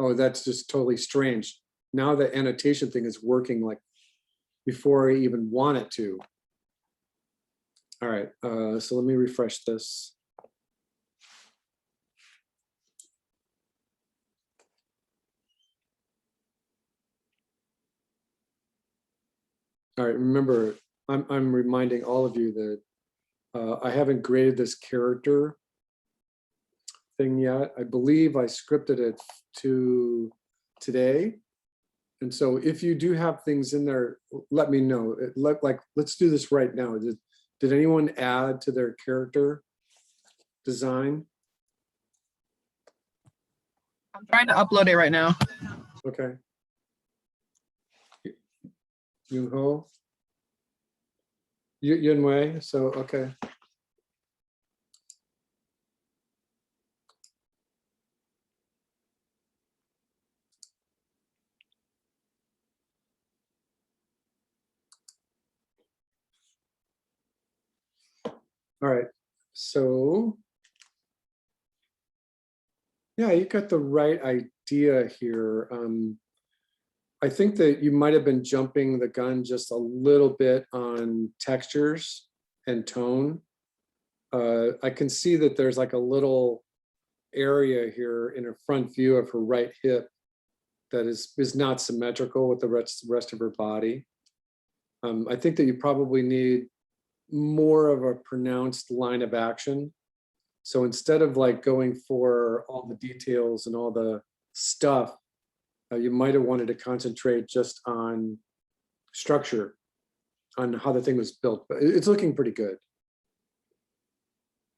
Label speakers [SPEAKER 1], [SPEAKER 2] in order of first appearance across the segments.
[SPEAKER 1] Oh, that's just totally strange. Now the annotation thing is working like before I even want it to. All right, so let me refresh this. All right, remember, I'm reminding all of you that I haven't graded this character thing yet. I believe I scripted it to today. And so if you do have things in there, let me know. Let's do this right now. Did anyone add to their character design?
[SPEAKER 2] I'm trying to upload it right now.
[SPEAKER 1] Okay. Yunho? Yunwei, so, okay. All right, so yeah, you got the right idea here. I think that you might have been jumping the gun just a little bit on textures and tone. I can see that there's like a little area here in a front view of her right hip that is not symmetrical with the rest of her body. I think that you probably need more of a pronounced line of action. So instead of like going for all the details and all the stuff, you might have wanted to concentrate just on structure, on how the thing was built. But it's looking pretty good.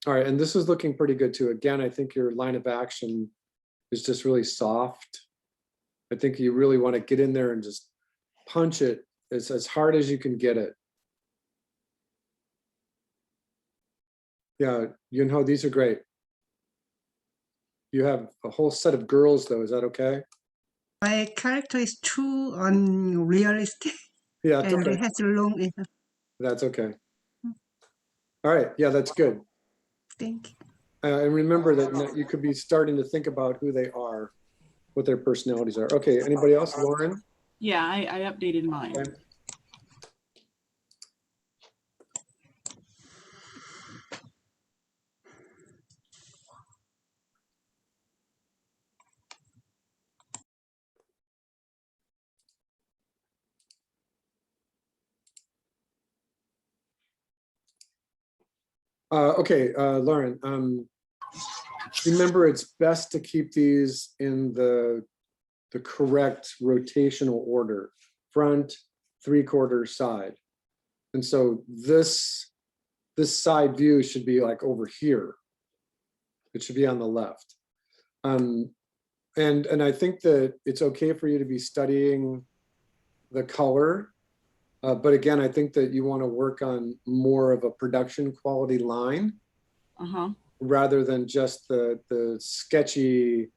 [SPEAKER 1] All right, and this is looking pretty good too. Again, I think your line of action is just really soft. I think you really want to get in there and just punch it as hard as you can get it. Yeah, Yunho, these are great. You have a whole set of girls though, is that okay?
[SPEAKER 3] My character is too unrealistic.
[SPEAKER 1] Yeah, it's
[SPEAKER 3] and
[SPEAKER 1] okay.
[SPEAKER 3] it has long enough.
[SPEAKER 1] That's okay. All right, yeah, that's good.
[SPEAKER 3] Thank you.
[SPEAKER 1] And remember that you could be starting to think about who they are, what their personalities are. Okay, anybody else? Lauren?
[SPEAKER 4] Yeah, I updated mine.
[SPEAKER 1] Okay. Lauren, remember it's best to keep these in the correct rotational order, front, 3/4 side. And so this side view should be like over here. It should be on the left. And I think that it's okay for you to be studying the color. But again, I think that you want to work on more of a production quality line rather than just the sketchy,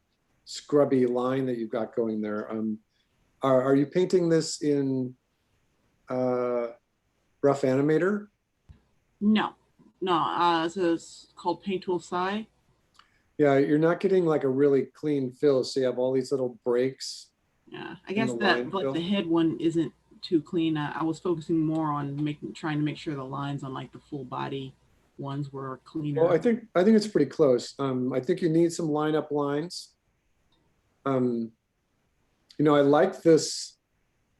[SPEAKER 1] scrubby line that you've got going there. Are you painting this in rough animator?
[SPEAKER 4] No, so it's called Paint Tool Sci.
[SPEAKER 1] Yeah, you're not getting like a really clean fill, so you have all these little breaks.
[SPEAKER 4] Yeah, I guess that, but the head one isn't too clean. I was focusing more on trying to make sure the lines on like the full body ones were cleaner.
[SPEAKER 1] Well, I think it's pretty close. I think you need some lineup lines. You know, I like this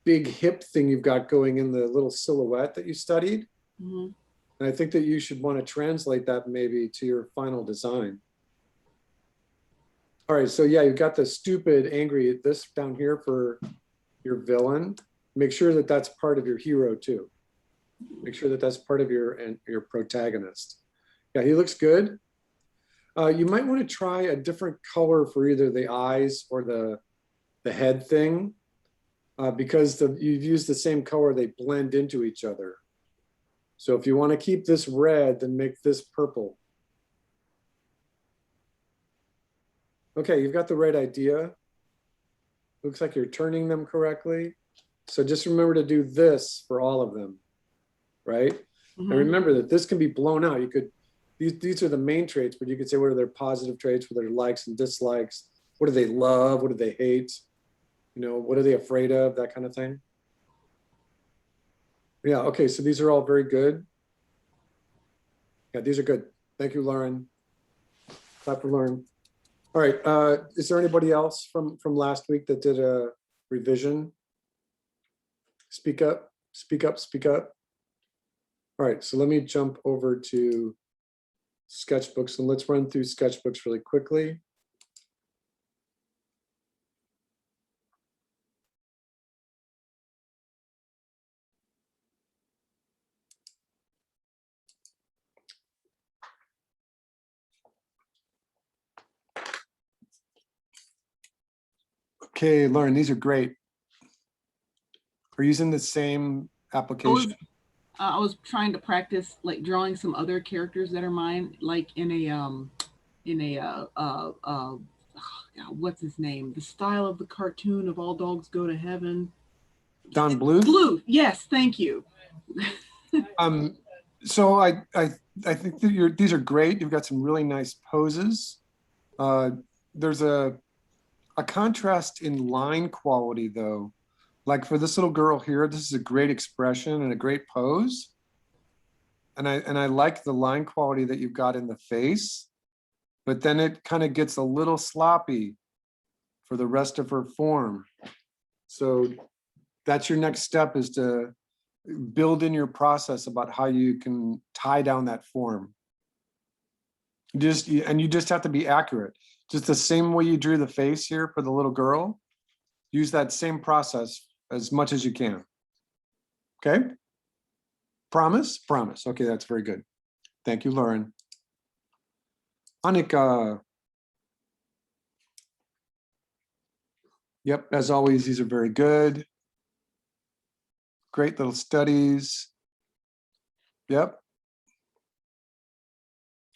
[SPEAKER 1] big hip thing you've got going in the little silhouette that you studied. And I think that you should want to translate that maybe to your final design. All right, so yeah, you've got the stupid, angry, this down here for your villain. Make sure that that's part of your hero too. Make sure that that's part of your protagonist. Yeah, he looks good. You might want to try a different color for either the eyes or the head thing, because you've used the same color, they blend into each other. So if you want to keep this red, then make this purple. Okay, you've got the right idea. Looks like you're turning them correctly. So just remember to do this for all of them, right? And remember that this can be blown out. You could, these are the main traits, but you could say what are their positive traits, what are their likes and dislikes, What do they love? What do they hate? You know, what are they afraid of? That kind of thing. Yeah, okay, so these are all very good. Yeah, these are good. Thank you, Lauren. Clap for Lauren. All right, is there anybody else from last week that did a revision? Speak up, speak up, speak up. All right, so let me jump over to sketchbooks and let's run through sketchbooks really quickly. Okay, Lauren, these are great. We're using the same application.
[SPEAKER 4] I was trying to practice like drawing some other characters that are mine, like in a what's his name? The style of the cartoon of All Dogs Go to Heaven.
[SPEAKER 1] Don Bluth?
[SPEAKER 4] Bluth, yes, thank you.
[SPEAKER 1] So I think that these are great. You've got some really nice poses. There's a contrast in line quality though. Like for this little girl here, this is a great expression and a great pose. And I like the line quality that you've got in the face, but then it kind of gets a little sloppy for the rest of her form. So that's your next step, is to build in your process about how you can tie down that form. You just have to be accurate. Just the same way you drew the face here for the little girl, use that same process as much as you can. Okay? Promise? Promise. Okay, that's very good. Thank you, Lauren. Annika. Yep, as always, these are very good. Great little studies. Yep.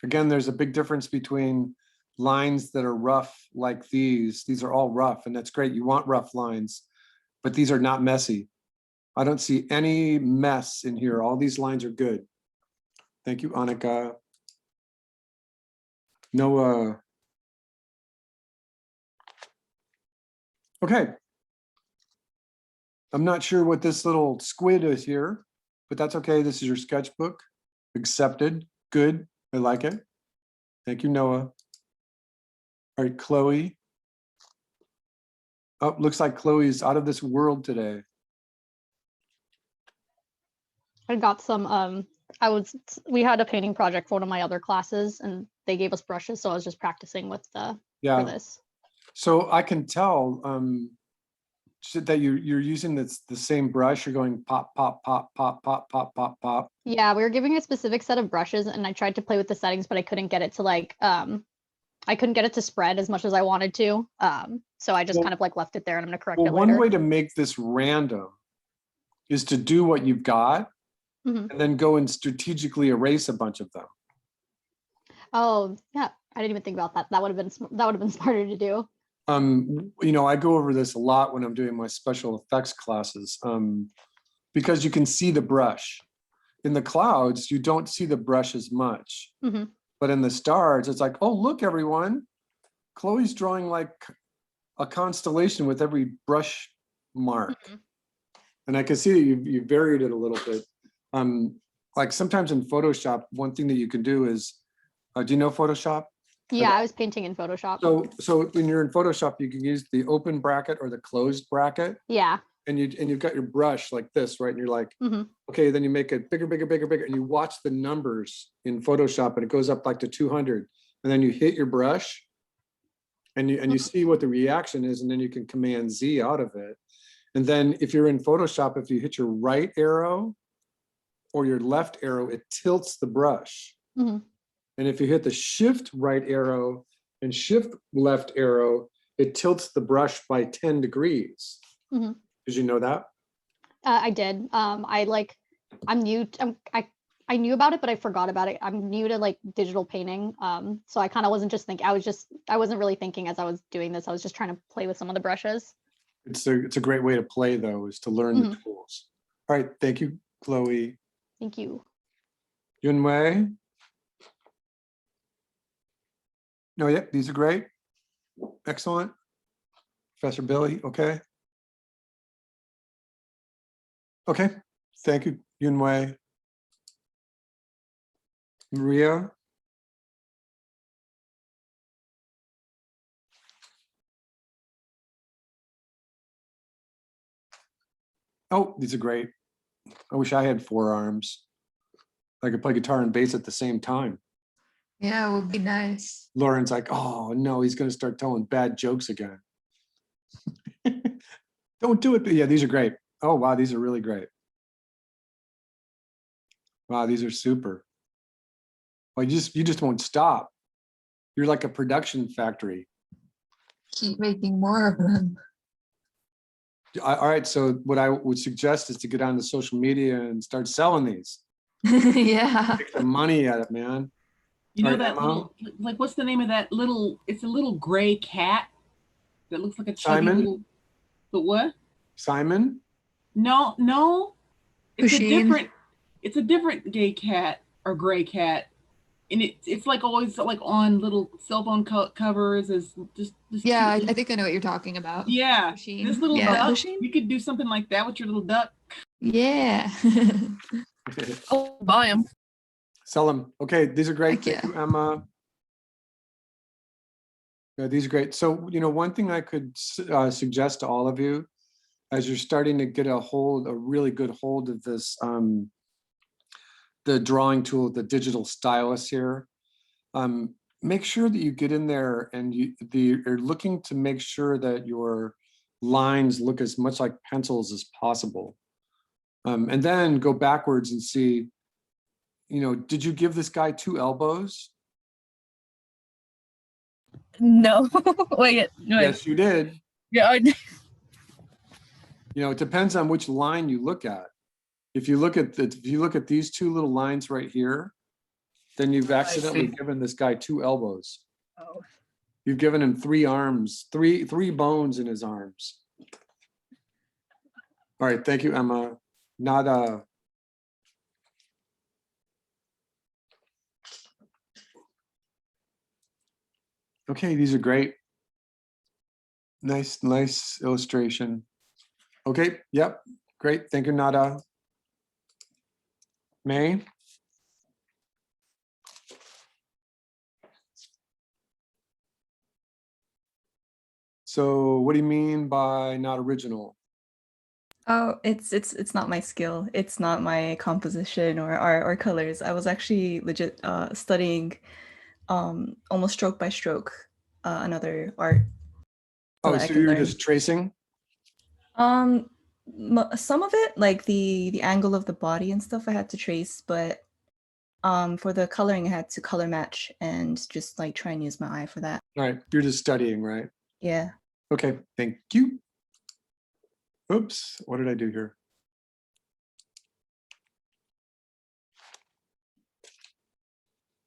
[SPEAKER 1] Again, there's a big difference between lines that are rough like these. These are all rough, and that's great. You want rough lines, but these are not messy. I don't see any mess in here. All these lines are good. Thank you, Annika. Noah. Okay. I'm not sure what this little squid is here, but that's okay. This is your sketchbook. Accepted. Good. I like it. Thank you, Noah. All right, Chloe. Oh, looks like Chloe's out of this world today.
[SPEAKER 5] I got some, we had a painting project for one of my other classes and they gave us brushes. So I was just practicing with for this.
[SPEAKER 1] So I can tell that you're using the same brush. You're going pop, pop, pop, pop, pop, pop, pop, pop.
[SPEAKER 5] Yeah, we were giving a specific set of brushes and I tried to play with the settings, but I couldn't get it to like, I couldn't get it to spread as much as I wanted to. So I just kind of like left it there and I'm gonna correct it later.
[SPEAKER 1] One way to make this random is to do what you've got and then go and strategically erase a bunch of them.
[SPEAKER 5] Oh yeah, I didn't even think about that. That would have been smarter to do.
[SPEAKER 1] You know, I go over this a lot when I'm doing my special effects classes, because you can see the brush. In the clouds, you don't see the brush as much. But in the stars, it's like, oh, look, everyone. Chloe's drawing like a constellation with every brush mark. And I can see that you varied it a little bit. Like sometimes in Photoshop, one thing that you can do is, do you know Photoshop?
[SPEAKER 5] Yeah, I was painting in Photoshop.
[SPEAKER 1] So when you're in Photoshop, you can use the open bracket or the closed bracket.
[SPEAKER 5] Yeah.
[SPEAKER 1] And you've got your brush like this, right? And you're like, okay, then you make it bigger, bigger, bigger, bigger, and you watch the numbers in Photoshop, and it goes up like to 200. And then you hit your brush, and you see what the reaction is, and then you can Command Z out of it. And then if you're in Photoshop, if you hit your right arrow or your left arrow, it tilts the brush. And if you hit the Shift right arrow and Shift left arrow, it tilts the brush by 10 degrees. Did you know that?
[SPEAKER 5] I did. I'm new. I knew about it, but I forgot about it. I'm new to like digital painting. So I kind of wasn't just thinking. I wasn't really thinking as I was doing this. I was just trying to play with some of the brushes.
[SPEAKER 1] It's a great way to play though, is to learn the tools. All right, thank you, Chloe.
[SPEAKER 5] Thank you.
[SPEAKER 1] Yunwei. No, yeah, these are great. Excellent. Professor Billy, okay. Okay, thank you, Yunwei. Maria? Oh, these are great. I wish I had 4 arms. I could play guitar and bass at the same time.
[SPEAKER 6] Yeah, it would be nice.
[SPEAKER 1] Lauren's like, oh no, he's gonna start telling bad jokes again. Don't do it, but yeah, these are great. Oh wow, these are really great. Wow, these are super. Well, you just won't stop. You're like a production factory.
[SPEAKER 6] Keep making more of them.
[SPEAKER 1] All right, so what I would suggest is to get on the social media and start selling these.
[SPEAKER 6] Yeah.
[SPEAKER 1] Make the money at it, man.
[SPEAKER 4] You know
[SPEAKER 1] All right,
[SPEAKER 4] that
[SPEAKER 1] Emma?
[SPEAKER 4] little, like, what's the name of that little? It's a little gray cat that looks like a chubby
[SPEAKER 1] Simon?
[SPEAKER 4] little. But what?
[SPEAKER 1] Simon?
[SPEAKER 4] No, no. It's
[SPEAKER 6] Pusheen.
[SPEAKER 4] It's a different gay cat or gray cat, and it's like always like on little cell phone covers as just this.
[SPEAKER 6] Yeah,
[SPEAKER 4] cute
[SPEAKER 6] I think I know what you're talking about.
[SPEAKER 4] yeah,
[SPEAKER 6] Pusheen.
[SPEAKER 4] this little
[SPEAKER 6] Yeah.
[SPEAKER 4] duck.
[SPEAKER 2] Pusheen?
[SPEAKER 4] You could do something like that with your little duck.
[SPEAKER 6] Yeah.
[SPEAKER 2] Oh, buy them.
[SPEAKER 1] Sell them. Okay, these are great.
[SPEAKER 6] Heck
[SPEAKER 1] Thank you, Emma. Yeah, these are great. So, one thing I could suggest to all of you as you're starting to get a really good hold of this, the drawing tool, the digital stylus here, make sure that you get in there and you're looking to make sure that your lines look as much like pencils as possible. And then go backwards and see, did you give this guy 2 elbows?
[SPEAKER 2] No. Wait.
[SPEAKER 1] Yes, you did.
[SPEAKER 2] Yeah.
[SPEAKER 1] It depends on which line you look at. If you look at these 2 little lines right here, then you've accidentally given this guy 2 elbows.
[SPEAKER 2] Oh.
[SPEAKER 1] You've given him 3 arms, three bones in his arms. All right, thank you, Emma. Nada. Okay, these are great. Nice illustration. Okay, yep, great. Thank you, Nada. May? So what do you mean by not original?
[SPEAKER 7] Oh, it's not my skill. It's not my composition or art or colors. I was actually legit studying almost stroke by stroke another art.
[SPEAKER 1] Oh,
[SPEAKER 7] that I
[SPEAKER 1] so
[SPEAKER 7] can
[SPEAKER 1] you're
[SPEAKER 7] learn.
[SPEAKER 1] just tracing?
[SPEAKER 7] Some of it, like the angle of the body and stuff, I had to trace, but for the coloring, I had to color match and just like try and use my eye for that.
[SPEAKER 1] All right, you're just studying, right?
[SPEAKER 7] Yeah.
[SPEAKER 1] Okay, thank you. Oops, what did I do here?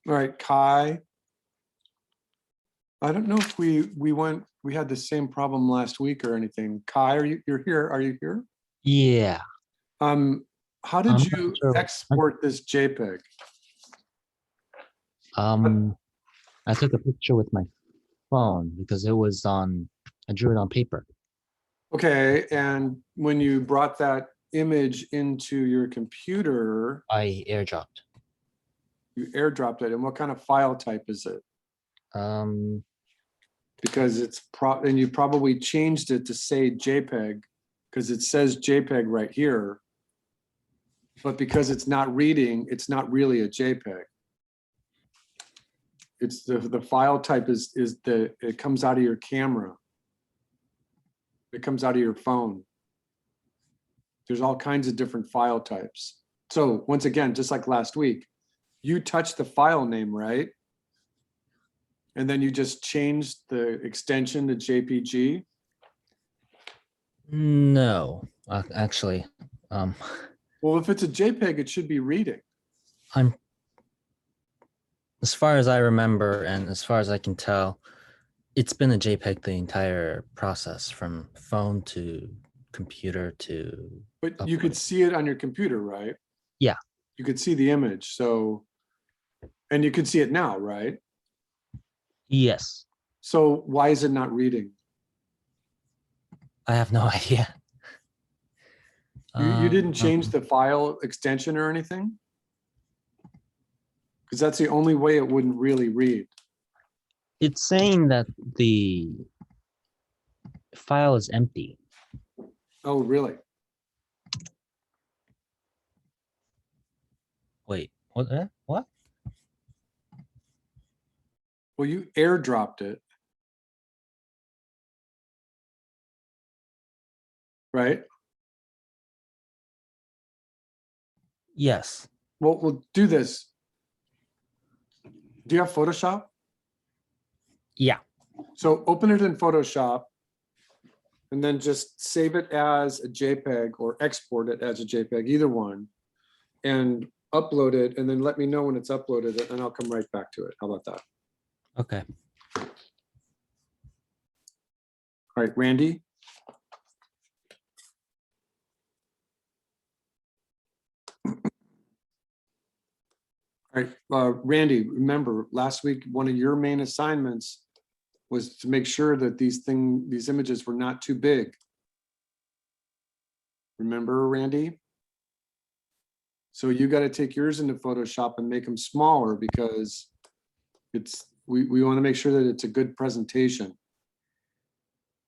[SPEAKER 1] All right, Kai. I don't know if we had the same problem last week or anything. Kai, you're here? Are you here?
[SPEAKER 8] Yeah.
[SPEAKER 1] How did
[SPEAKER 8] I'm not
[SPEAKER 1] you
[SPEAKER 8] sure.
[SPEAKER 1] export this JPEG?
[SPEAKER 8] I took a picture with my phone because I drew it on paper.
[SPEAKER 1] Okay, and when you brought that image into your computer,
[SPEAKER 8] I airdropped.
[SPEAKER 1] you airdropped it. And what kind of file type is it? Because and you probably changed it to say JPEG because it says JPEG right here. But because it's not reading, it's not really a JPEG. It's the file type it comes out of your camera. It comes out of your phone. There's all kinds of different file types. So once again, just like last week, you touched the file name, right? And then you just changed the extension to JPG.
[SPEAKER 8] No, actually,
[SPEAKER 1] Well, if it's a JPEG, it should be reading.
[SPEAKER 8] as far as I remember and as far as I can tell, it's been a JPEG the entire process from phone to computer to.
[SPEAKER 1] But you could see it on your computer, right?
[SPEAKER 8] Yeah.
[SPEAKER 1] You could see the image. So, and you could see it now, right?
[SPEAKER 8] Yes.
[SPEAKER 1] So why is it not reading?
[SPEAKER 8] I have no idea.
[SPEAKER 1] You didn't change
[SPEAKER 8] Um,
[SPEAKER 1] the file extension or anything? Because that's the only way it wouldn't really read.
[SPEAKER 8] It's saying that the file is empty.
[SPEAKER 1] Oh, really?
[SPEAKER 8] Wait, what? What?
[SPEAKER 1] Well, you airdropped it. Right?
[SPEAKER 8] Yes.
[SPEAKER 1] Well, we'll do this. Do you have Photoshop?
[SPEAKER 8] Yeah.
[SPEAKER 1] So open it in Photoshop and then just save it as a JPEG or export it as a JPEG, either one, and upload it, and then let me know when it's uploaded and I'll come right back to it. How about that?
[SPEAKER 8] Okay.
[SPEAKER 1] All right, Randy. All right, Randy, remember last week, one of your main assignments was to make sure that these images were not too big. Remember, Randy? So you got to take yours into Photoshop and make them smaller because we want to make sure that it's a good presentation.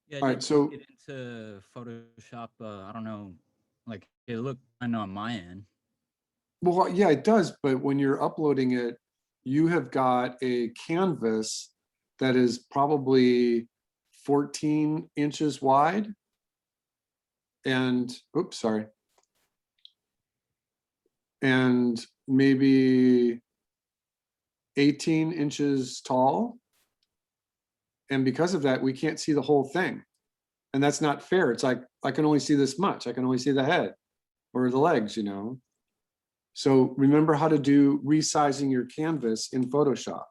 [SPEAKER 9] Yeah,
[SPEAKER 1] All right, so
[SPEAKER 9] get into Photoshop. I don't know, like it looked I know on my end.
[SPEAKER 1] well, yeah, it does. But when you're uploading it, you have got a canvas that is probably 14 inches wide. And oops, sorry. And maybe 18 inches tall. And because of that, we can't see the whole thing. And that's not fair. It's like, I can only see this much. I can only see the head or the legs, you know? So remember how to do resizing your canvas in Photoshop.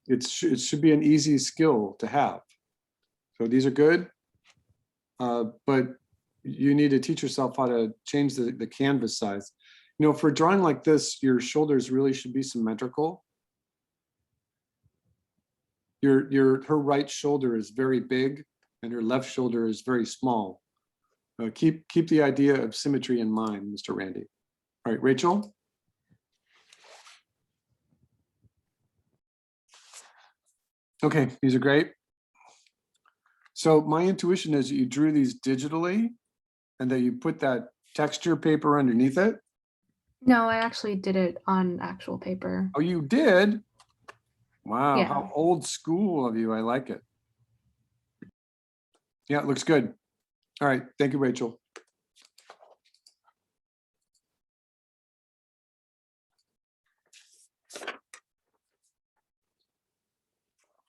[SPEAKER 1] It should be an easy skill to have. So these are good, but you need to teach yourself how to change the canvas size. You know, for a drawing like this, your shoulders really should be symmetrical. Her right shoulder is very big and her left shoulder is very small. Keep the idea of symmetry in mind, Mr. Randy. All right, Rachel. Okay, these are great. So my intuition is that you drew these digitally and that you put that texture paper underneath it.
[SPEAKER 10] No, I actually did it on actual paper.
[SPEAKER 1] Oh, you did? Wow,
[SPEAKER 10] Yeah.
[SPEAKER 1] how old school of you. I like it. Yeah, it looks good. All right, thank you, Rachel.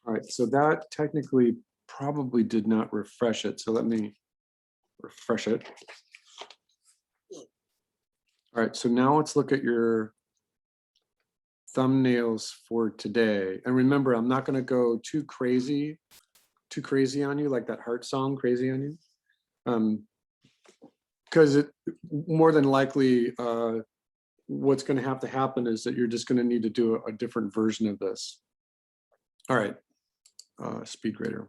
[SPEAKER 1] All right, so that technically probably did not refresh it. So let me refresh it. All right, so now let's look at your thumbnails for today. And remember, I'm not going to go too crazy on you, like that heart song, Crazy on You. Because it more than likely, what's going to have to happen is that you're just going to need to do a different version of this. All right, speed grader.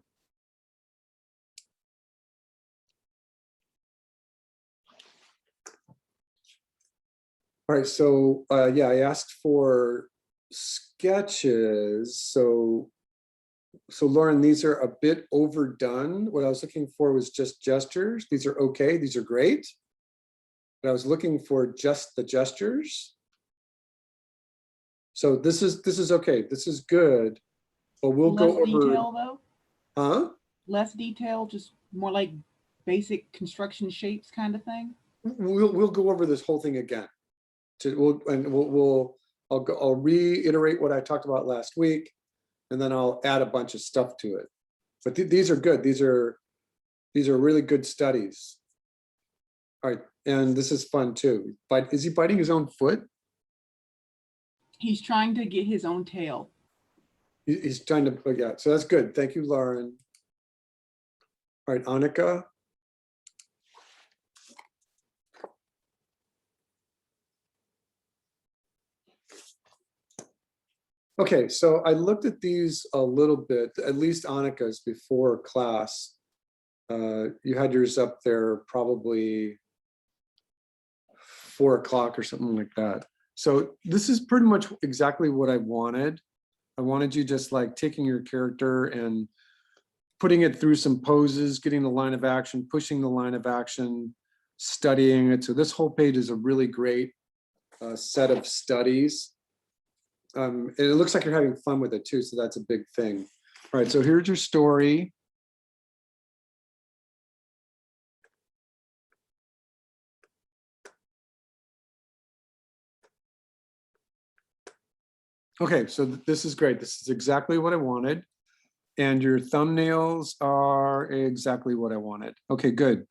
[SPEAKER 1] All right, so yeah, I asked for sketches. So Lauren, these are a bit overdone. What I was looking for was just gestures. These are okay, these are great. But I was looking for just the gestures. So this is okay, this is good, but we'll
[SPEAKER 4] Less
[SPEAKER 1] go over.
[SPEAKER 4] detail though?
[SPEAKER 1] Huh?
[SPEAKER 4] Less detail, just more like basic construction shapes kind of thing?
[SPEAKER 1] We'll go over this whole thing again. I'll reiterate what I talked about last week, and then I'll add a bunch of stuff to it. But these are good. These are really good studies. All right, and this is fun too. But is he biting his own foot?
[SPEAKER 4] He's trying to get his own tail.
[SPEAKER 1] He's trying to, yeah, so that's good. Thank you, Lauren. All right, Annika. Okay, so I looked at these a little bit, at least Annika's before class. You had yours up there probably 4 o'clock or something like that. So this is pretty much exactly what I wanted. I wanted you just like taking your character and putting it through some poses, getting the line of action, pushing the line of action, studying it. So this whole page is a really great set of studies. And it looks like you're having fun with it too, so that's a big thing. All right, so here's your story. Okay, so this is great. This is exactly what I wanted. And your thumbnails are exactly what I wanted. Okay, good.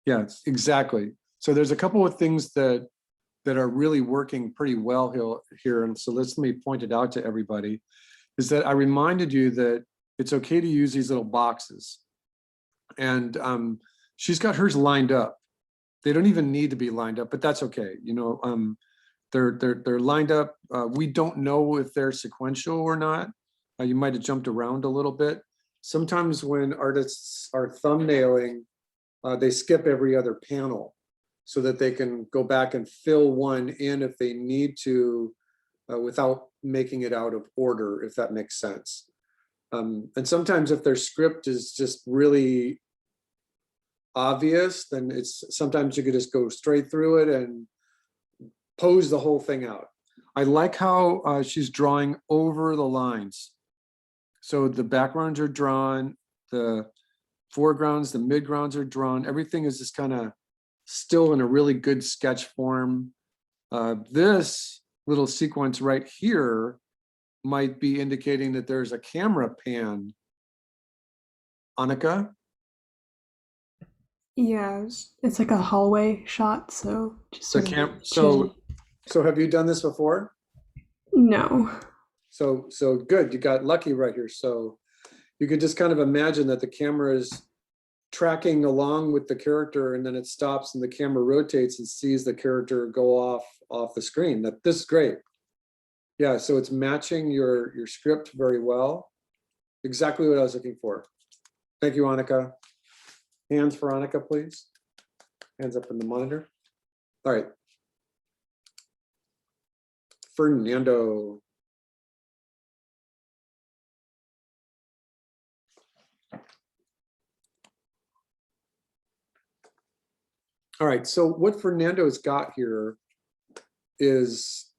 [SPEAKER 1] Yeah, exactly. So there's a couple of things that are really working pretty well here. And so let me point it out to everybody, is that I reminded you that it's okay to use these little boxes. And she's got hers lined up. They don't even need to be lined up, but that's okay. You know, they're lined up. We don't know if they're sequential or not. You might have jumped around a little bit. Sometimes when artists are thumbnailing, they skip every other panel so that they can go back and fill one in if they need to, without making it out of order, if that makes sense. And sometimes if their script is just really obvious, then sometimes you could just go straight through it and pose the whole thing out. I like how she's drawing over the lines. So the backgrounds are drawn, the foregrounds, the midgrounds are drawn. Everything is just kind of still in a really good sketch form. This little sequence right here might be indicating that there's a camera pan. Annika?
[SPEAKER 10] Yeah, it's like a hallway shot, so just
[SPEAKER 1] The so have you done this before?
[SPEAKER 10] no.
[SPEAKER 1] So good, you got lucky right here. So you could just kind of imagine that the camera is tracking along with the character, and then it stops and the camera rotates and sees the character go off the screen. This is great. Yeah, so it's matching your script very well. Exactly what I was looking for. Thank you, Annika. Hands for Annika, please. Hands up in the monitor. All right. Fernando. All right, so what Fernando's got here is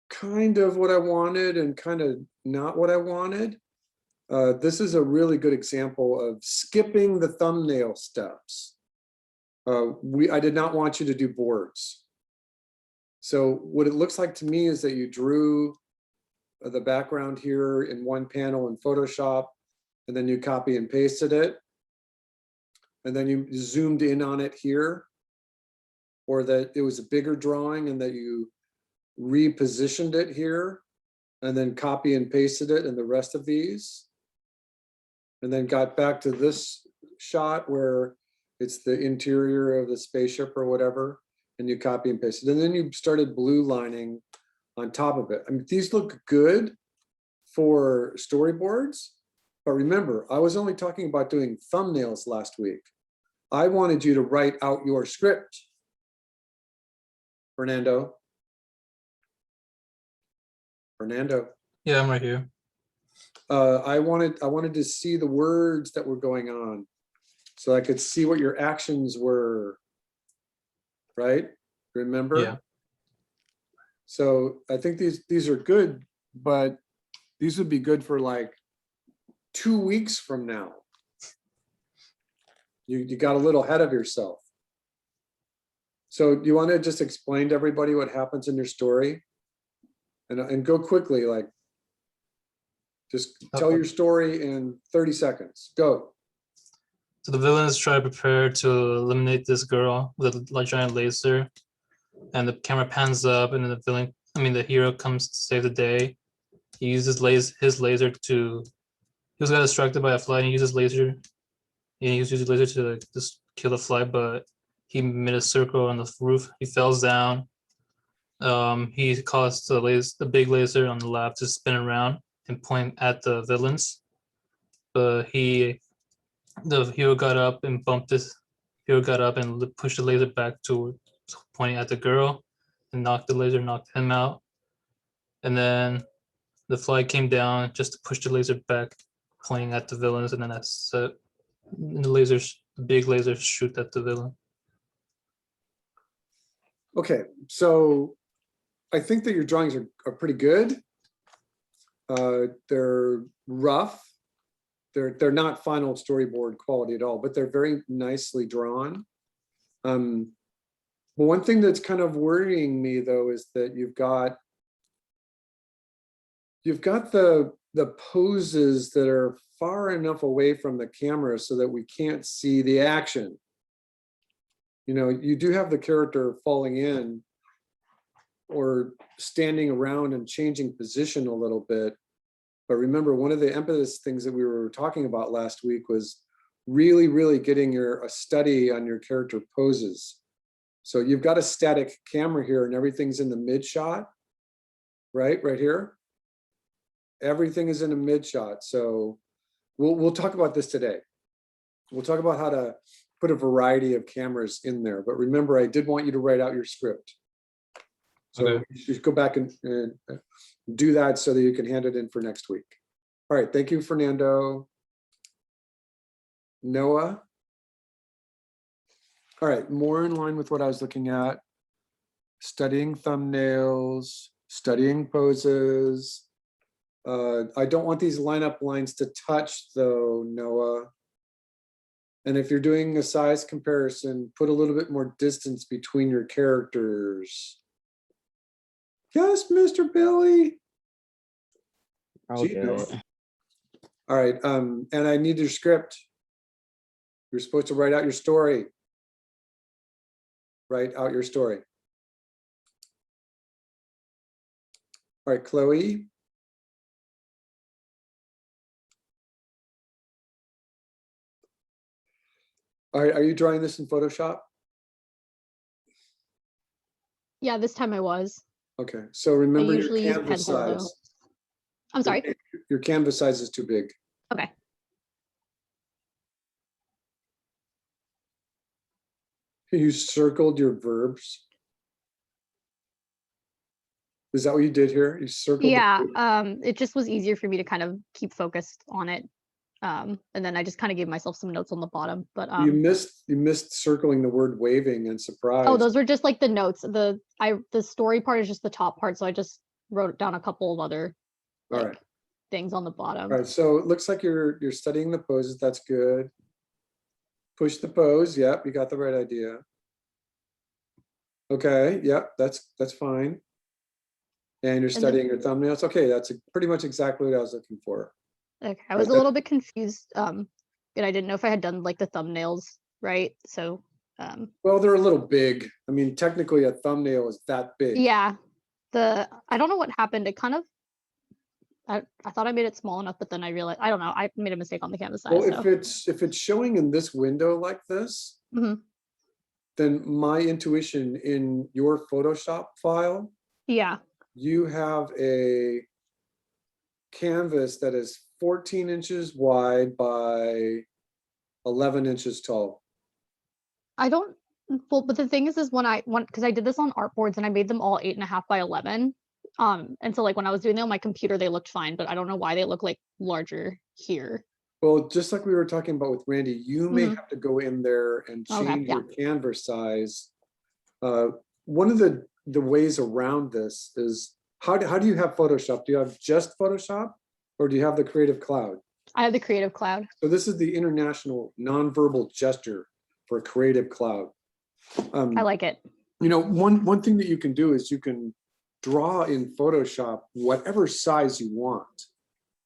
[SPEAKER 1] kind of what I wanted and kind of not what I wanted. This is a really good example of skipping the thumbnail steps. I did not want you to do boards. So what it looks like to me is that you drew the background here in one panel in Photoshop, and then you copy and pasted it. And then you zoomed in on it here, or that it was a bigger drawing and that you repositioned it here and then copy and pasted it in the rest of these. And then got back to this shot where it's the interior of the spaceship or whatever, and you copy and paste it. And then you started blue lining on top of it. I mean, these look good for storyboards, but remember, I was only talking about doing thumbnails last week. I wanted you to write out your script. Fernando.
[SPEAKER 11] Yeah, I'm right here.
[SPEAKER 1] I wanted to see the words that were going on so I could see what your actions were, right? Remember?
[SPEAKER 11] Yeah.
[SPEAKER 1] So I think these are good, but these would be good for like 2 weeks from now. You got a little ahead of yourself. So do you want to just explain to everybody what happens in your story? And go quickly, like just tell your story in 30 seconds. Go.
[SPEAKER 11] So the villains try to prepare to eliminate this girl with a giant laser, and the camera pans up, and then the hero comes to save the day. He uses his laser to. He was got distracted by a fly, and he uses laser. And he uses his laser to just kill the fly, but he made a circle on the roof. He falls down. he caused the big laser on the left to spin around and point at the villains. But the hero got up and pushed the laser back to pointing at the girl and knocked him out. And then the fly came down just to push the laser back, pointing at the villains, and then that's it. And the big lasers shoot at the villain.
[SPEAKER 1] Okay, so I think that your drawings are pretty good. They're rough. They're not final storyboard quality at all, but they're very nicely drawn. But one thing that's kind of worrying me though is that you've got the poses that are far enough away from the camera so that we can't see the action. You know, you do have the character falling in or standing around and changing position a little bit. But remember, one of the impetus things that we were talking about last week was really, really getting a study on your character poses. So you've got a static camera here and everything's in the mid shot, right here. Everything is in a mid shot. So we'll talk about this today. We'll talk about how to put a variety of cameras in there. But remember, I did want you to write out your script. So
[SPEAKER 11] Okay.
[SPEAKER 1] you should go back and do that so that you can hand it in for next week. All right, thank you, Fernando. Noah. All right, more in line with what I was looking at. Studying thumbnails, studying poses. I don't want these lineup lines to touch though, Noah. And if you're doing a size comparison, put a little bit more distance between your characters. Yes, Mr. Billy.
[SPEAKER 12] I'll
[SPEAKER 1] Gee,
[SPEAKER 12] do
[SPEAKER 1] Noah.
[SPEAKER 12] it.
[SPEAKER 1] All right, and I need your script. You're supposed to write out your story. Write out your story. All right, Chloe. All right, are you drawing this in Photoshop?
[SPEAKER 5] Yeah, this time I was.
[SPEAKER 1] Okay, so remember your
[SPEAKER 5] usually use
[SPEAKER 1] canvas
[SPEAKER 5] pencil, though.
[SPEAKER 1] size.
[SPEAKER 5] I'm sorry.
[SPEAKER 1] Your canvas size is too big.
[SPEAKER 5] Okay.
[SPEAKER 1] You circled your verbs. Is that what you did here? You circled.
[SPEAKER 5] Yeah, it just was easier for me to kind of keep focused on it. And then I just kind of gave myself some notes on the bottom, but
[SPEAKER 1] You missed circling the word waving and surprise.
[SPEAKER 5] oh, those were just like the notes. The story part is just the top part, so I just wrote down a couple of other
[SPEAKER 1] All right.
[SPEAKER 5] things on the bottom.
[SPEAKER 1] All right, so it looks like you're studying the poses. That's good. Push the pose. Yep, you got the right idea. Okay, yep, that's fine. And you're studying your thumbnails. Okay, that's pretty much exactly what I was looking for.
[SPEAKER 5] Okay, I was a little bit confused, and I didn't know if I had done like the thumbnails right. So
[SPEAKER 1] well, they're a little big. I mean, technically a thumbnail is that big.
[SPEAKER 5] yeah, I don't know what happened. It kind of I thought I made it small enough, but then I realized I don't know. I made a mistake on the canvas size.
[SPEAKER 1] Well,
[SPEAKER 5] So.
[SPEAKER 1] if it's showing in this window like this, then my intuition in your Photoshop file,
[SPEAKER 5] yeah,
[SPEAKER 1] you have a canvas that is 14 inches wide by 11 inches tall.
[SPEAKER 5] I don't. Well, but the thing is because I did this on artboards and I made them all 8.5 by 11. And so like when I was doing them on my computer, they looked fine, but I don't know why they look like larger here.
[SPEAKER 1] Well, just like we were talking about with Randy, you may have to go in there and change your canvas size. One of the ways around this is how do you have Photoshop? Do you have just Photoshop or do you have the Creative Cloud?
[SPEAKER 5] I have the Creative Cloud.
[SPEAKER 1] So this is the international nonverbal gesture for Creative Cloud.
[SPEAKER 5] I like it.
[SPEAKER 1] You know, one thing that you can do is you can draw in Photoshop whatever size you want,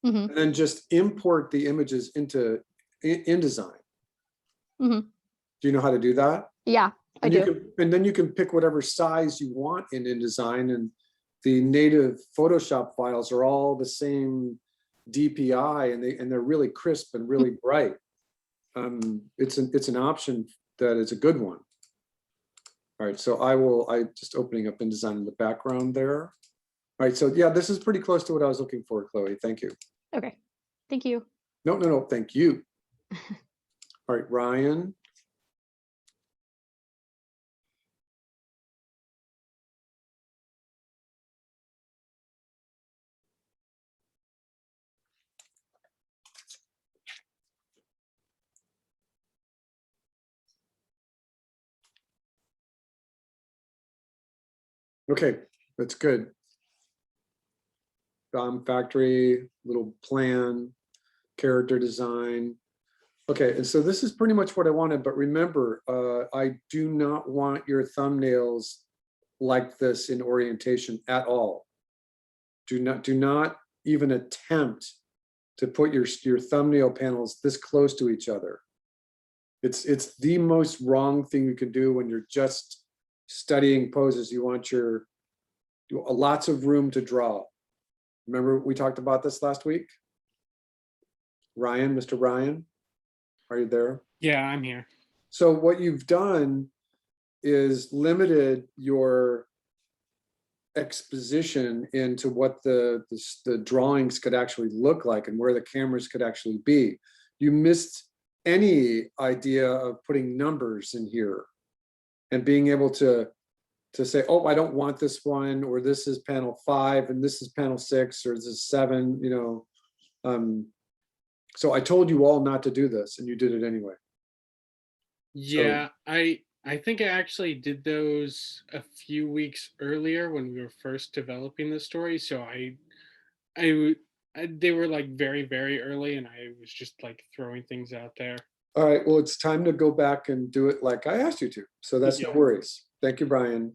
[SPEAKER 1] and then just import the images into InDesign. Do you know how to do that?
[SPEAKER 5] Yeah, I do.
[SPEAKER 1] And then you can pick whatever size you want in InDesign, and the native Photoshop files are all the same DPI, and they're really crisp and really bright. It's an option that is a good one. All right, so I just opening up InDesign in the background there. All right, so yeah, this is pretty close to what I was looking for, Chloe. Thank you.
[SPEAKER 5] Okay, thank you.
[SPEAKER 1] No, thank you. All right, Ryan. Okay, that's good. Factory, little plan, character design. Okay, and so this is pretty much what I wanted, but remember, I do not want your thumbnails like this in orientation at all. Do not even attempt to put your thumbnail panels this close to each other. It's the most wrong thing you can do when you're just studying poses. You want lots of room to draw. Remember we talked about this last week? Ryan, Mr. Ryan, are you there?
[SPEAKER 13] Yeah, I'm here.
[SPEAKER 1] So what you've done is limited your exposition into what the drawings could actually look like and where the cameras could actually be. You missed any idea of putting numbers in here and being able to say, oh, I don't want this one, or this is panel 5 and this is panel 6, or this is 7, you know. So I told you all not to do this and you did it anyway.
[SPEAKER 13] Yeah, I think I actually did those a few weeks earlier when we were first developing the story. So they were like very, very early, and I was just like throwing things out there.
[SPEAKER 1] All right, well, it's time to go back and do it like I asked you to. So that's no worries. Thank you, Brian.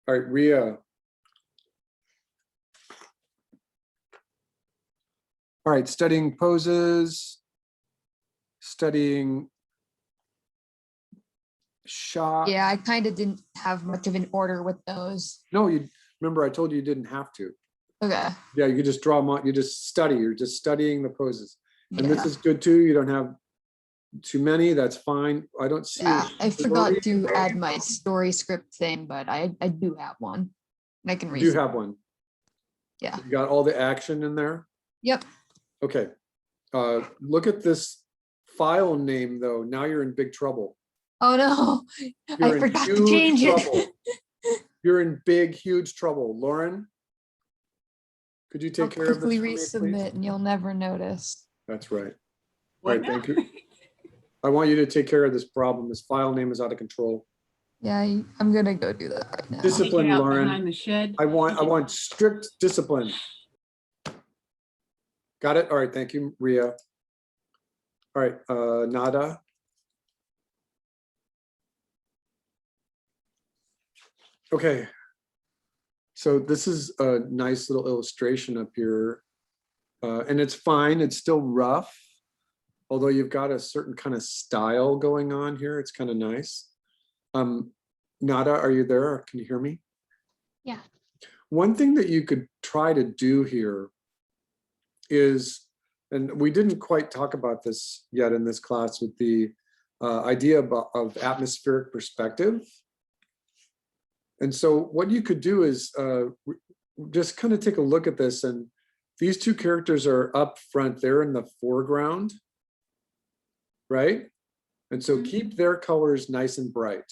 [SPEAKER 1] All right, Ria. All right, studying poses, studying shot.
[SPEAKER 6] Yeah, I kind of didn't have much of an order with those.
[SPEAKER 1] No, you remember I told you didn't have to.
[SPEAKER 6] Okay.
[SPEAKER 1] Yeah, you just draw them out. You just study. You're just studying the poses. And this
[SPEAKER 6] Yeah.
[SPEAKER 1] is good too. You don't have too many. That's fine. I don't see.
[SPEAKER 6] Yeah, I forgot
[SPEAKER 1] story.
[SPEAKER 6] to add my story script thing, but I do have one. And I can read.
[SPEAKER 1] You have one.
[SPEAKER 6] Yeah.
[SPEAKER 1] You got all the action in there?
[SPEAKER 6] Yep.
[SPEAKER 1] Okay. Look at this file name though. Now you're in big trouble.
[SPEAKER 6] Oh no,
[SPEAKER 1] You're
[SPEAKER 6] I
[SPEAKER 1] in
[SPEAKER 6] forgot to
[SPEAKER 1] huge
[SPEAKER 6] change
[SPEAKER 1] trouble.
[SPEAKER 6] it.
[SPEAKER 1] You're in big, huge trouble. Lauren, could you
[SPEAKER 6] I'll
[SPEAKER 1] take care of this
[SPEAKER 6] quickly
[SPEAKER 1] for me, please?
[SPEAKER 6] resubmit and you'll never notice.
[SPEAKER 1] That's right.
[SPEAKER 4] What
[SPEAKER 1] Right,
[SPEAKER 4] now?
[SPEAKER 1] thank you. I want you to take care of this problem. This file name is out of control.
[SPEAKER 6] Yeah, I'm gonna go do that right now.
[SPEAKER 1] Discipline,
[SPEAKER 4] Take it out
[SPEAKER 1] Lauren.
[SPEAKER 4] behind the shed.
[SPEAKER 1] I want strict discipline. Got it? All right, thank you, Ria. All right, Nada. Okay. So this is a nice little illustration up here. And it's fine, it's still rough. Although you've got a certain kind of style going on here. It's kind of nice. Nada, are you there? Can you hear me?
[SPEAKER 5] Yeah.
[SPEAKER 1] One thing that you could try to do here is, and we didn't quite talk about this yet in this class, with the idea of atmospheric perspective. And so what you could do is just kind of take a look at this, and these two characters are up front, they're in the foreground, right? And so keep their colors nice and bright.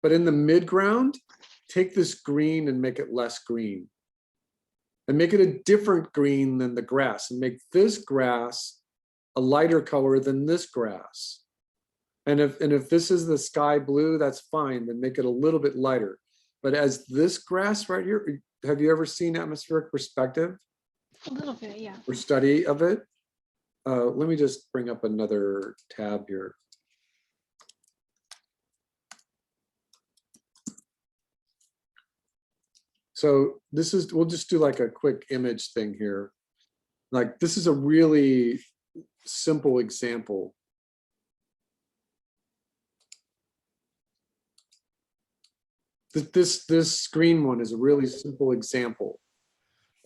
[SPEAKER 1] But in the midground, take this green and make it less green. And make it a different green than the grass, and make this grass a lighter color than this grass. And if this is the sky blue, that's fine, then make it a little bit lighter. But as this grass right here, have you ever seen atmospheric perspective?
[SPEAKER 5] A little bit, yeah.
[SPEAKER 1] Or study of it? Let me just bring up another tab here. So this is, we'll just do like a quick image thing here. Like this is a really simple example. This green one is a really simple example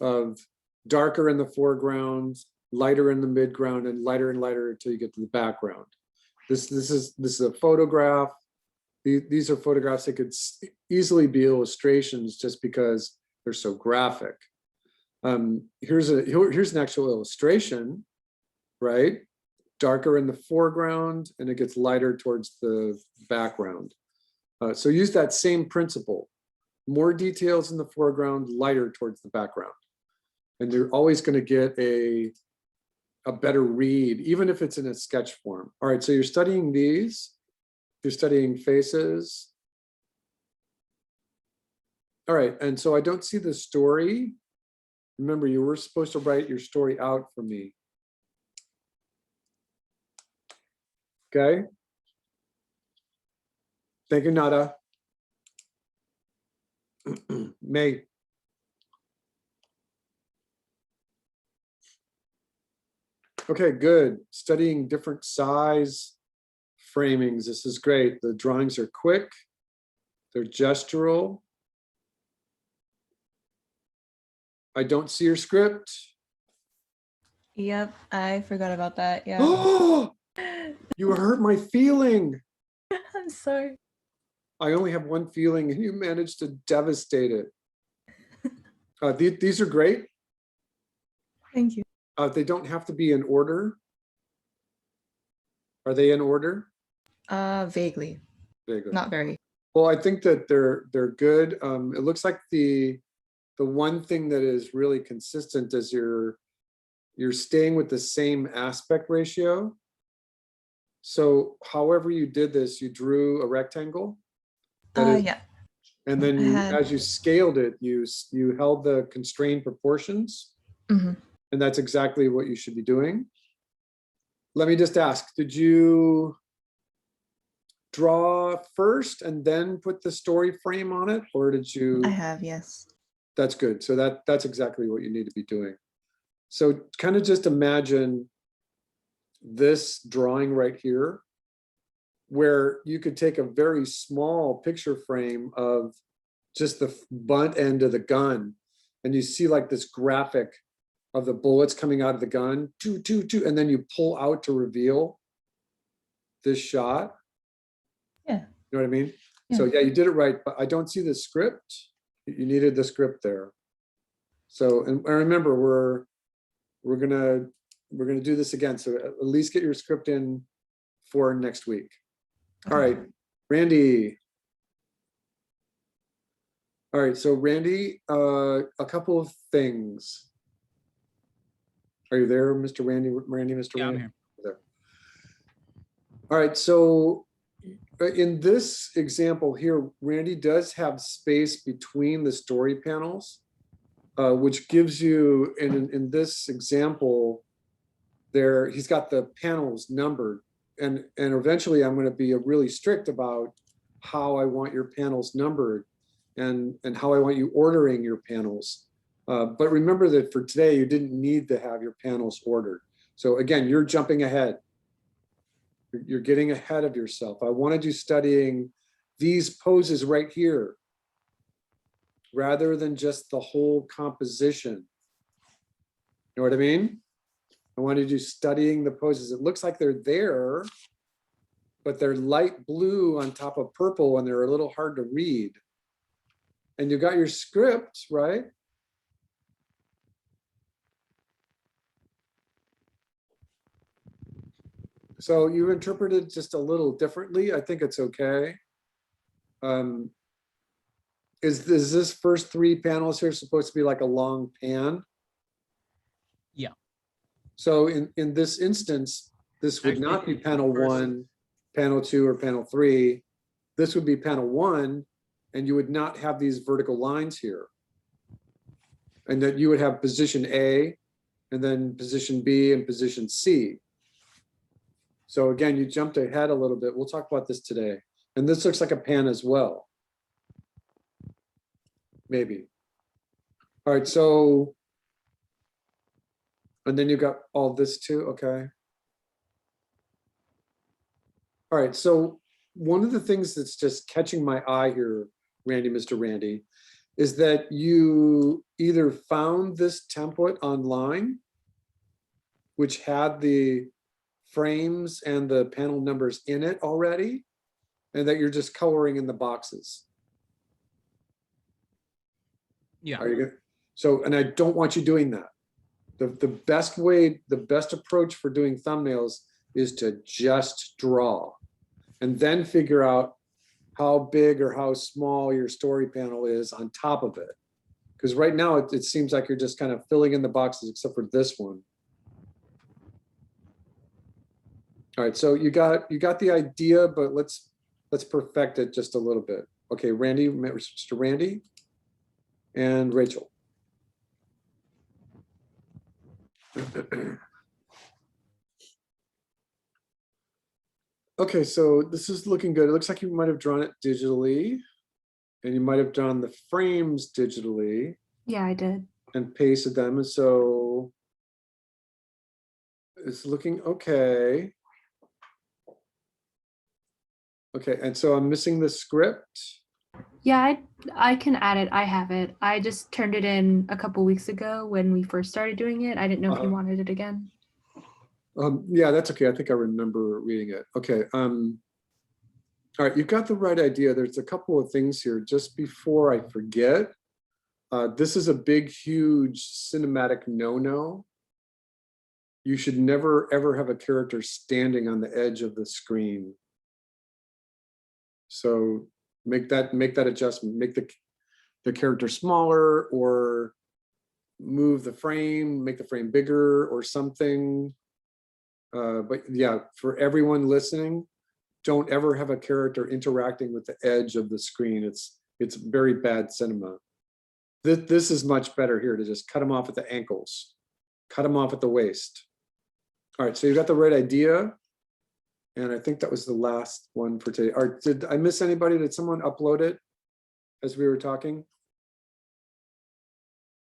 [SPEAKER 1] of darker in the foreground, lighter in the midground, and lighter until you get to the background. This is a photograph. These are photographs that could easily be illustrations just because they're so graphic. Here's an actual illustration, right? Darker in the foreground and it gets lighter towards the background. So use that same principle. More details in the foreground, lighter towards the background. And you're always going to get a better read, even if it's in a sketch form. All right, so you're studying these. You're studying faces. All right, and so I don't see the story. Remember, you were supposed to write your story out for me. Okay. Thank you, Nada. May. Okay, good. Studying different size framings. This is great. The drawings are quick. They're gestural. I don't see your script.
[SPEAKER 7] Yep, I forgot about that. Yeah.
[SPEAKER 1] Oh, you hurt my feeling.
[SPEAKER 7] I'm sorry.
[SPEAKER 1] I only have one feeling and you managed to devastate it. These are great.
[SPEAKER 7] Thank you.
[SPEAKER 1] They don't have to be in order. Are they in order?
[SPEAKER 7] Vaguely.
[SPEAKER 1] Vaguely.
[SPEAKER 7] Not very.
[SPEAKER 1] Well, I think that they're good. It looks like the one thing that is really consistent is you're staying with the same aspect ratio. So however you did this, you drew a rectangle.
[SPEAKER 7] Yeah.
[SPEAKER 1] And then as you scaled it, you held the constrained proportions.
[SPEAKER 7] Mm-hmm.
[SPEAKER 1] And that's exactly what you should be doing. Let me just ask, did you draw first and then put the story frame on it? Or did you?
[SPEAKER 7] I have, yes.
[SPEAKER 1] That's good. So that's exactly what you need to be doing. So kind of just imagine this drawing right here, where you could take a very small picture frame of just the butt end of the gun. And you see like this graphic of the bullets coming out of the gun, and then you pull out to reveal this shot.
[SPEAKER 7] Yeah.
[SPEAKER 1] You know what I mean?
[SPEAKER 7] Yeah.
[SPEAKER 1] So yeah, you did it right, but I don't see the script. You needed the script there. So, and remember, we're gonna do this again. So at least get your script in for next week. All right, Randy. All right, so Randy, a couple of things. Are you there, Mr. Randy? Mr.
[SPEAKER 9] Yeah,
[SPEAKER 1] Randy?
[SPEAKER 9] I'm here.
[SPEAKER 1] There. All right, so in this example here, Randy does have space between the story panels, which gives you, in this example, there he's got the panels numbered, and eventually I'm going to be really strict about how I want your panels numbered and how I want you ordering your panels. But remember that for today, you didn't need to have your panels ordered. So again, you're jumping ahead. You're getting ahead of yourself. I wanted you studying these poses right here, rather than just the whole composition. You know what I mean? I wanted you studying the poses. It looks like they're there, but they're light blue on top of purple and they're a little hard to read. And you got your script, right? So you interpreted just a little differently. I think it's okay. Is this first three panels here supposed to be like a long pan?
[SPEAKER 9] Yeah.
[SPEAKER 1] So in this instance, this would
[SPEAKER 9] Actually,
[SPEAKER 1] not be panel
[SPEAKER 9] first-
[SPEAKER 1] 1, panel 2, or panel 3. This would be panel 1, and you would not have these vertical lines here. And that you would have position A, and then position B, and position C. So again, you jumped ahead a little bit. We'll talk about this today. And this looks like a pan as well. Maybe. All right, so, and then you got all this too, okay. All right, so one of the things that's just catching my eye here, Randy, Mr. Randy, is that you either found this template online, which had the frames and the panel numbers in it already, and that you're just coloring in the boxes.
[SPEAKER 9] Yeah.
[SPEAKER 1] Are you good? So, and I don't want you doing that. The best way, the best approach for doing thumbnails is to just draw and then figure out how big or how small your story panel is on top of it. Because right now it seems like you're just kind of filling in the boxes except for this one. All right, so you got the idea, but let's perfect it just a little bit. Okay, Randy, Mr. Randy and Rachel. Okay, so this is looking good. It looks like you might have drawn it digitally, and you might have drawn the frames digitally
[SPEAKER 10] Yeah, I did.
[SPEAKER 1] and pasted them. And so it's looking okay. Okay, and so I'm missing the script.
[SPEAKER 10] Yeah, I can add it. I have it. I just turned it in a couple weeks ago when we first started doing it. I didn't know if you wanted it again.
[SPEAKER 1] Yeah, that's okay. I think I remember reading it. Okay. All right, you've got the right idea. There's a couple of things here. Just before I forget, this is a big, huge cinematic no-no. You should never, ever have a character standing on the edge of the screen. So make that adjustment. Make the character smaller, or move the frame, make the frame bigger or something. But yeah, for everyone listening, don't ever have a character interacting with the edge of the screen. It's very bad cinema. This is much better here, to just cut them off at the ankles, cut them off at the waist. All right, so you got the right idea. And I think that was the last one for today. Or did I miss anybody? Did someone upload it as we were talking?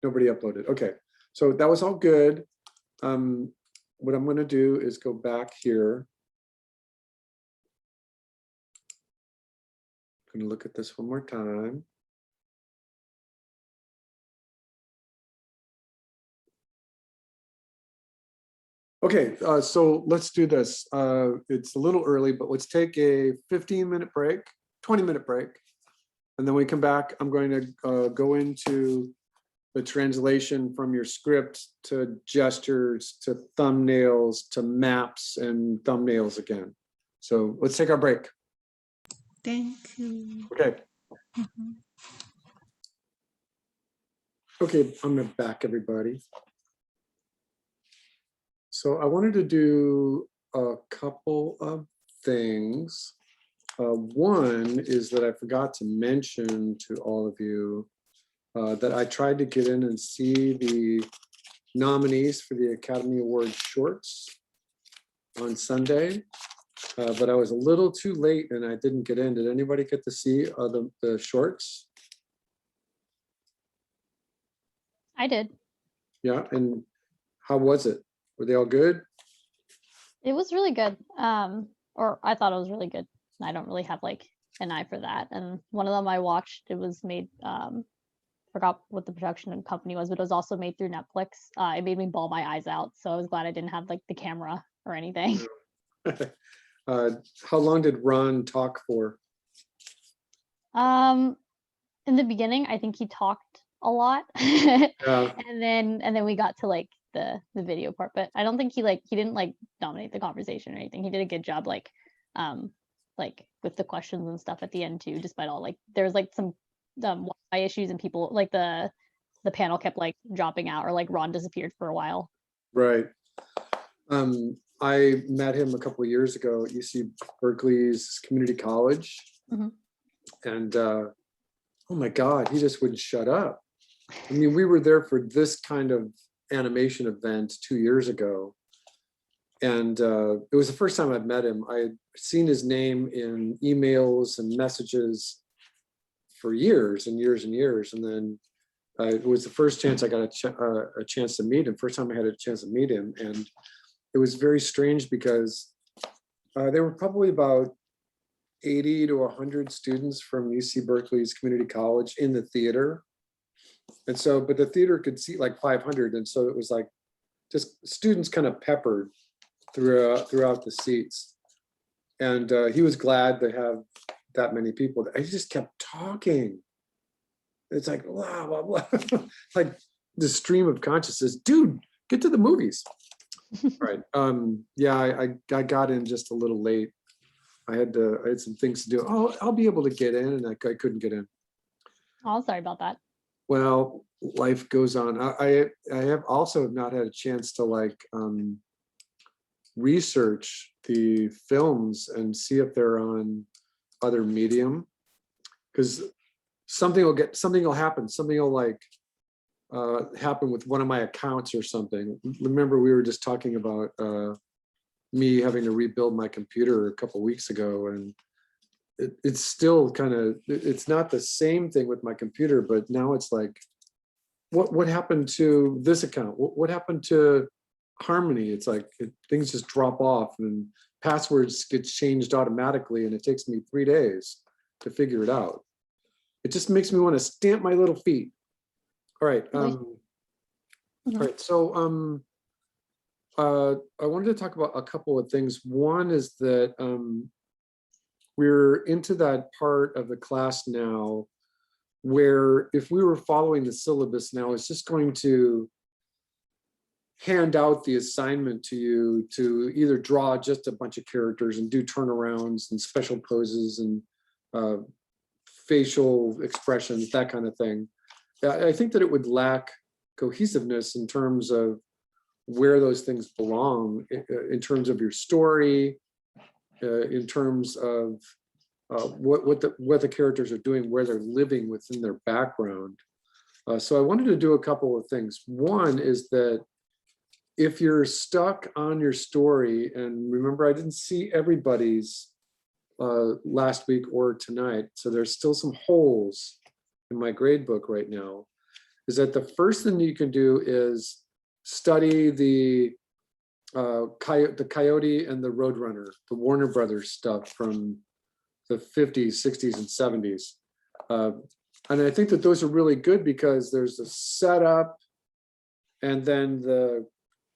[SPEAKER 1] Nobody uploaded. Okay, so that was all good. What I'm going to do is go back here. I'm going to look at this one more time. Okay, so let's do this. It's a little early, but let's take a 15-minute break, 20-minute break. And then when we come back, I'm going to go into the translation from your script to gestures, to thumbnails, to maps and thumbnails again. So let's take our break.
[SPEAKER 3] Thank you.
[SPEAKER 1] Okay. Okay, I'm back, everybody. So I wanted to do a couple of things. One is that I forgot to mention to all of you that I tried to get in and see the nominees for the Academy Award shorts on Sunday, but I was a little too late and I didn't get in. Did anybody get to see the shorts?
[SPEAKER 5] I did.
[SPEAKER 1] Yeah, and how was it? Were they all good?
[SPEAKER 5] It was really good. Or I thought it was really good. I don't really have like an eye for that. And one of them I watched, it was made, forgot what the production company was, but it was also made through Netflix. It made me bawl my eyes out. So I was glad I didn't have like the camera or anything.
[SPEAKER 1] How long did Ron talk for?
[SPEAKER 5] In the beginning, I think he talked a lot. And then we got to like the video part, but I don't think he didn't like dominate the conversation or anything. He did a good job like with the questions and stuff at the end too, despite all like there was like some Wi-Fi issues and people like the panel kept like dropping out, or like Ron disappeared for a while.
[SPEAKER 1] Right. I met him a couple of years ago at UC Berkeley's community college. And oh my God, he just wouldn't shut up. I mean, we were there for this kind of animation event 2 years ago. And it was the first time I'd met him. I had seen his name in emails and messages for years and years and years. And then it was the first chance I got a chance to meet him, first time I had a chance to meet him. And it was very strange because there were probably about 80 to 100 students from UC Berkeley's community college in the theater. And so, but the theater could seat like 500. And so it was like just students kind of peppered throughout the seats. And he was glad to have that many people. I just kept talking. It's like blah blah blah, like the stream of consciousness. Dude, get to the movies. Right. Yeah, I got in just a little late. I had some things to do. Oh, I'll be able to get in, and I couldn't get in.
[SPEAKER 5] Oh, sorry about that.
[SPEAKER 1] Well, life goes on. I have also not had a chance to like research the films and see if they're on other medium, because something will happen. Something will like happen with one of my accounts or something. Remember, we were just talking about me having to rebuild my computer a couple weeks ago, and it's still kind of, it's not the same thing with my computer, but now it's like, what happened to this account? What happened to Harmony? It's like things just drop off and passwords get changed automatically, and it takes me 3 days to figure it out. It just makes me want to stamp my little feet. All right. All right. So I wanted to talk about a couple of things. One is that we're into that part of the class now where if we were following the syllabus now, it's just going to hand out the assignment to you to either draw just a bunch of characters and do turnarounds and special poses and facial expressions, that kind of thing. I think that it would lack cohesiveness in terms of where those things belong, in terms of your story, in terms of what the characters are doing, where they're living within their background. So I wanted to do a couple of things. One is that if you're stuck on your story, and remember, I didn't see everybody's last week or tonight, so there's still some holes in my grade book right now, is that the first thing you can do is study the Coyote and the Roadrunner, the Warner Brothers stuff from the 50s, 60s, and 70s. And I think that those are really good because there's the setup and then the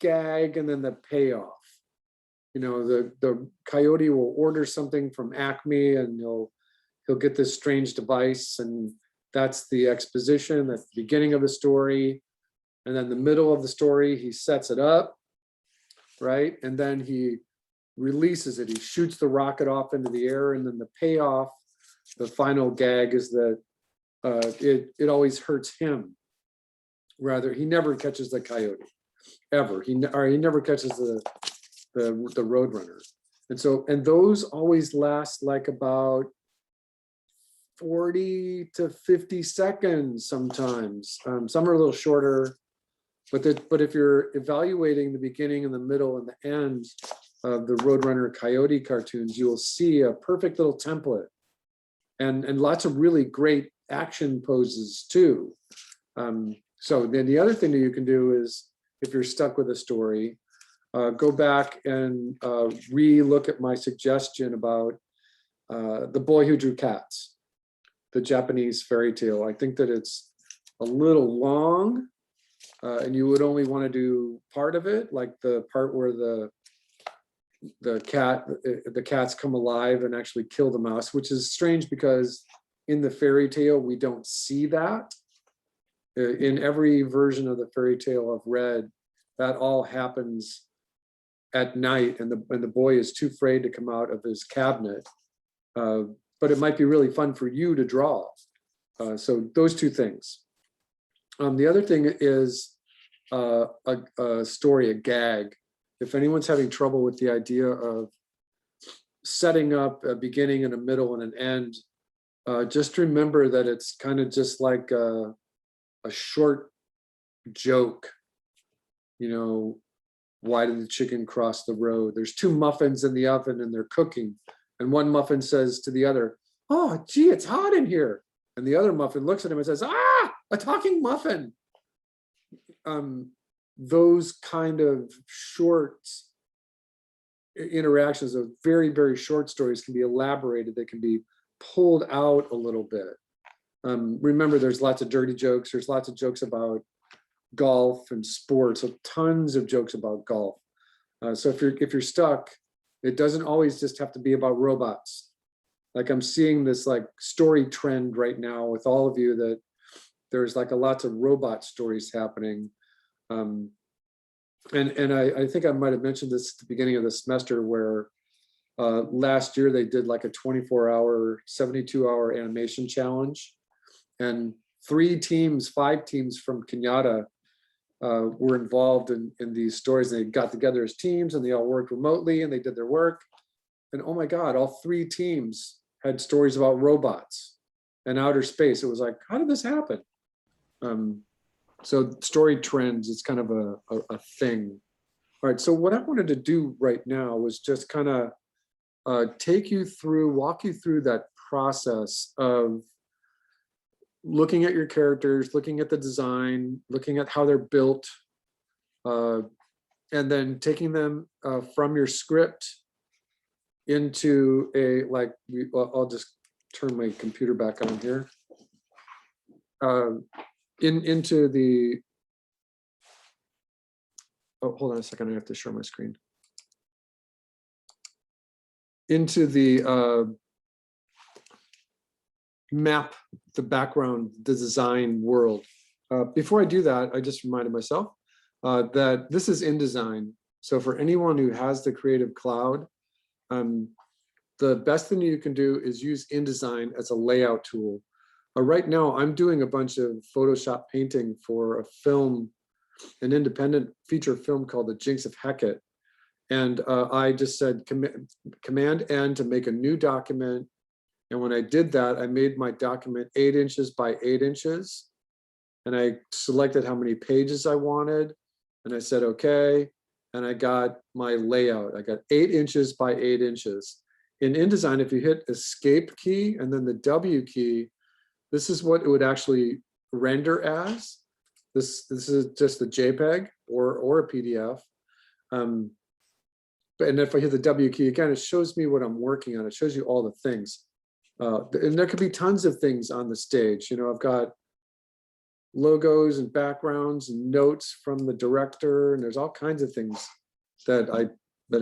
[SPEAKER 1] gag and then the payoff. You know, the Coyote will order something from Acme and he'll get this strange device, and that's the exposition, that's the beginning of the story. And then the middle of the story, he sets it up, right? And then he releases it. He shoots the rocket off into the air, and then the payoff, the final gag is that it always hurts him. Rather, he never catches the Coyote, ever. He never catches the Roadrunner. And those always last like about 40 to 50 seconds sometimes. Some are a little shorter, but if you're evaluating the beginning and the middle and the end of the Roadrunner Coyote cartoons, you will see a perfect little template and lots of really great action poses too. So then the other thing that you can do is, if you're stuck with a story, go back and re-look at my suggestion about The Boy Who Drew Cats, the Japanese fairy tale. I think that it's a little long, and you would only want to do part of it, like the part where the cats come alive and actually kill the mouse, which is strange because in the fairy tale we don't see that. In every version of the fairy tale I've read, that all happens at night, and the boy is too afraid to come out of his cabinet. But it might be really fun for you to draw. So those two things. The other thing is a story, a gag. If anyone's having trouble with the idea of setting up a beginning and a middle and an end, just remember that it's kind of just like a short joke. You know, why did the chicken cross the road? There's two muffins in the oven and they're cooking. And one muffin says to the other, "Oh, gee, it's hot in here." And the other muffin looks at him and says, "Ah, a talking muffin." Those kind of short interactions of very, very short stories can be elaborated. They can be pulled out a little bit. Remember, there's lots of dirty jokes. There's lots of jokes about golf and sports. So tons of jokes about golf. So if you're stuck, it doesn't always just have to be about robots. like I'm seeing this like story trend right now with all of you, that there's like lots of robot stories happening. And I think I might have mentioned this at the beginning of the semester, where last year they did like a 24-hour, 72-hour animation challenge, and 5 teams from Kenyatta were involved in these stories. They got together as teams and they all worked remotely and they did their work. And oh my God, all 3 teams had stories about robots and outer space. It was like, how did this happen? So story trends is kind of a thing. All right, so what I wanted to do right now was just kind of walk you through that process of looking at your characters, looking at the design, looking at how they're built, and then taking them from your script into I'll just turn my computer back on here. Into the, oh, hold on a second, I have to share my screen. Into the map, the background, the design world. Before I do that, I just reminded myself that this is InDesign. So for anyone who has the Creative Cloud, the best thing you can do is use InDesign as a layout tool. Right now, I'm doing a bunch of Photoshop painting for a film, an independent feature film called The Jinx of Hecate. And I just said Command N to make a new document. And when I did that, I made my document 8 inches by 8 inches. And I selected how many pages I wanted. And I said, okay. And I got my layout. I got 8 inches by 8 inches. In InDesign, if you hit Escape key and then the W key, this is what it would actually render as. This is just a JPEG or a PDF. And if I hit the W key again, it shows me what I'm working on. It shows you all the things. And there could be tons of things on the stage. You know, I've got logos and backgrounds and notes from the director, and there's all kinds of things that I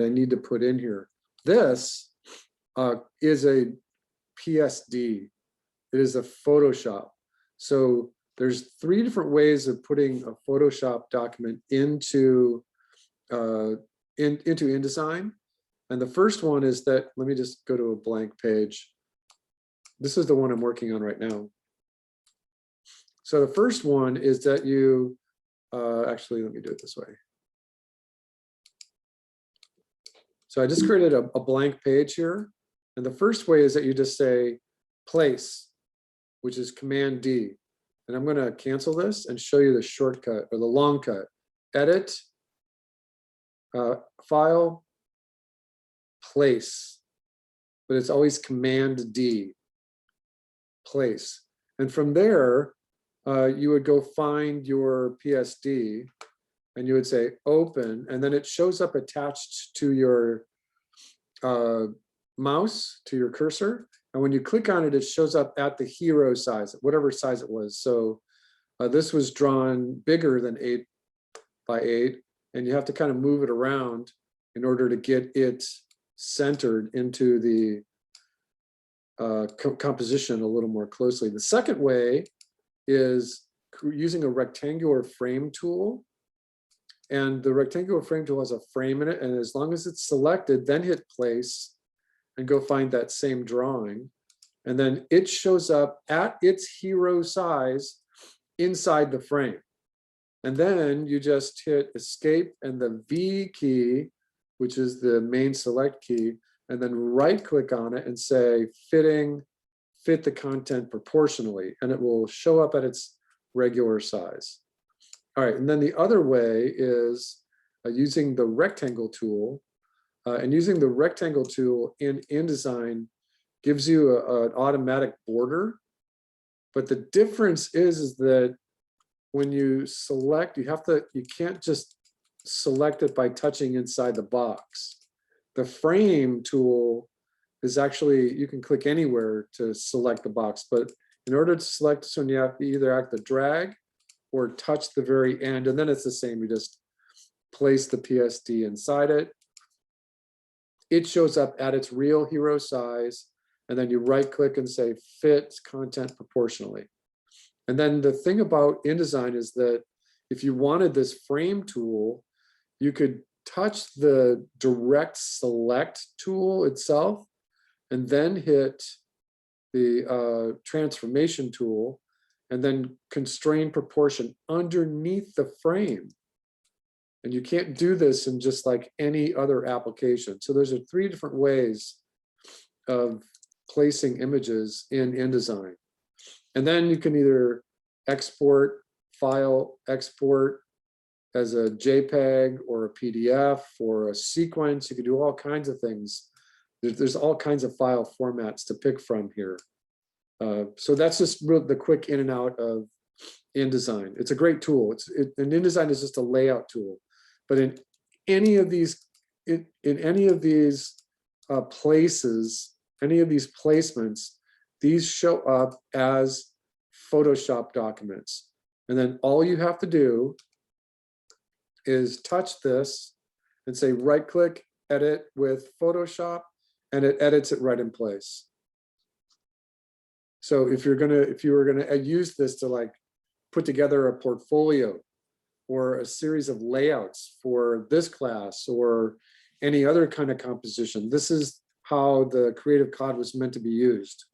[SPEAKER 1] need to put in here. This is a PSD. It is a Photoshop. So there's 3 different ways of putting a Photoshop document into InDesign. And the first one is that, let me just go to a blank page. This is the one I'm working on right now. So the first one is that you, actually, let me do it this way. So I just created a blank page here. And the first way is that you just say place, which is Command D. And I'm going to cancel this and show you the shortcut or the long cut. Edit, file, place. But it's always Command D, place. And from there, you would go find your PSD and you would say open, and then it shows up attached to your mouse, to your cursor. And when you click on it, it shows up at the hero size, whatever size it was. So this was drawn bigger than 8 by 8, and you have to kind of move it around in order to get it centered into the composition a little more closely. The second way is using a rectangular frame tool. And the rectangular frame tool has a frame in it. And as long as it's selected, then hit place and go find that same drawing. And then it shows up at its hero size inside the frame. And then you just hit escape and the V key, which is the main select key, and then right click on it and say fit the content proportionally, and it will show up at its regular size. All right, and then the other way is using the rectangle tool, and using the rectangle tool in InDesign gives you an automatic border. But the difference is that when you select, you can't just select it by touching inside the box. The frame tool is actually, you can click anywhere to select the box, but in order to select this one, you have to either act the drag or touch the very end, and then it's the same. You just place the PSD inside it. It shows up at its real hero size, and then you right click and say fit content proportionally. And then the thing about InDesign is that if you wanted this frame tool, you could touch the direct select tool itself and then hit the transformation tool and then constrain proportion underneath the frame. And you can't do this in just like any other application. So there's 3 different ways of placing images in InDesign. And then you can either export, file, export as a JPEG or a PDF or a sequence. You can do all kinds of things. There's all kinds of file formats to pick from here. So that's just the quick in and out of InDesign. It's a great tool. And InDesign is just a layout tool. But in any of these, places, any of these placements, these show up as Photoshop documents. And then all you have to do is touch this and say right click, edit with Photoshop, and it edits it right in place. So if you were gonna use this to like put together a portfolio or a series of layouts for this class or any other kind of composition, this is how the Creative Cloud was meant to be used.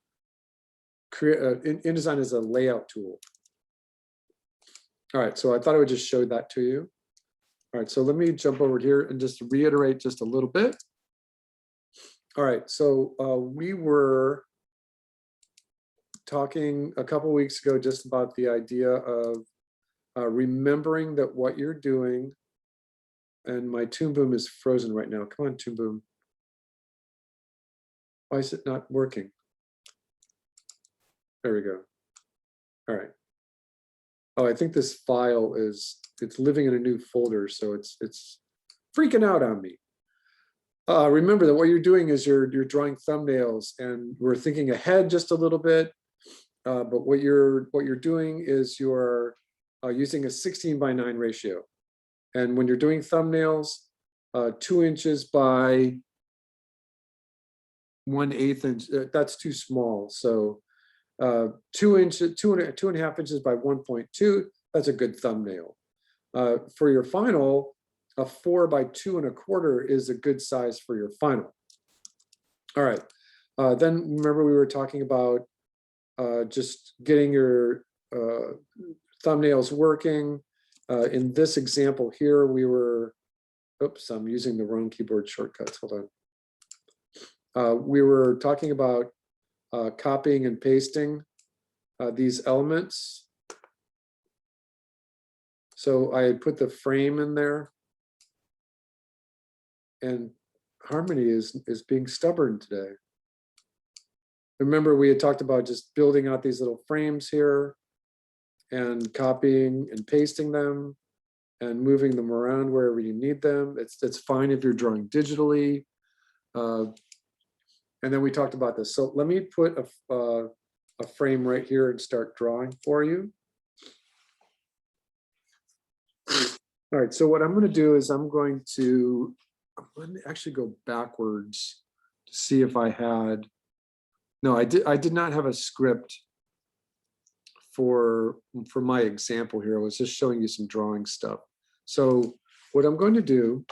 [SPEAKER 1] InDesign is a layout tool. All right, so I thought I would just show that to you. All right, so let me jump over here and just reiterate just a little bit. All right, so we were talking a couple weeks ago just about the idea of remembering that what you're doing, and my Toon Boom is frozen right now. Come on, Toon Boom. Why is it not working? There we go. All right. Oh, I think this file it's living in a new folder, so it's freaking out on me. Remember that what you're doing is you're drawing thumbnails, and we're thinking ahead just a little bit. But what you're doing is you're using a 16:9 ratio, and when you're doing thumbnails, 2 inches by 1/8 inch, that's too small. So 2 inches, 2.5 inches by 1.2, that's a good thumbnail. For your final, a 4 by 2.25 is a good size for your final. All right. Then remember we were talking about just getting your thumbnails working. In this example here, we were, oops, I'm using the wrong keyboard shortcuts. Hold on. We were talking about copying and pasting these elements. So I put the frame in there, and Harmony is being stubborn today. Remember, we had talked about just building out these little frames here and copying and pasting them and moving them around wherever you need them. It's fine if you're drawing digitally. And then we talked about this. So let me put a frame right here and start drawing for you. All right, so what I'm going to do is I'm going to actually go backwards to see if I had, no, I did not have a script for my example here. I was just showing you some drawing stuff. So what I'm going to do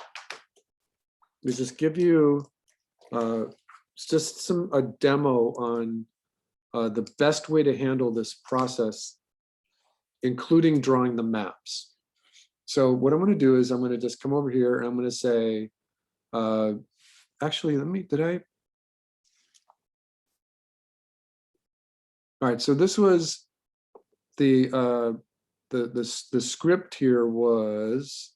[SPEAKER 1] is just give you just a demo on the best way to handle this process, including drawing the maps. So what I'm going to do is I'm going to just come over here and I'm going to say, actually, all right, so this was the script here was,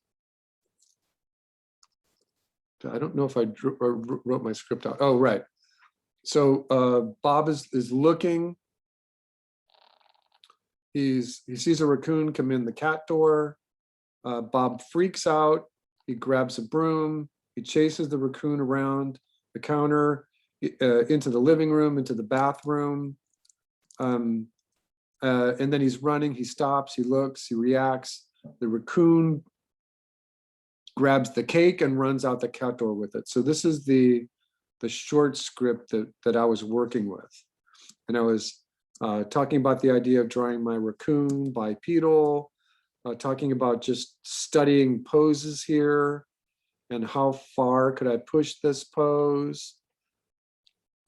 [SPEAKER 1] I don't know if I wrote my script out. Oh, right. So Bob is looking. He sees a raccoon come in the cat door. Bob freaks out. He grabs a broom. He chases the raccoon around the counter, into the living room, into the bathroom. And then he's running. He stops. He looks. He reacts. The raccoon grabs the cake and runs out the cat door with it. So this is the the short script that I was working with. And I was talking about the idea of drawing my raccoon bipedal, talking about just studying poses here and how far could I push this pose,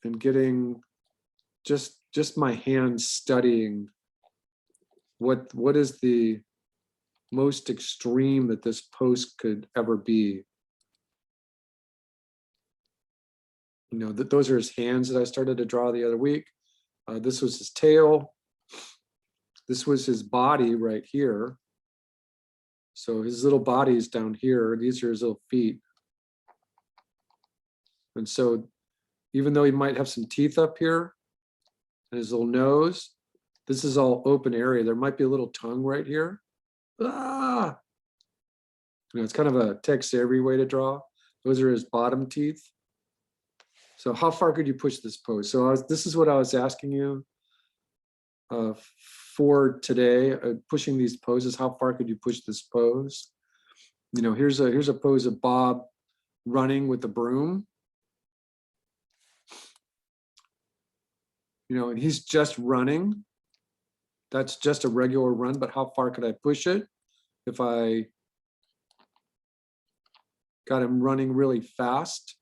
[SPEAKER 1] and getting just my hands studying what is the most extreme that this pose could ever be. You know, those are his hands that I started to draw the other week. This was his tail. This was his body right here. So his little body is down here. These are his little feet. And so even though he might have some teeth up here and his little nose, this is all open area. There might be a little tongue right here. Ah! You know, it's kind of a Tex Avery way to draw. Those are his bottom teeth. So how far could you push this pose? So this is what I was asking you for today, pushing these poses. How far could you push this pose? You know, here's a pose of Bob running with the broom. You know, and he's just running. That's just a regular run, but how far could I push it if I got him running really fast?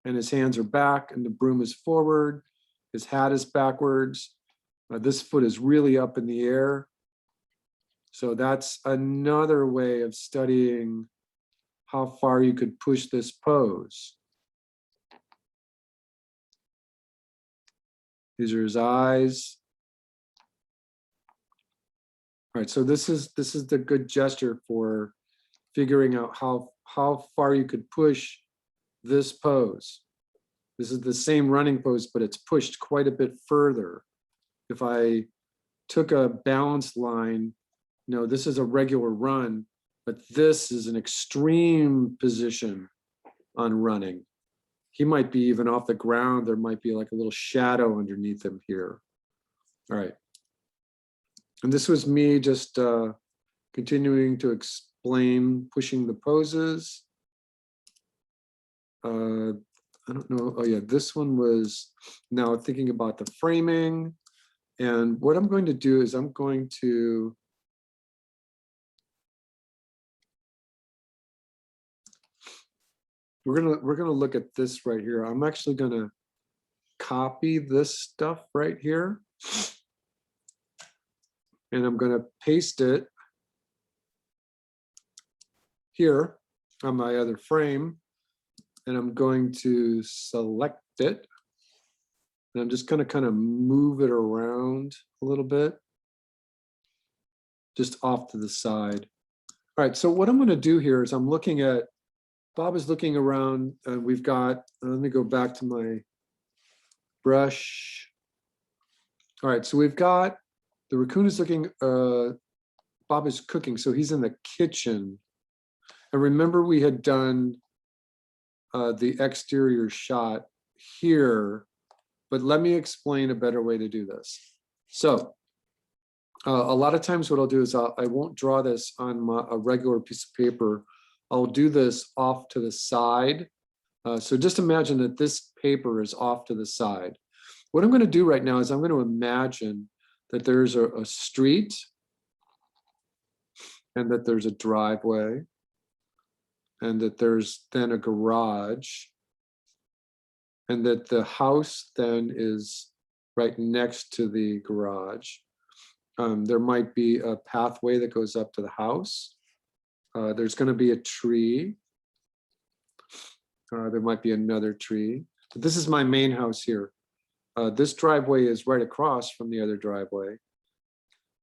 [SPEAKER 1] And his hands are back and the broom is forward. His hat is backwards. This foot is really up in the air. So that's another way of studying how far you could push this pose. These are his eyes. All right, so this is the good gesture for figuring out how far you could push this pose. This is the same running pose, but it's pushed quite a bit further. If I took a balance line, you know, this is a regular run, but this is an extreme position on running. He might be even off the ground. There might be like a little shadow underneath him here. All right. And this was me just continuing to explain pushing the poses. I don't know. Oh yeah, this one was now thinking about the framing. And what I'm going to do is I'm going to we're gonna look at this right here. I'm actually gonna copy this stuff right here. And I'm gonna paste it here on my other frame. And I'm going to select it. And I'm just gonna kind of move it around a little bit, just off to the side. All right, so what I'm gonna do here is I'm looking at, Bob is looking around and we've got, let me go back to my brush. All right, so we've got, the raccoon is looking, Bob is cooking, so he's in the kitchen. And remember we had done the exterior shot here, but let me explain a better way to do this. So a lot of times what I'll do is I won't draw this on a regular piece of paper. I'll do this off to the side. So just imagine that this paper is off to the side. What I'm going to do right now is I'm going to imagine that there's a street and that there's a driveway and that there's then a garage and that the house then is right next to the garage. There might be a pathway that goes up to the house. There's going to be a tree. There might be another tree. But this is my main house here. This driveway is right across from the other driveway.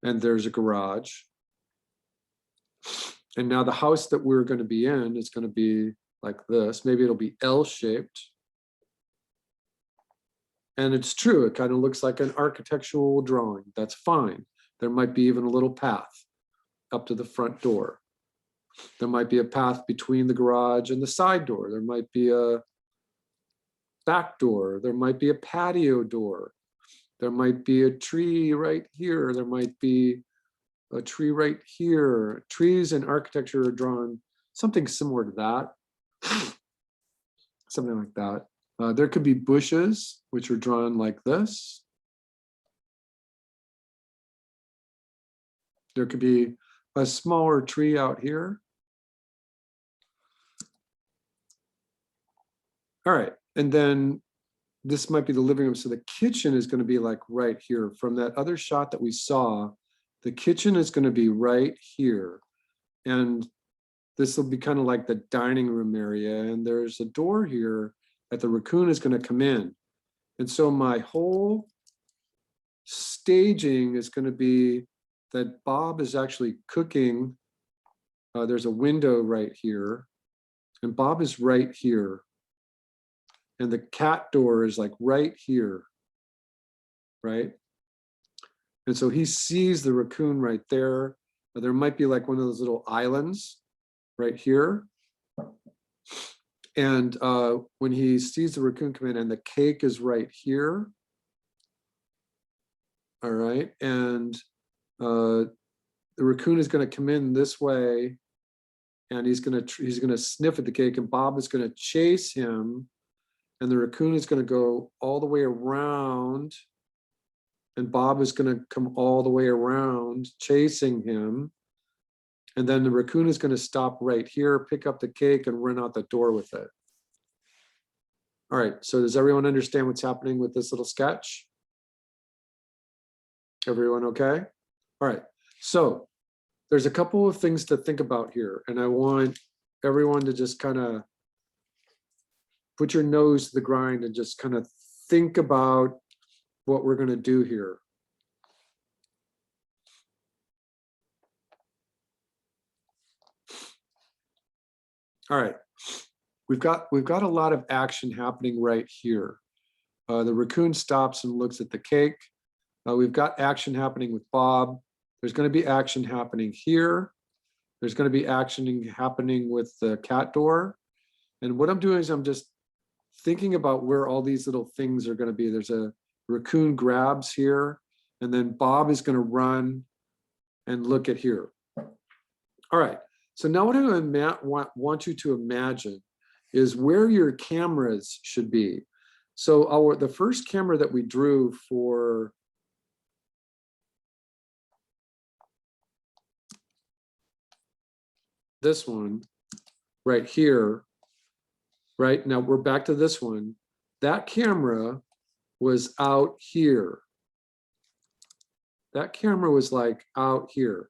[SPEAKER 1] And there's a garage. And now the house that we're going to be in is going to be like this. Maybe it'll be L-shaped. And it's true, it kind of looks like an architectural drawing. That's fine. There might be even a little path up to the front door. There might be a path between the garage and the side door. There might be a back door. There might be a patio door. There might be a tree right here. There might be a tree right here. Trees in architecture are drawn something similar to that. something like that. There could be bushes, which are drawn like this. There could be a smaller tree out here. All right, and then this might be the living room. So the kitchen is going to be like right here. From that other shot that we saw, the kitchen is going to be right here. And this will be kind of like the dining room area. And there's a door here that the raccoon is going to come in. And so my whole staging is going to be that Bob is actually cooking. There's a window right here. And Bob is right here. And the cat door is like right here, right? And so he sees the raccoon right there. There might be like one of those little islands right here. And when he sees the raccoon come in, and the cake is right here. All right, and the raccoon is going to come in this way, and he's going to sniff at the cake, and Bob is going to chase him. And the raccoon is going to go all the way around, and Bob is going to come all the way around chasing him. And then the raccoon is going to stop right here, pick up the cake, and run out the door with it. All right, so does everyone understand what's happening with this little sketch? Everyone okay? All right, so there's a couple of things to think about here, and I want everyone to just kind of put your nose to the grind and just kind of think about what we're going to do here. All right, we've got a lot of action happening right here. The raccoon stops and looks at the cake. We've got action happening with Bob. There's going to be action happening here. There's going to be action happening with the cat door. And what I'm doing is I'm just thinking about where all these little things are going to be. There's a raccoon grabs here, and then Bob is going to run and look at here. All right, so now what I want you to imagine is where your cameras should be. So the first camera that we drew for this one right here, right now we're back to this one. That camera was out here. That camera was like out here.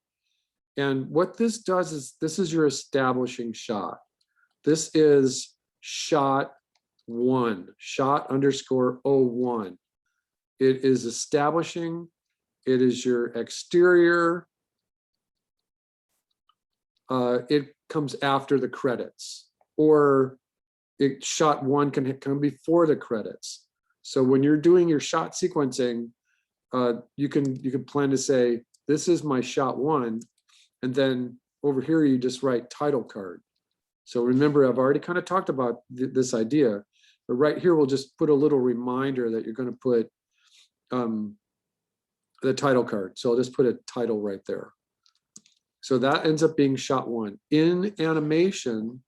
[SPEAKER 1] And what this does is, this is your establishing shot. This is shot 1, shot_01. It is establishing. It is your exterior. It comes after the credits, or shot 1 can come before the credits. So when you're doing your shot sequencing, you can plan to say, this is my shot 1, and then over here you just write title card. So remember, I've already kind of talked about this idea, but right here we'll just put a little reminder that you're going to put the title card. So I'll just put a title right there. So that ends up being shot 1. In animation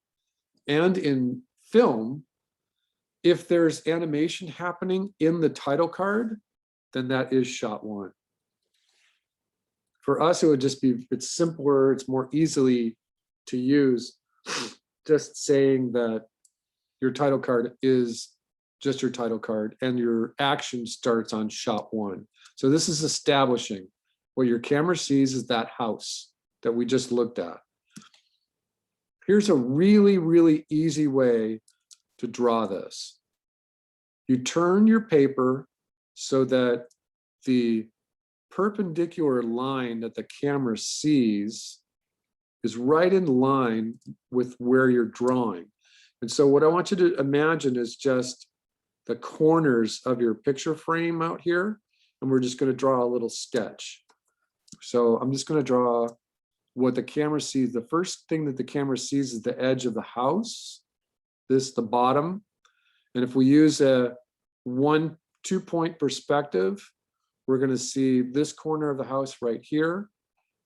[SPEAKER 1] and in film, if there's animation happening in the title card, then that is shot 1. For us, it would just be, it's simpler, it's more easily to use, just saying that your title card is just your title card and your action starts on shot 1. So this is establishing. What your camera sees is that house that we just looked at. Here's a really, really easy way to draw this. You turn your paper so that the perpendicular line that the camera sees is right in line with where you're drawing. And so what I want you to imagine is just the corners of your picture frame out here, and we're just going to draw a little sketch. So I'm just going to draw what the camera sees. The first thing that the camera sees is the edge of the house, the bottom. And if we use a 2-point perspective, we're going to see this corner of the house right here.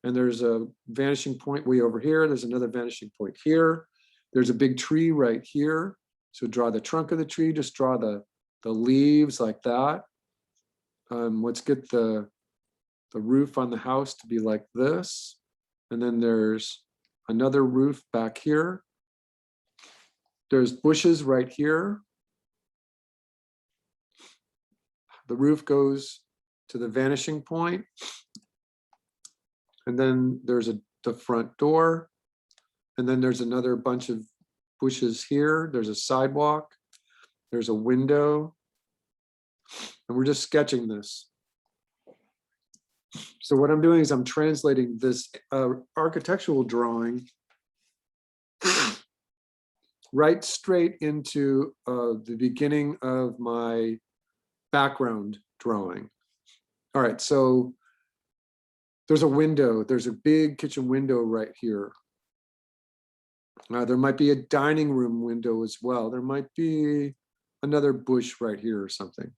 [SPEAKER 1] And there's a vanishing point way over here. There's another vanishing point here. There's a big tree right here. So draw the trunk of the tree, just draw the leaves like that. Let's get the roof on the house to be like this. And then there's another roof back here. There's bushes right here. The roof goes to the vanishing point. And then there's the front door. And then there's another bunch of bushes here. There's a sidewalk. There's a window. And we're just sketching this. So what I'm doing is I'm translating this architectural drawing right straight into the beginning of my background drawing. All right, so there's a window. There's a big kitchen window right here. There might be a dining room window as well. There might be another bush right here or something.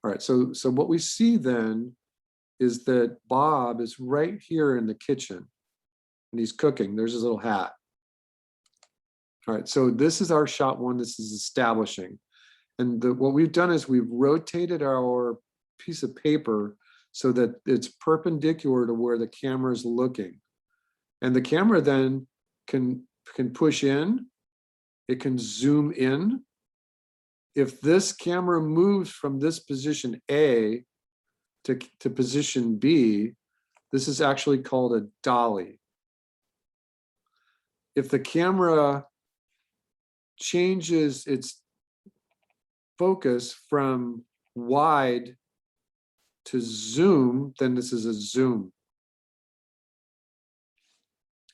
[SPEAKER 1] All right, so what we see then is that Bob is right here in the kitchen and he's cooking. There's his little hat. All right, so this is our shot one. This is establishing. And what we've done is we've rotated our piece of paper so that it's perpendicular to where the camera is looking. And the camera then can push in, it can zoom in. If this camera moves from this position A to position B, this is actually called a dolly. If the camera changes its focus from wide to zoom, then this is a zoom.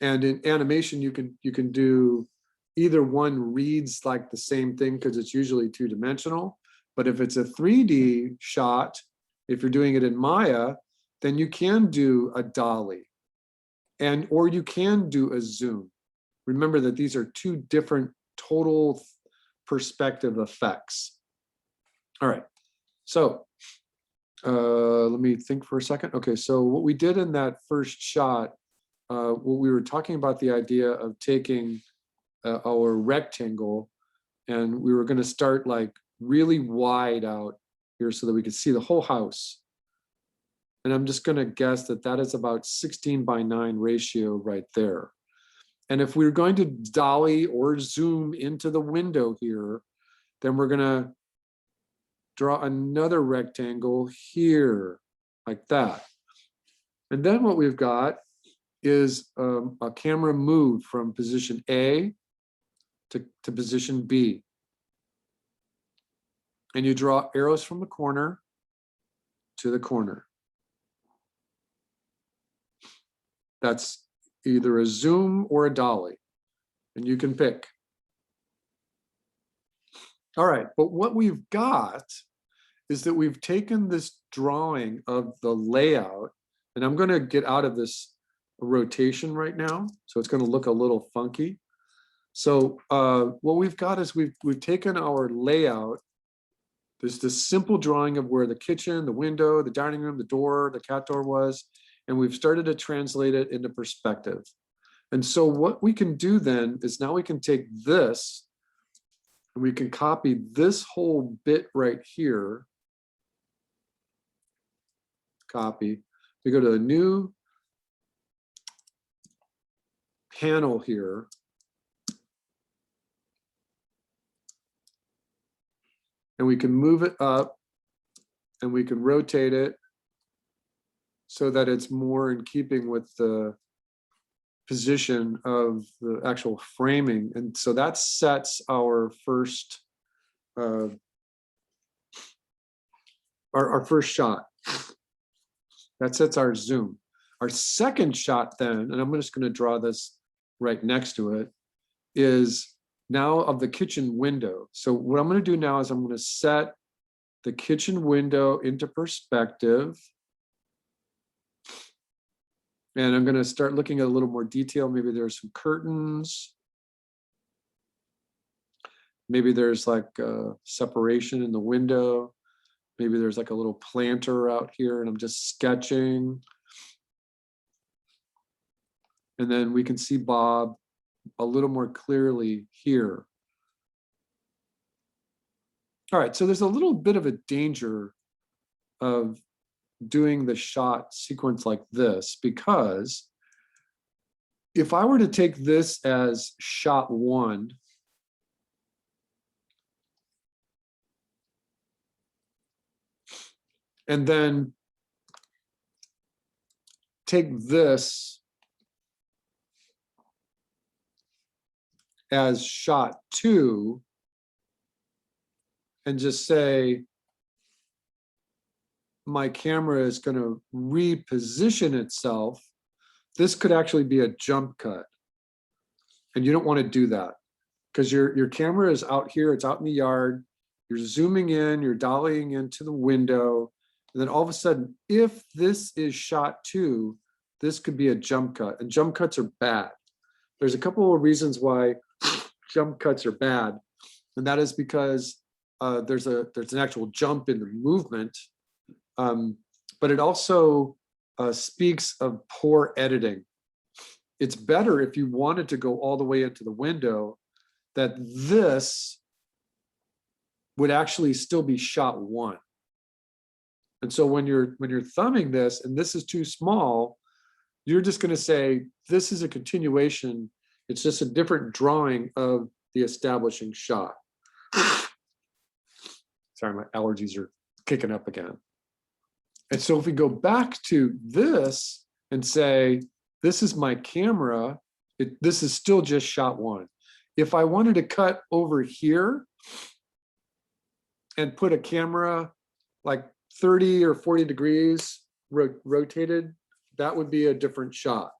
[SPEAKER 1] And in animation, you can do either one reads like the same thing because it's usually two-dimensional. But if it's a 3D shot, if you're doing it in Maya, then you can do a dolly or you can do a zoom. Remember that these are two different total perspective effects. All right, so let me think for a second. Okay, so what we did in that first shot, what we were talking about the idea of taking our rectangle and we were going to start like really wide out here so that we could see the whole house. And I'm just going to guess that that is about 16:9 ratio right there. And if we're going to dolly or zoom into the window here, then we're going to draw another rectangle here like that. And then what we've got is a camera move from position A to position B. And you draw arrows from the corner to the corner. That's either a zoom or a dolly, and you can pick. All right, but what we've got is that we've taken this drawing of the layout, and I'm going to get out of this rotation right now, so it's going to look a little funky. So what we've got is we've taken our layout. There's this simple drawing of where the kitchen, the window, the dining room, the door, the cat door was, and we've started to translate it into perspective. And so what we can do then is now we can take this and we can copy this whole bit right here. Copy. We go to a new panel here. And we can move it up and we can rotate it so that it's more in keeping with the position of the actual framing. And so that sets our first our first shot. That sets our zoom. Our second shot then, and I'm just going to draw this right next to it, is now of the kitchen window. So what I'm going to do now is I'm going to set the kitchen window into perspective. And I'm going to start looking at a little more detail. Maybe there's some curtains. Maybe there's like a separation in the window. Maybe there's like a little planter out here and I'm just sketching. And then we can see Bob a little more clearly here. All right, so there's a little bit of a danger of doing the shot sequence like this, because if I were to take this as shot 1, and then take this as shot 2, and just say my camera is going to reposition itself, this could actually be a jump cut. And you don't want to do that, because your camera is out here, it's out in the yard, you're zooming in, you're dollying into the window, and then all of a sudden, if this is shot 2, this could be a jump cut, and jump cuts are bad. There's a couple of reasons why jump cuts are bad, and that is because there's an actual jump in the movement, but it also speaks of poor editing. It's better if you wanted to go all the way into the window, that this would actually still be shot 1. And so when you're thumbing this and this is too small, you're just going to say this is a continuation. It's just a different drawing of the establishing shot. Sorry, my allergies are kicking up again. And so if we go back to this and say, this is my camera, this is still just shot 1. If I wanted to cut over here and put a camera like 30 or 40 degrees rotated, that would be a different shot.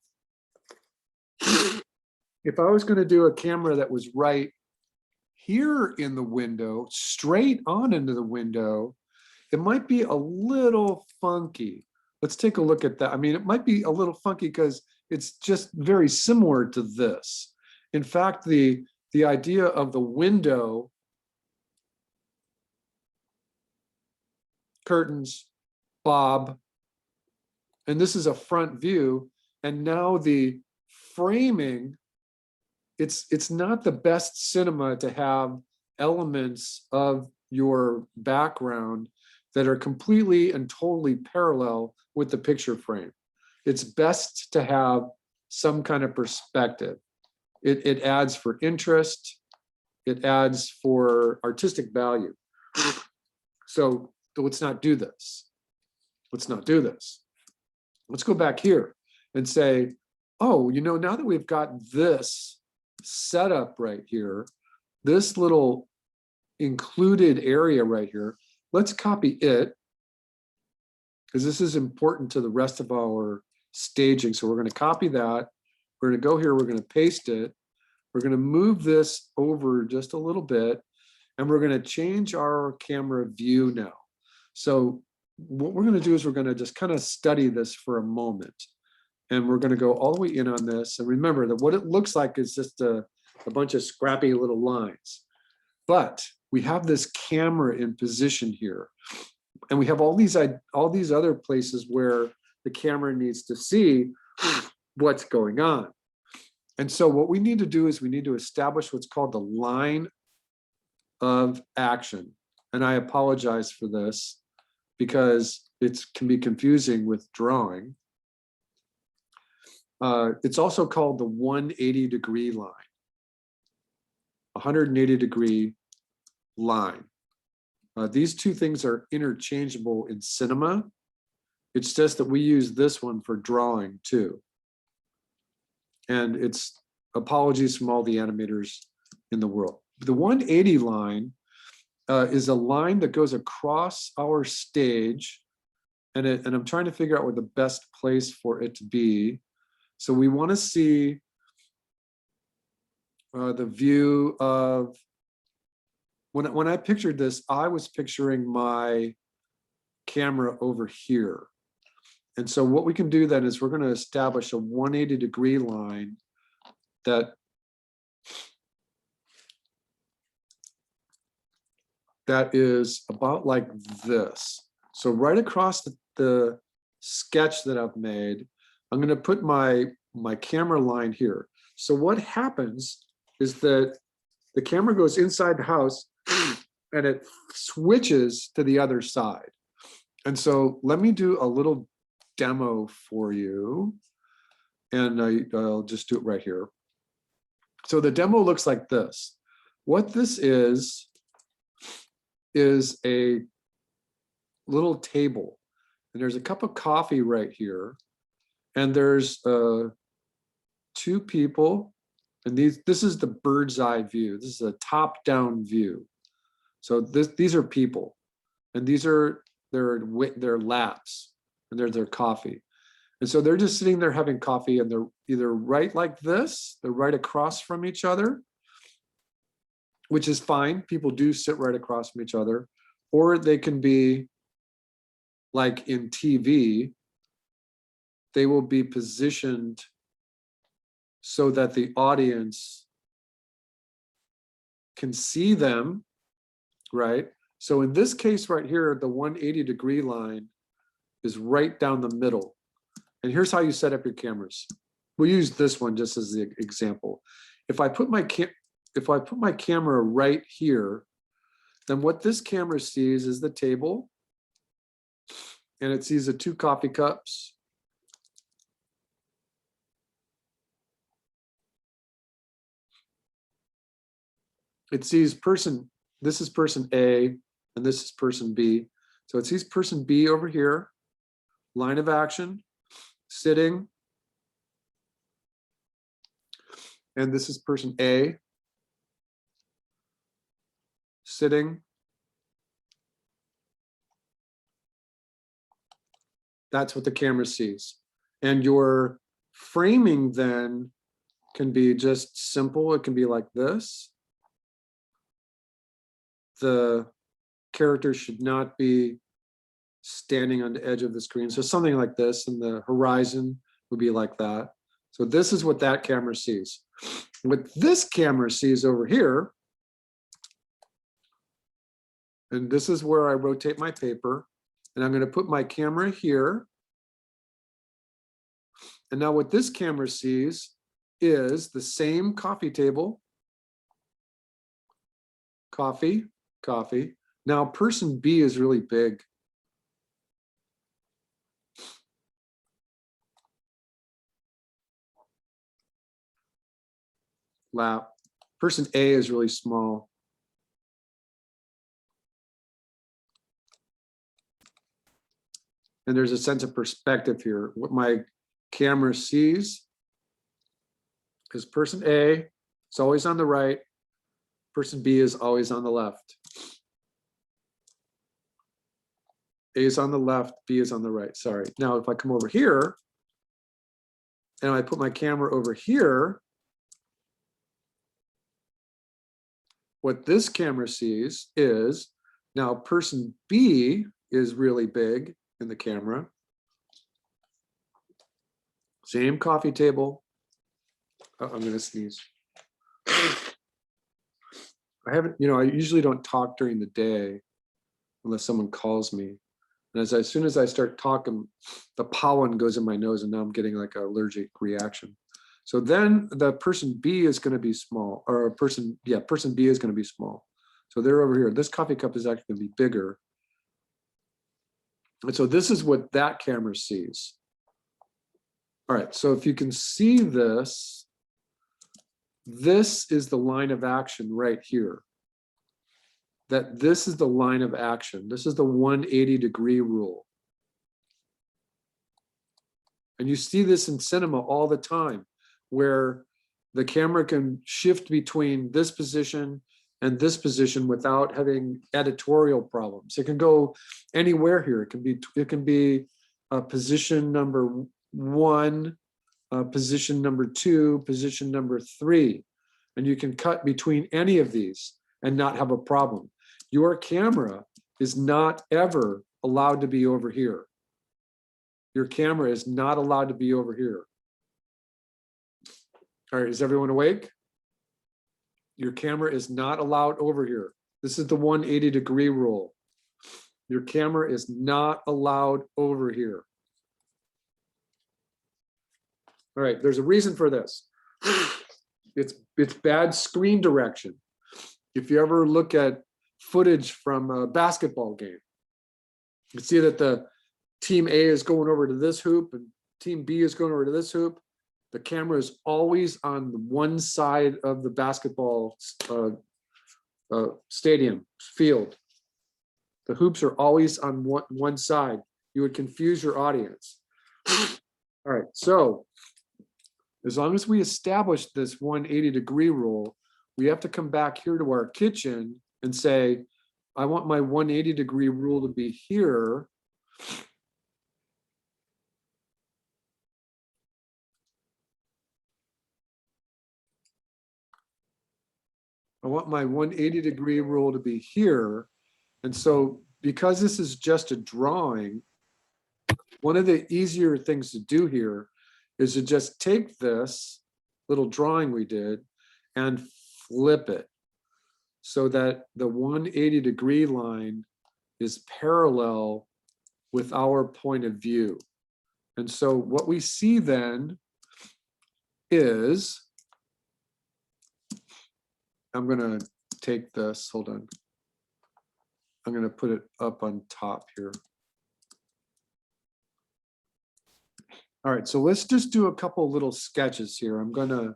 [SPEAKER 1] If I was going to do a camera that was right here in the window, straight on into the window, it might be a little funky. Let's take a look at that. I mean, it might be a little funky because it's just very similar to this. In fact, the idea of the window, curtains, Bob, and this is a front view, and now the framing, it's not the best cinema to have elements of your background that are completely and totally parallel with the picture frame. It's best to have some kind of perspective. It adds for interest. It adds for artistic value. So let's not do this. Let's not do this. Let's go back here and say, oh, you know, now that we've got this set up right here, this little included area right here, let's copy it, because this is important to the rest of our staging. So we're going to copy that. We're going to go here. We're going to paste it. We're going to move this over just a little bit, and we're going to change our camera view now. So what we're going to do is we're going to just kind of study this for a moment, and we're going to go all the way in on this. And remember that what it looks like is just a bunch of scrappy little lines, but we have this camera in position here, and we have all these other places where the camera needs to see what's going on. And so what we need to do is we need to establish what's called the line of action. And I apologize for this because it can be confusing with drawing. It's also called the 180-degree line, 180-degree line. These two things are interchangeable in cinema. It's just that we use this one for drawing too. And it's apologies from all the animators in the world. The 180 line is a line that goes across our stage, and I'm trying to figure out where the best place for it to be. So we want to see the view of, when I pictured this, I was picturing my camera over here. And so what we can do then is we're going to establish a 180-degree line that is about like this. So right across the sketch that I've made, I'm going to put my camera line here. So what happens is that the camera goes inside the house, and it switches to the other side. And so let me do a little demo for you. And I'll just do it right here. So the demo looks like this. What this is a little table. And there's a cup of coffee right here. And there's 2 people. And this is the bird's eye view. This is a top-down view. So these are people. And these are their laps. And they're their coffee. And so they're just sitting there having coffee, and they're either right like this, they're right across from each other, which is fine. People do sit right across from each other, or they can be like in TV, they will be positioned so that the audience can see them, right? So in this case right here, the 180-degree line is right down the middle. And here's how you set up your cameras. We'll use this one just as the example. If I put my camera right here, then what this camera sees is the table, and it sees the 2 coffee cups. It sees this is person A, and this is person B. So it sees person B over here, line of action, sitting. And this is person A, sitting. That's what the camera sees. And your framing then can be just simple. It can be like this. The character should not be standing on the edge of the screen. So something like this, and the horizon would be like that. So this is what that camera sees. What this camera sees over here, and this is where I rotate my paper, and I'm going to put my camera here. And now what this camera sees is the same coffee table, coffee, coffee. Now person B is really big. Lap. Person A is really small. And there's a sense of perspective here. What my camera sees is person A, it's always on the right. Person B is always on the left. A is on the left, B is on the right, sorry. Now, if I come over here and I put my camera over here, what this camera sees is now person B is really big in the camera. Same coffee table. Oh, I'm gonna sneeze. I usually don't talk during the day unless someone calls me. And as soon as I start talking, the pollen goes in my nose, and now I'm getting like an allergic reaction. So then the person B is going to be small, or person B is going to be small. So they're over here. This coffee cup is actually going to be bigger. And so this is what that camera sees. All right, so if you can see this, this is the line of action right here. That this is the line of action. This is the 180-degree rule. And you see this in cinema all the time, where the camera can shift between this position and this position without having editorial problems. It can go anywhere here. It can be position number 1, position number 2, position number 3, and you can cut between any of these and not have a problem. Your camera is not ever allowed to be over here. Your camera is not allowed to be over here. All right, is everyone awake? Your camera is not allowed over here. This is the 180-degree rule. Your camera is not allowed over here. All right, there's a reason for this. It's bad screen direction. If you ever look at footage from a basketball game. You see that the team A is going over to this hoop and team B is going over to this hoop. The camera is always on one side of the basketball stadium field. The hoops are always on one side. You would confuse your audience. All right, so as long as we establish this 180-degree rule, we have to come back here to our kitchen and say, I want my 180-degree rule to be here. I want my 180-degree rule to be here. And so because this is just a drawing, one of the easier things to do here is to just take this little drawing we did and flip it so that the 180-degree line is parallel with our point of view. And so what we see then is, I'm going to take this, hold on. I'm going to put it up on top here. All right, so let's just do a couple little sketches here. I'm going to,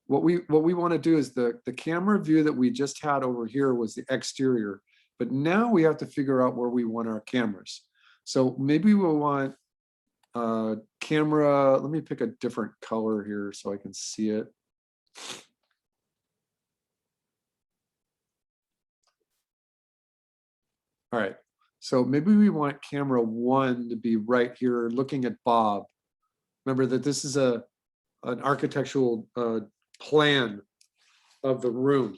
[SPEAKER 1] what we want to do is the camera view that we just had over here was the exterior, but now we have to figure out where we want our cameras. So maybe we'll want camera, let me pick a different color here so I can see it. All right, so maybe we want camera 1 to be right here looking at Bob. Remember that this is an architectural plan of the room.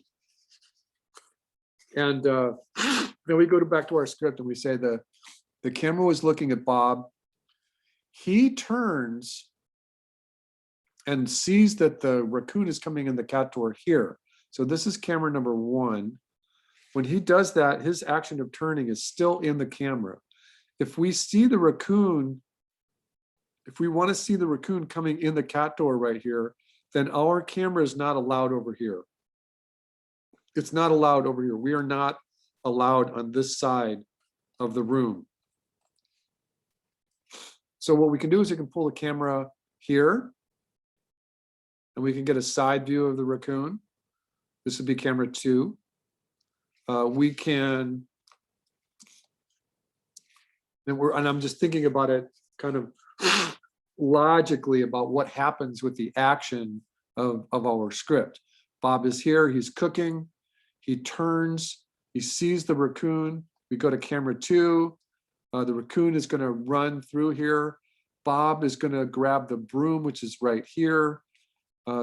[SPEAKER 1] And then we go back to our script and we say the camera was looking at Bob. He turns and sees that the raccoon is coming in the cat door here. So this is camera number 1. When he does that, his action of turning is still in the camera. If we see the raccoon, if we want to see the raccoon coming in the cat door right here, then our camera is not allowed over here. It's not allowed over here. We are not allowed on this side of the room. So what we can do is we can pull the camera here and we can get a side view of the raccoon. This would be camera 2. We can, and I'm just thinking about it kind of logically about what happens with the action of our script. Bob is here, he's cooking, he turns, he sees the raccoon. We go to camera 2. The raccoon is going to run through here. Bob is going to grab the broom, which is right here.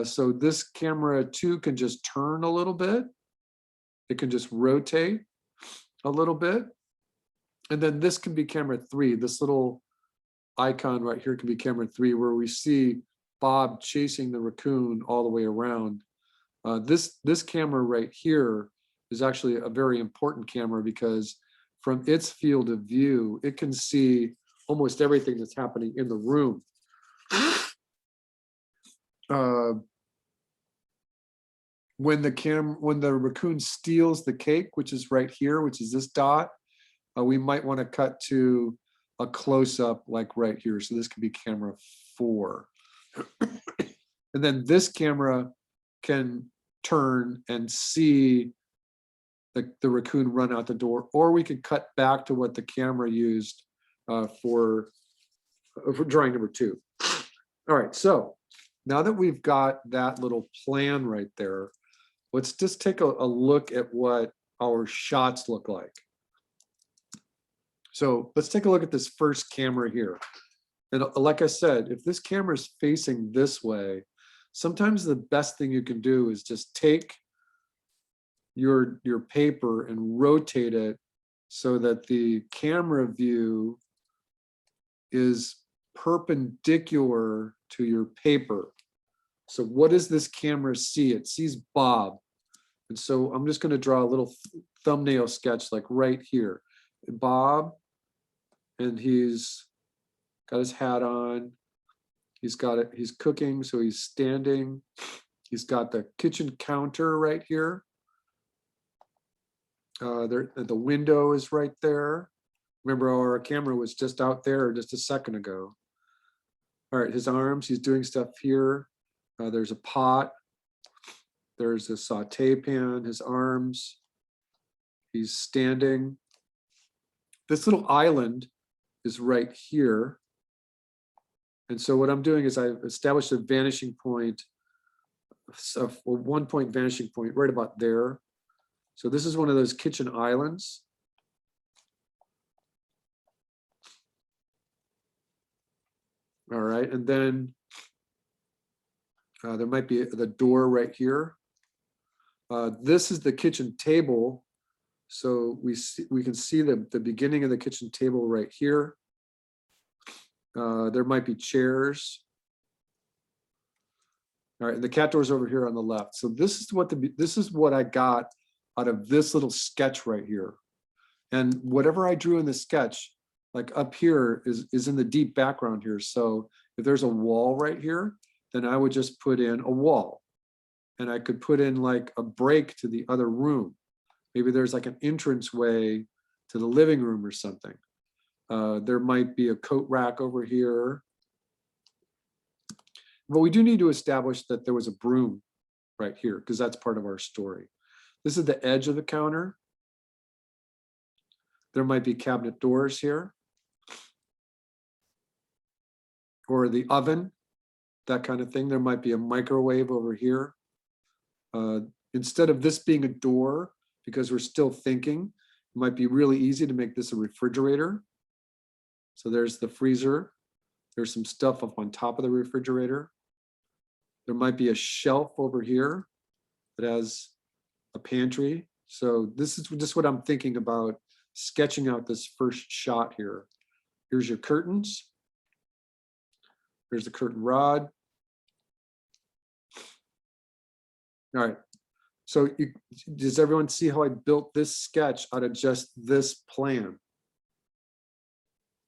[SPEAKER 1] So this camera 2 can just turn a little bit. It can just rotate a little bit. And then this can be camera 3. This little icon right here can be camera 3, where we see Bob chasing the raccoon all the way around. This camera right here is actually a very important camera because from its field of view, it can see almost everything that's happening in the room. When the raccoon steals the cake, which is right here, which is this dot, we might want to cut to a close-up like right here. So this could be camera 4. And then this camera can turn and see the raccoon run out the door, or we could cut back to what the camera used for drawing number 2. All right, so now that we've got that little plan right there, let's just take a look at what our shots look like. So let's take a look at this first camera here. And like I said, if this camera is facing this way, sometimes the best thing you can do is just take your paper and rotate it so that the camera view is perpendicular to your paper. So what does this camera see? It sees Bob. And so I'm just going to draw a little thumbnail sketch like right here. Bob, and he's got his hat on. He's got it. He's cooking, so he's standing. He's got the kitchen counter right here. There, the window is right there. Remember, our camera was just out there just a second ago. All right, his arms, he's doing stuff here. There's a pot. There's a saute pan, his arms. He's standing. This little island is right here. And so what I'm doing is I've established a vanishing point, a 1 point vanishing point right about there. So this is one of those kitchen islands. All right, and then there might be the door right here. This is the kitchen table. So we can see the beginning of the kitchen table right here. There might be chairs. All right, and the cat door's over here on the left. So this is what I got out of this little sketch right here. And whatever I drew in the sketch, like up here is in the deep background here. So if there's a wall right here, then I would just put in a wall. And I could put in like a break to the other room. Maybe there's like an entrance way to the living room or something. There might be a coat rack over here. But we do need to establish that there was a broom right here because that's part of our story. This is the edge of the counter. There might be cabinet doors here. Or the oven, that kind of thing. There might be a microwave over here. Instead of this being a door, because we're still thinking, it might be really easy to make this a refrigerator. So there's the freezer. There's some stuff up on top of the refrigerator. There might be a shelf over here that has a pantry. So this is just what I'm thinking about sketching out this first shot here. Here's your curtains. Here's the curtain rod. All right. So does everyone see how I built this sketch out of just this plan?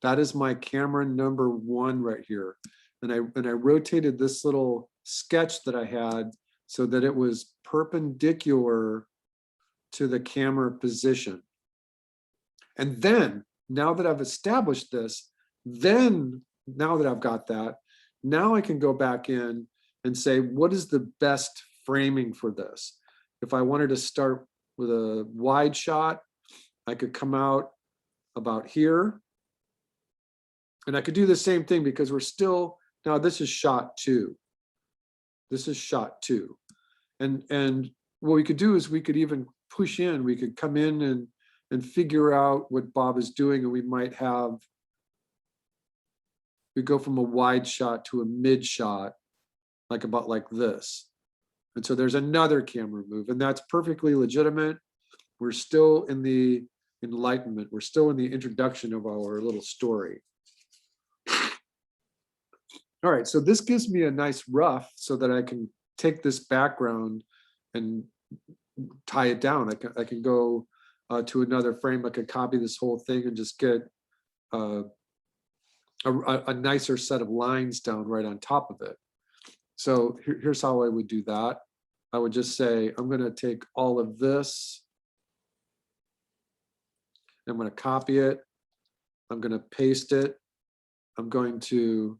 [SPEAKER 1] That is my camera number 1 right here. And I rotated this little sketch that I had so that it was perpendicular to the camera position. And then, now that I've established this, then now that I've got that, now I can go back in and say, what is the best framing for this? If I wanted to start with a wide shot, I could come out about here. And I could do the same thing because we're still, now this is shot 2. This is shot 2. And what we could do is we could even push in, we could come in and figure out what Bob is doing, and we might have, we go from a wide shot to a mid shot, like about like this. And so there's another camera move, and that's perfectly legitimate. We're still in the enlightenment. We're still in the introduction of our little story. All right, so this gives me a nice rough so that I can take this background and tie it down. I can go to another frame. I could copy this whole thing and just get a nicer set of lines down right on top of it. So here's how I would do that. I would just say, I'm going to take all of this. I'm going to copy it. I'm going to paste it. I'm going to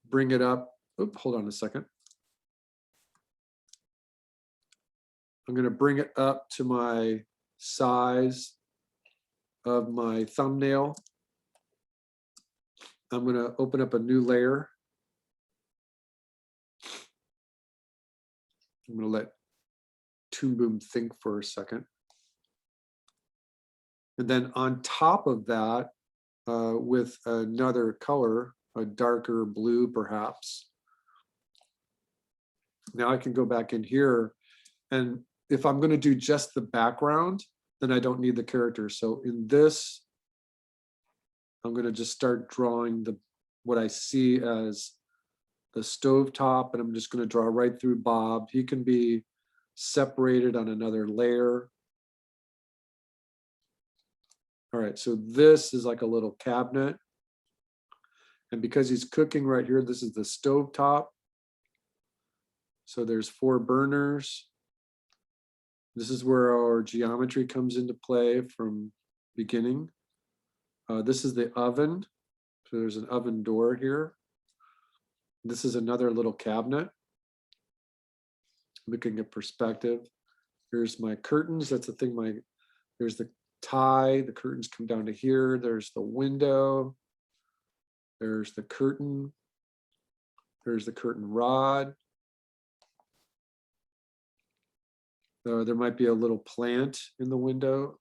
[SPEAKER 1] bring it up. Oops, hold on a second. I'm going to bring it up to my size of my thumbnail. I'm going to open up a new layer. I'm going to let Toon Boom think for a second. And then on top of that, with another color, a darker blue perhaps. Now I can go back in here, and if I'm going to do just the background, then I don't need the character. So in this, I'm going to just start drawing what I see as the stovetop, and I'm just going to draw right through Bob. He can be separated on another layer. All right, so this is like a little cabinet. And because he's cooking right here, this is the stovetop. So there's 4 burners. This is where our geometry comes into play from beginning. This is the oven. So there's an oven door here. This is another little cabinet. Looking at perspective. Here's my curtains. That's the thing. There's the tie. The curtains come down to here. There's the window. There's the curtain. There's the curtain rod. There might be a little plant in the window.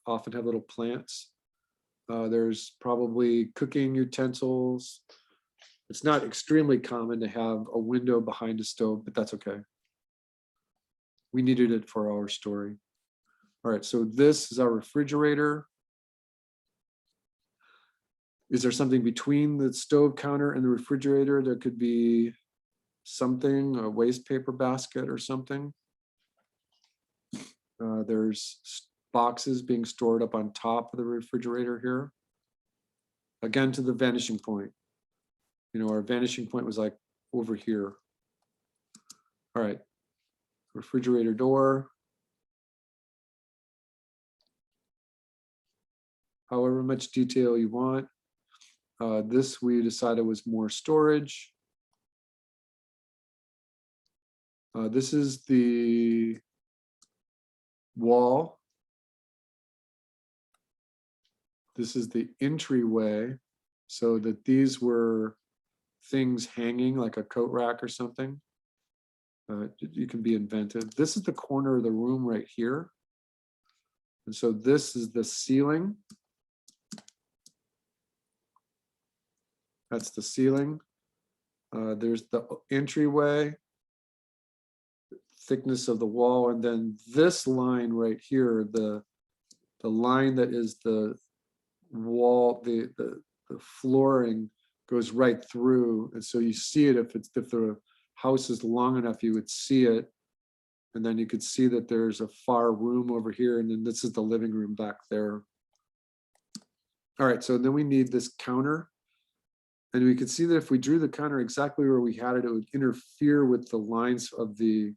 [SPEAKER 1] Often have little plants. There's probably cooking utensils. It's not extremely common to have a window behind a stove, but that's okay. We needed it for our story. All right, so this is our refrigerator. Is there something between the stove counter and the refrigerator? There could be something, a waste paper basket or something. There's boxes being stored up on top of the refrigerator here. Again, to the vanishing point. You know, our vanishing point was like over here. All right, refrigerator door. However much detail you want. This we decided was more storage. This is the wall. This is the entryway, so that these were things hanging like a coat rack or something. You can be inventive. This is the corner of the room right here. And so this is the ceiling. That's the ceiling. There's the entryway, thickness of the wall, and then this line right here, the line that is the wall, the flooring goes right through, and so you see it. If the house is long enough, you would see it, and then you could see that there's a far room over here, and then this is the living room back there. All right, so then we need this counter. And we could see that if we drew the counter exactly where we had it, it would interfere with the lines of the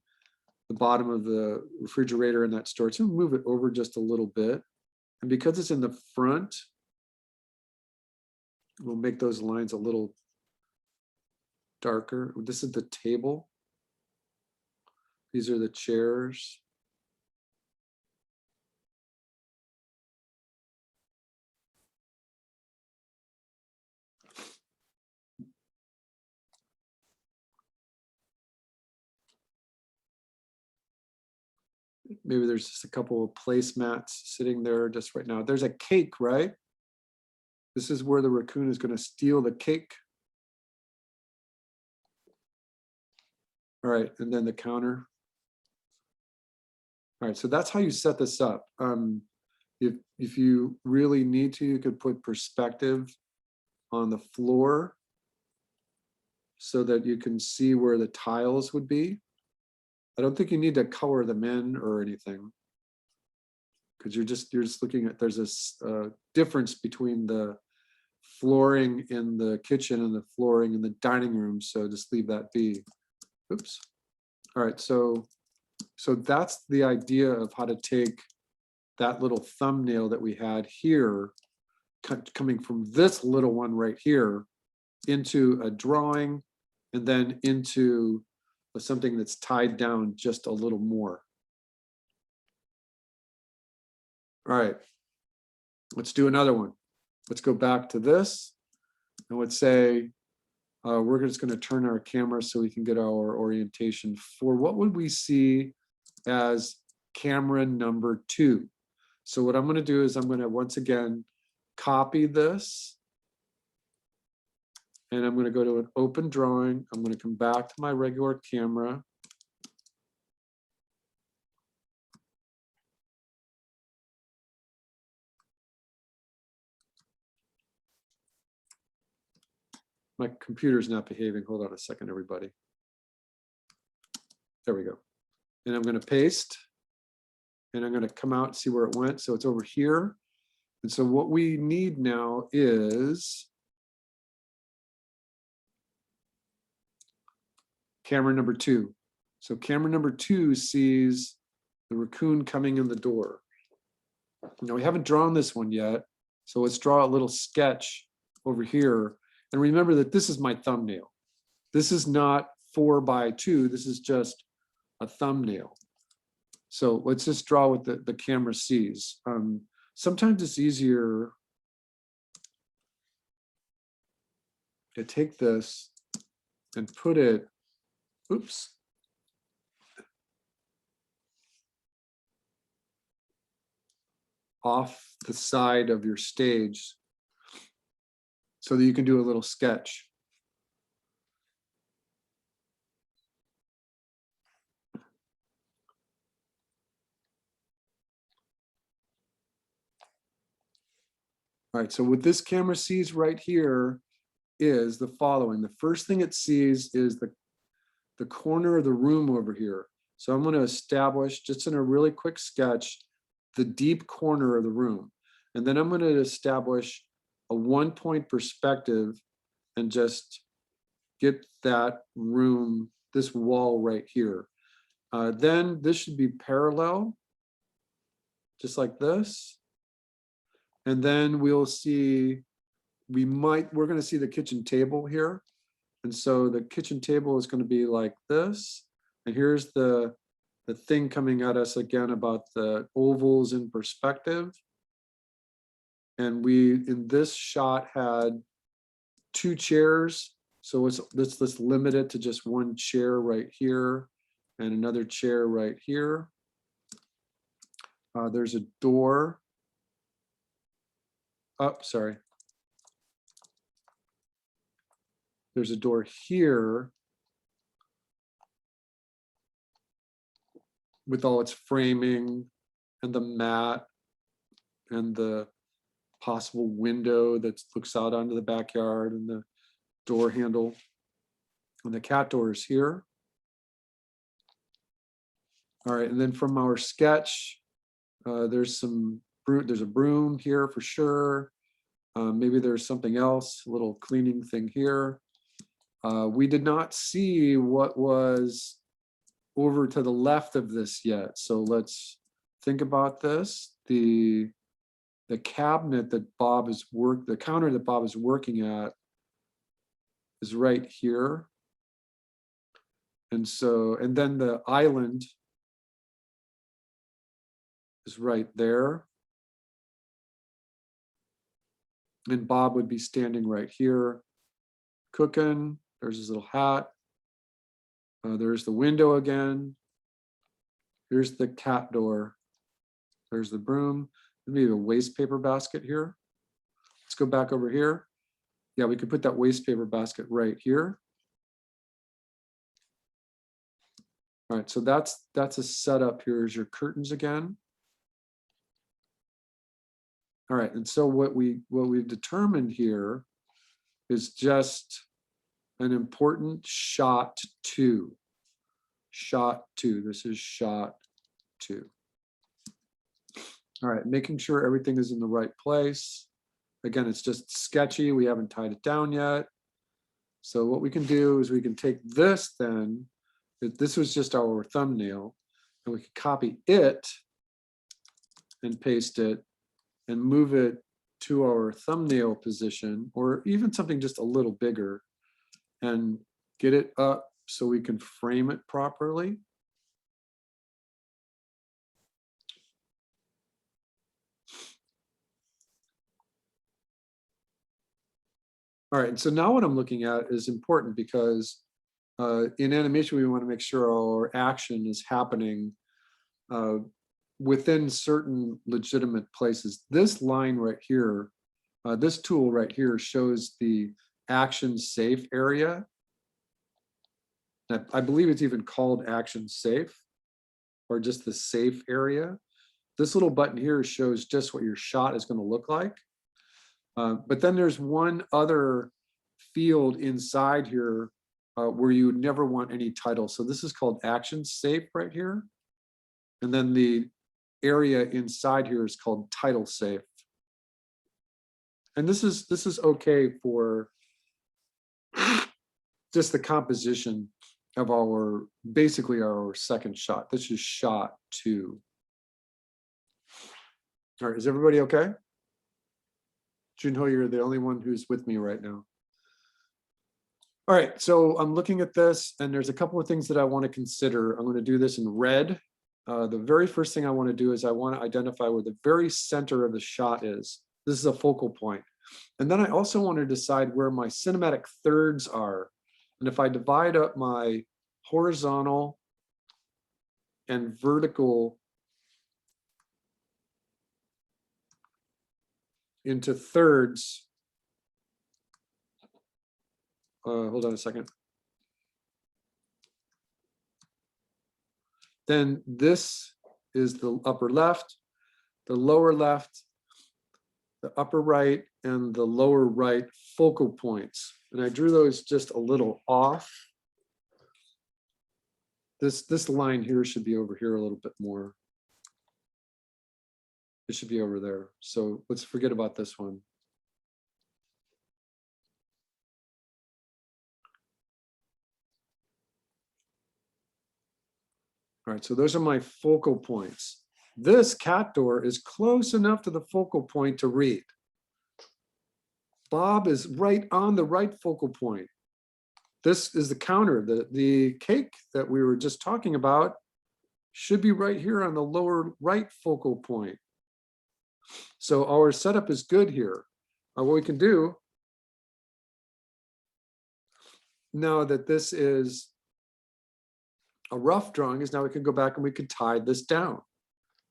[SPEAKER 1] bottom of the refrigerator and that storage. So move it over just a little bit. And because it's in the front, we'll make those lines a little darker. This is the table. These are the chairs. Maybe there's just a couple of placemats sitting there just right now. There's a cake, right? This is where the raccoon is going to steal the cake. All right, and then the counter. All right, so that's how you set this up. If you really need to, you could put perspective on the floor so that you can see where the tiles would be. I don't think you need to color them in or anything, because you're just looking at, there's this difference between the flooring in the kitchen and the flooring in the dining room. So just leave that be. Oops. All right, so that's the idea of how to take that little thumbnail that we had here, coming from this little one right here, into a drawing, and then into something that's tied down just a little more. All right, let's do another one. Let's go back to this, and let's say we're just going to turn our camera so we can get our orientation for what would we see as camera number 2. So what I'm going to do is I'm going to once again copy this, and I'm going to go to an open drawing. I'm going to come back to my regular camera. My computer's not behaving. Hold on a second, everybody. There we go. And I'm going to paste, and I'm going to come out and see where it went. So it's over here. And so what we need now is camera number 2. So camera number 2 sees the raccoon coming in the door. Now we haven't drawn this one yet, so let's draw a little sketch over here. And remember that this is my thumbnail. This is not 4x2, this is just a thumbnail. So let's just draw what the camera sees. Sometimes it's easier to take this and put it, oops. Off the side of your stage so that you can do a little sketch. All right, so what this camera sees right here is the following. The first thing it sees is the corner of the room over here. So I'm going to establish, just in a really quick sketch, the deep corner of the room. And then I'm going to establish a 1-point perspective and just get that room, this wall right here. Then this should be parallel, just like this. And then we'll see, we're going to see the kitchen table here. And so the kitchen table is going to be like this. And here's the thing coming at us again about the ovals in perspective. And we, in this shot, had 2 chairs. So let's limit it to just 1 chair right here and another chair right here. There's a door. Oh, sorry. There's a door here with all its framing and the mat and the possible window that looks out onto the backyard and the door handle. And the cat door is here. All right, and then from our sketch, there's a broom here for sure. Maybe there's something else, a little cleaning thing here. We did not see what was over to the left of this yet. So let's think about this. The cabinet that the counter that Bob is working at is right here. And then the island is right there. And Bob would be standing right here, cooking. There's his little hat. There's the window again. Here's the cat door. There's the broom. Maybe a waste paper basket here. Let's go back over here. Yeah, we could put that waste paper basket right here. All right, so that's a setup. Here's your curtains again. All right, and so what we've determined here is just an important shot 2. Shot 2. This is shot 2. All right, making sure everything is in the right place. Again, it's just sketchy. We haven't tied it down yet. So what we can do is we can take this then, this was just our thumbnail, and we can copy it and paste it and move it to our thumbnail position, or even something just a little bigger, and get it up so we can frame it properly. All right, so now what I'm looking at is important because in animation, we want to make sure our action is happening within certain legitimate places. This line right here, this tool right here shows the action safe area. I believe it's even called action safe, or just the safe area. This little button here shows just what your shot is going to look like. But then there's one other field inside here where you would never want any title. So this is called action safe right here. And then the area inside here is called title safe. And this is okay for just the composition of our, basically our second shot. This is shot 2. All right, is everybody okay? Junho, you're the only one who's with me right now. All right, so I'm looking at this and there's a couple of things that I want to consider. I'm going to do this in red. The very first thing I want to do is I want to identify where the very center of the shot is. This is a focal point. And then I also want to decide where my cinematic thirds are. And if I divide up my horizontal and vertical into thirds, hold on a second. Then this is the upper left, the lower left, the upper right, and the lower right focal points. And I drew those just a little off. This line here should be over here a little bit more. It should be over there. So let's forget about this one. All right, so those are my focal points. This cat door is close enough to the focal point to read. Bob is right on the right focal point. This is the counter. The cake that we were just talking about should be right here on the lower right focal point. So our setup is good here. What we can do now that this is a rough drawing is now we can go back and we can tie this down.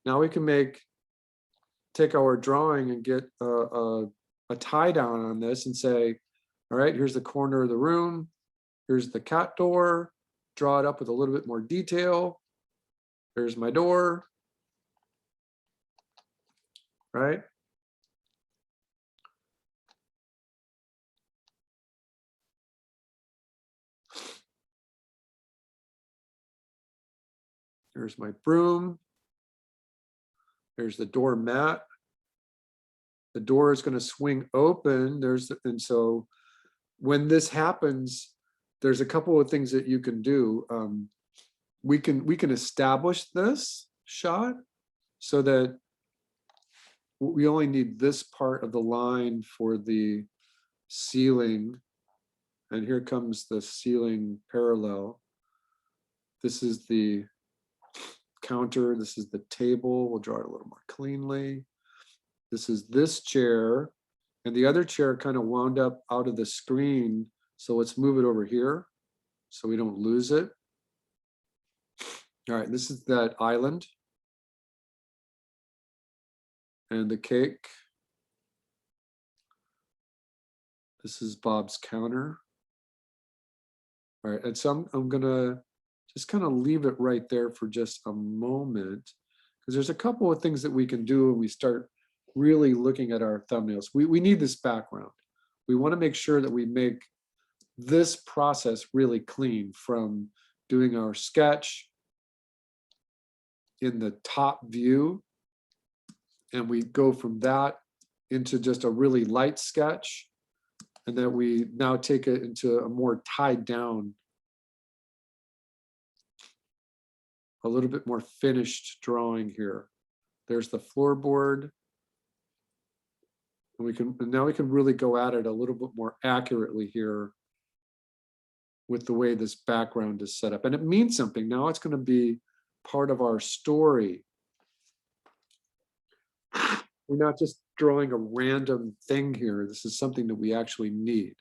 [SPEAKER 1] Now we can take our drawing and get a tie down on this and say, all right, here's the corner of the room. Here's the cat door. Draw it up with a little bit more detail. There's my door. Right? There's my broom. There's the door mat. The door is going to swing open. And so when this happens, there's a couple of things that you can do. We can establish this shot so that we only need this part of the line for the ceiling. And here comes the ceiling parallel. This is the counter. This is the table. We'll draw it a little more cleanly. This is this chair. And the other chair kind of wound up out of the screen. So let's move it over here so we don't lose it. All right, this is that island. And the cake. This is Bob's counter. All right, and so I'm gonna just kind of leave it right there for just a moment, because there's a couple of things that we can do when we start really looking at our thumbnails. We need this background. We want to make sure that we make this process really clean, from doing our sketch in the top view, and we go from that into just a really light sketch, and then we now take it into a more tied down, a little bit more finished drawing here. There's the floorboard. And now we can really go at it a little bit more accurately here with the way this background is set up. And it means something. Now it's going to be part of our story. We're not just drawing a random thing here. This is something that we actually need.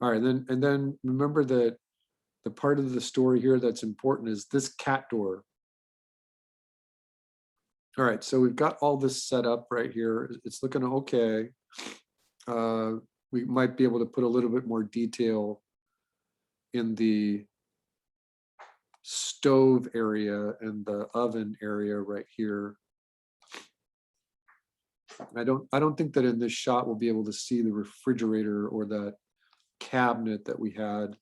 [SPEAKER 1] All right, and then remember that the part of the story here that's important is this cat door. All right, so we've got all this set up right here. It's looking okay. We might be able to put a little bit more detail in the stove area and the oven area right here. I don't think that in this shot we'll be able to see the refrigerator or that cabinet that we had.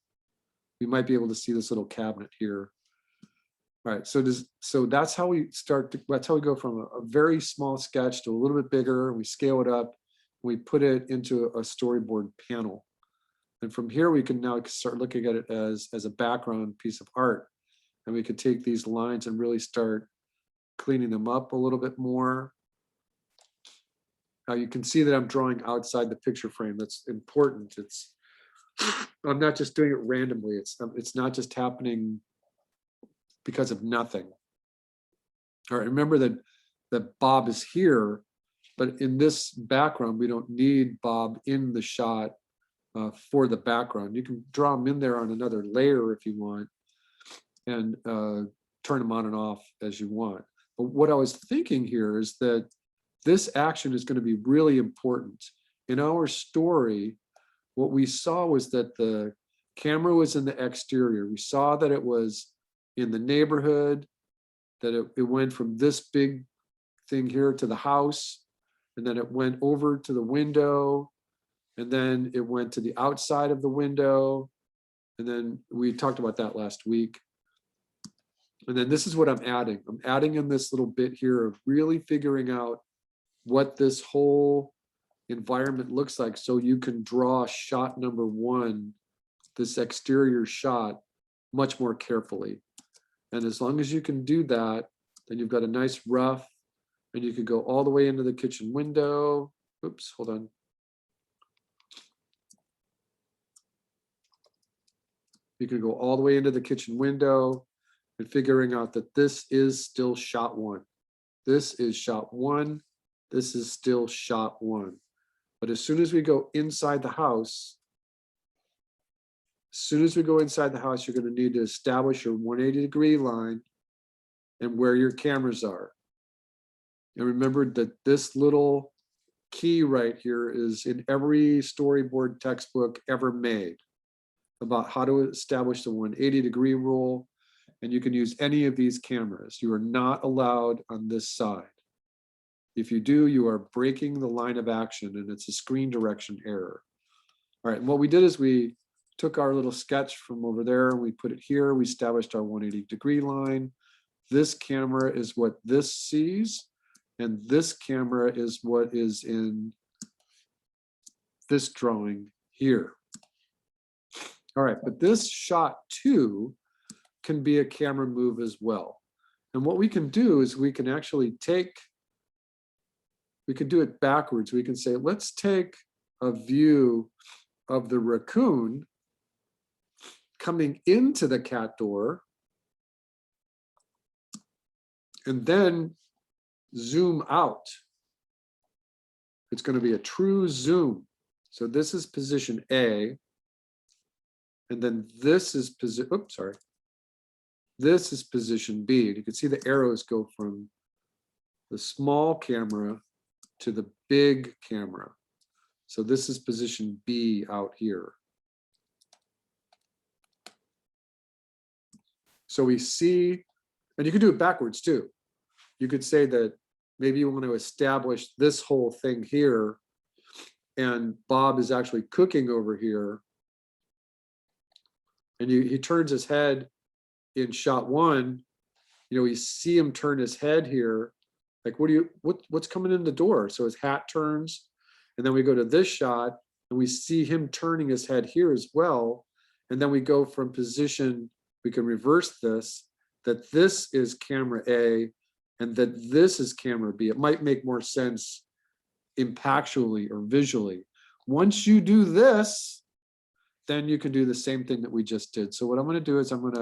[SPEAKER 1] We might be able to see this little cabinet here. All right, so that's how we that's how we go from a very small sketch to a little bit bigger. We scale it up, we put it into a storyboard panel. And from here, we can now start looking at it as a background piece of art. And we could take these lines and really start cleaning them up a little bit more. Now you can see that I'm drawing outside the picture frame. That's important. I'm not just doing it randomly. It's not just happening because of nothing. All right, remember that Bob is here, but in this background, we don't need Bob in the shot for the background. You can draw him in there on another layer if you want, and turn them on and off as you want. But what I was thinking here is that this action is going to be really important. In our story, what we saw was that the camera was in the exterior. We saw that it was in the neighborhood, that it went from this big thing here to the house, and then it went over to the window, and then it went to the outside of the window. And then we talked about that last week. And then this is what I'm adding. I'm adding in this little bit here of really figuring out what this whole environment looks like, so you can draw shot number one, this exterior shot, much more carefully. And as long as you can do that, then you've got a nice rough, and you could go all the way into the kitchen window. Oops, hold on. You can go all the way into the kitchen window and figuring out that this is still shot one. This is shot one. This is still shot one. But as soon as we go inside the house, you're going to need to establish your 180-degree line and where your cameras are. And remember that this little key right here is in every storyboard textbook ever made about how to establish the 180-degree rule. And you can use any of these cameras. You are not allowed on this side. If you do, you are breaking the line of action, and it's a screen direction error. All right, and what we did is we took our little sketch from over there and we put it here. We established our 180-degree line. This camera is what this sees, and this camera is what is in this drawing here. All right, but this shot two can be a camera move as well. And what we can do is we can actually we could do it backwards. We can say, let's take a view of the raccoon coming into the cat door, and then zoom out. It's going to be a true zoom. So this is position A, and then this is this is position B. And you can see the arrows go from the small camera to the big camera. So this is position B out here. So we see, and you can do it backwards too. You could say that maybe you want to establish this whole thing here, and Bob is actually cooking over here. And he turns his head in shot one. You know, we see him turn his head here. Like, what's coming in the door? So his hat turns, and then we go to this shot and we see him turning his head here as well. And then we go from position, we can reverse this, that this is camera A and that this is camera B. It might make more sense impactually or visually. Once you do this, then you can do the same thing that we just did. So what I'm going to do is I'm going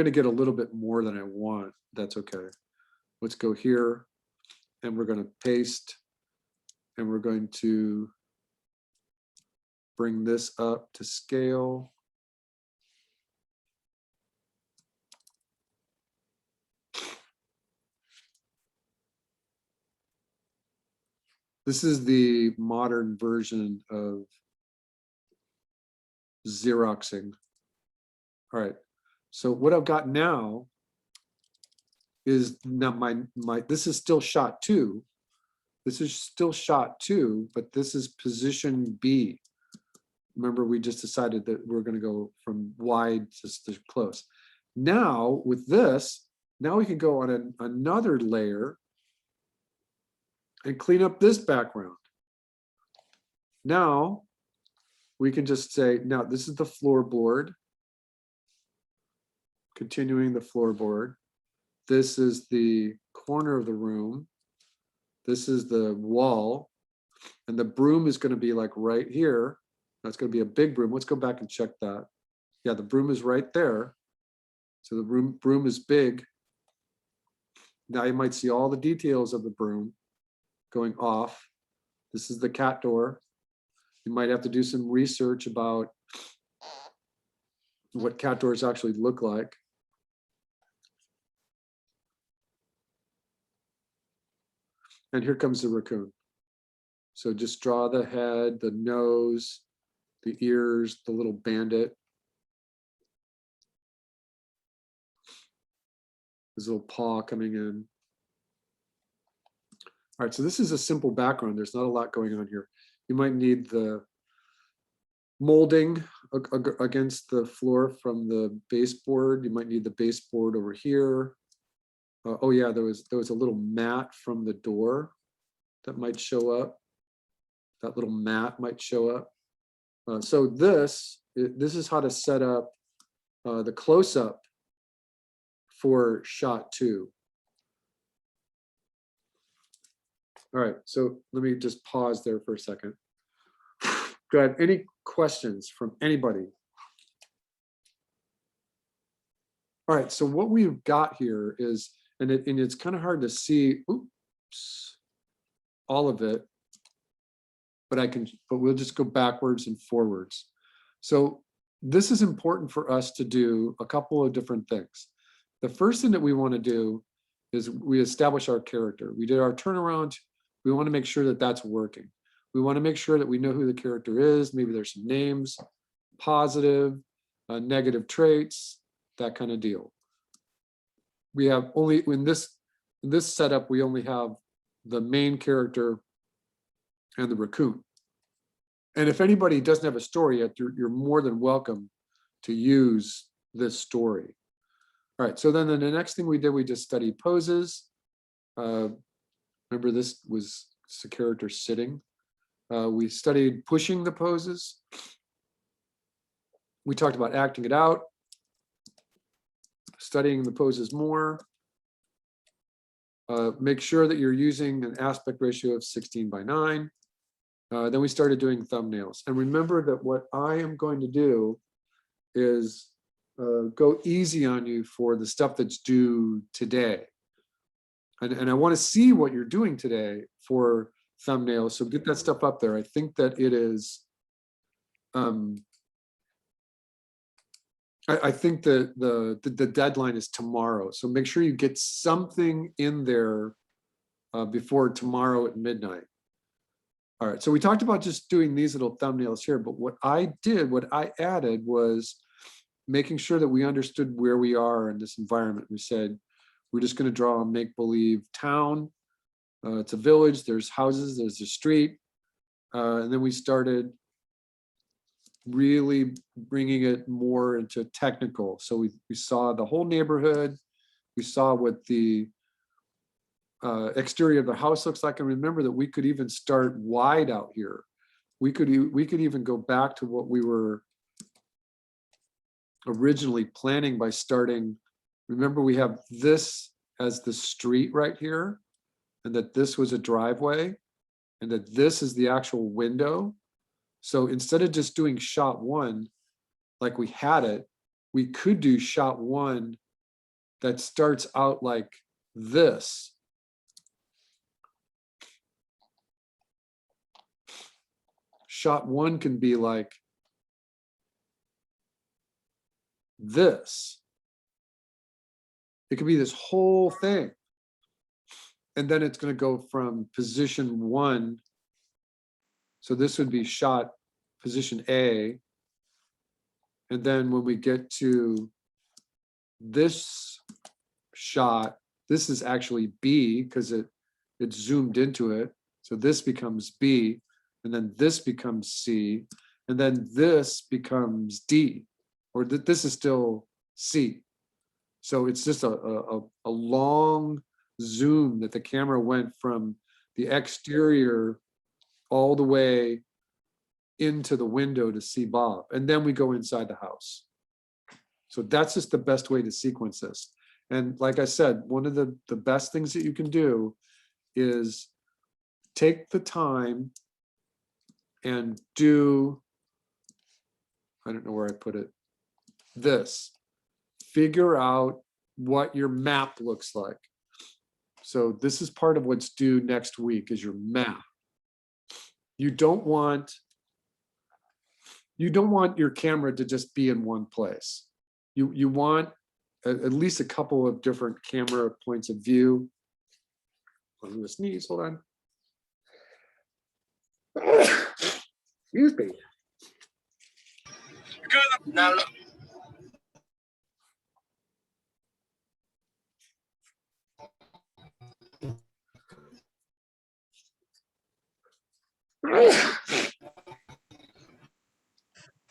[SPEAKER 1] to get a little bit more than I want. That's okay. Let's go here, and we're going to paste, and we're going to bring this up to scale. This is the modern version of Xeroxing. All right. So what I've got now is now this is still shot two. This is still shot two, but this is position B. Remember, we just decided that we're going to go from wide to close. Now with this, now we can go on another layer and clean up this background. Now we can just say, now this is the floorboard. Continuing the floorboard. This is the corner of the room. This is the wall. And the broom is going to be like right here. That's going to be a big broom. Let's go back and check that. Yeah, the broom is right there. So the broom is big. Now you might see all the details of the broom going off. This is the cat door. You might have to do some research about what cat doors actually look like. And here comes the raccoon. So just draw the head, the nose, the ears, the little bandit. His little paw coming in. All right, so this is a simple background. There's not a lot going on here. You might need the molding against the floor from the baseboard. You might need the baseboard over here. Oh yeah, there was a little mat from the door that might show up. That little mat might show up. So this is how to set up the close-up for shot 2. All right, so let me just pause there for a second. Go ahead, any questions from anybody? All right, so what we've got here is, and it's kind of hard to see, oops, all of it, but we'll just go backwards and forwards. So this is important for us to do a couple of different things. The first thing that we want to do is we establish our character. We did our turnaround. We want to make sure that that's working. We want to make sure that we know who the character is. Maybe there's some names, positive, negative traits, that kind of deal. We have only, in this setup, we only have the main character and the raccoon. And if anybody doesn't have a story yet, you're more than welcome to use this story. All right, so then the next thing we did, we just studied poses. Remember, this was the character sitting. We studied pushing the poses. We talked about acting it out, studying the poses more. Make sure that you're using an aspect ratio of 16:9. Then we started doing thumbnails. And remember that what I am going to do is go easy on you for the stuff that's due today. And I want to see what you're doing today for thumbnails. So get that stuff up there. I think that it is, I think that the deadline is tomorrow. So make sure you get something in there before tomorrow at midnight. All right, so we talked about just doing these little thumbnails here, but what I added was making sure that we understood where we are in this environment. We said, we're just gonna draw a make-believe town. It's a village, there's houses, there's a street. And then we started really bringing it more into technical. So we saw the whole neighborhood. We saw what the exterior of the house looks like. And remember that we could even start wide out here. We could even go back to what we were originally planning by starting. Remember, we have this as the street right here, and that this was a driveway, and that this is the actual window. So instead of just doing shot 1 like we had it, we could do shot 1 that starts out like this. Shot 1 can be like this. It could be this whole thing. And then it's going to go from position 1. So this would be shot position A. And then when we get to this shot, this is actually B because it zoomed into it. So this becomes B, and then this becomes C, and then this becomes D, or this is still C. So it's just a long zoom that the camera went from the exterior all the way into the window to see Bob, and then we go inside the house. So that's just the best way to sequence this. And like I said, one of the best things that you can do is take the time and do, I don't know where I put it, this. Figure out what your map looks like. So this is part of what's due next week is your map. You don't want your camera to just be in one place. You want at least a couple of different camera points of view. I'm gonna sneeze, hold on. Excuse me.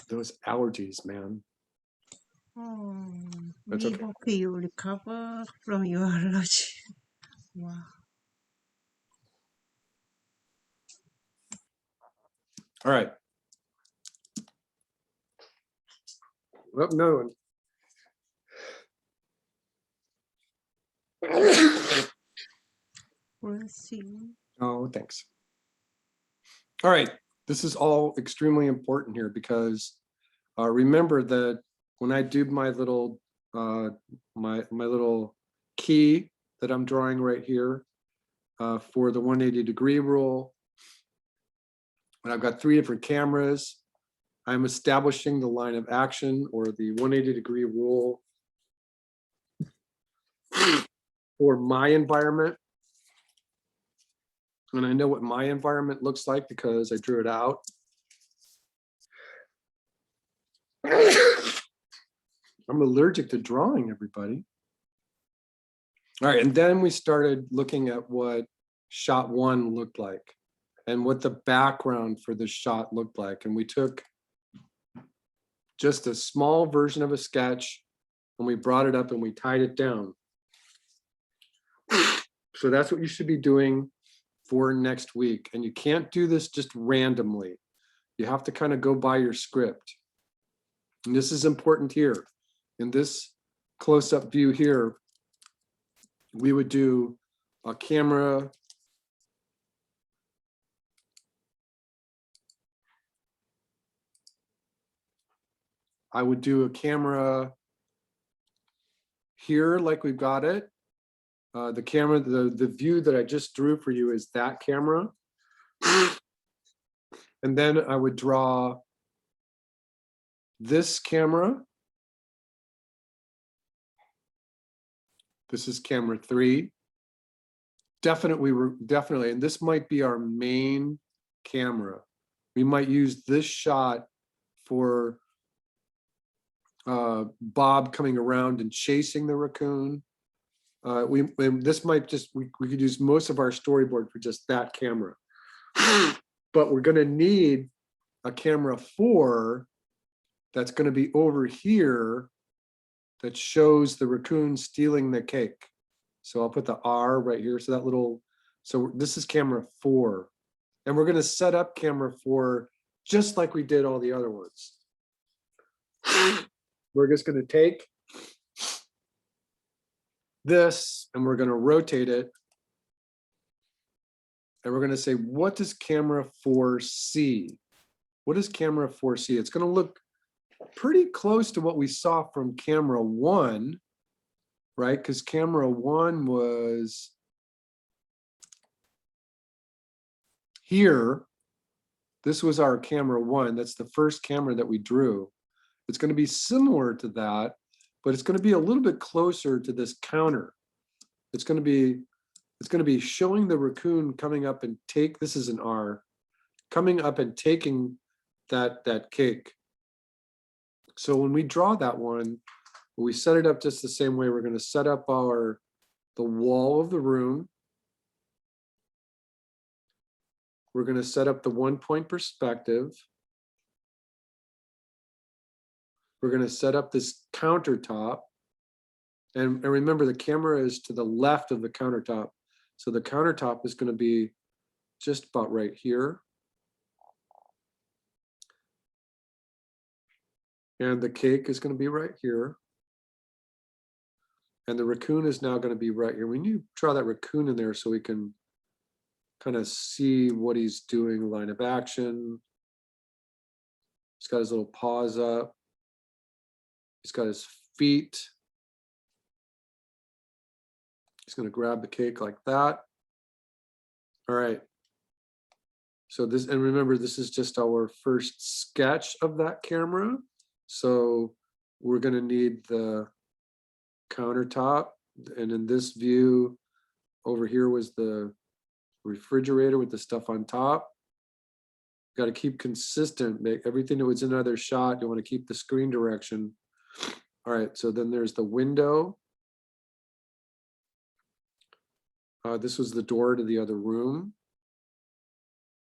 [SPEAKER 1] Those allergies, man.
[SPEAKER 3] Oh,
[SPEAKER 1] That's
[SPEAKER 3] we
[SPEAKER 1] okay.
[SPEAKER 3] hope you recover from your allergy. Wow.
[SPEAKER 1] All right. Well, no.
[SPEAKER 3] We'll see.
[SPEAKER 1] Oh, thanks. All right. This is all extremely important here because remember that when I do my little my little key that I'm drawing right here for the 180-degree rule, and I've got 3 different cameras, I'm establishing the line of action or the 180-degree rule for my environment. And I know what my environment looks like because I drew it out. I'm allergic to drawing, everybody. All right, and then we started looking at what shot 1 looked like and what the background for the shot looked like. And we took just a small version of a sketch and we brought it up and we tied it down. So that's what you should be doing for next week. And you can't do this just randomly. You have to kind of go by your script. And this is important here. In this close-up view here, we would do a camera. I would do a camera here like we've got it. The camera, the view that I just drew for you is that camera. And then I would draw this camera. This is camera 3. Definitely, and this might be our main camera. We might use this shot for Bob coming around and chasing the raccoon. This might just, we could use most of our storyboard for just that camera. But we're gonna need a camera 4 that's gonna be over here that shows the raccoon stealing the cake. So I'll put the R right here. So that little, so this is camera 4. And we're gonna set up camera 4 just like we did all the other ones. We're just gonna take this and we're gonna rotate it. And we're gonna say, what does camera 4 see? What does camera 4 see? It's gonna look pretty close to what we saw from camera 1, right? Because camera 1 was here. This was our camera 1. That's the first camera that we drew. It's going to be similar to that, but it's going to be a little bit closer to this counter. It's going to be showing the raccoon coming up and this is an R, coming up and taking that cake. So when we draw that one, we set it up just the same way. We're going to set up the wall of the room. We're going to set up the 1-point perspective. We're going to set up this countertop. And remember, the camera is to the left of the countertop. So the countertop is going to be just about right here. And the cake is going to be right here. And the raccoon is now going to be right here. We need to draw that raccoon in there so we can kind of see what he's doing, line of action. He's got his little paws up. He's got his feet. He's going to grab the cake like that. All right. So this, and remember, this is just our first sketch of that camera. So we're going to need the countertop. And in this view, over here was the refrigerator with the stuff on top. Got to keep consistent, make everything that was in another shot. You want to keep the screen direction. All right, so then there's the window. This was the door to the other room.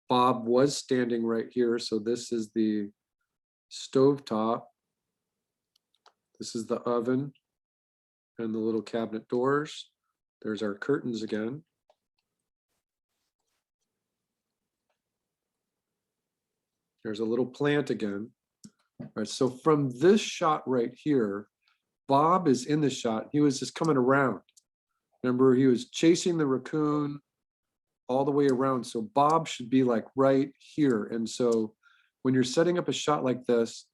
[SPEAKER 1] Bob was standing right here, so this is the stovetop. This is the oven and the little cabinet doors. There's our curtains again. There's a little plant again. All right, so from this shot right here, Bob is in the shot. He was just coming around. Remember, he was chasing the raccoon all the way around. So Bob should be like right here. And so when you're setting up a shot like this,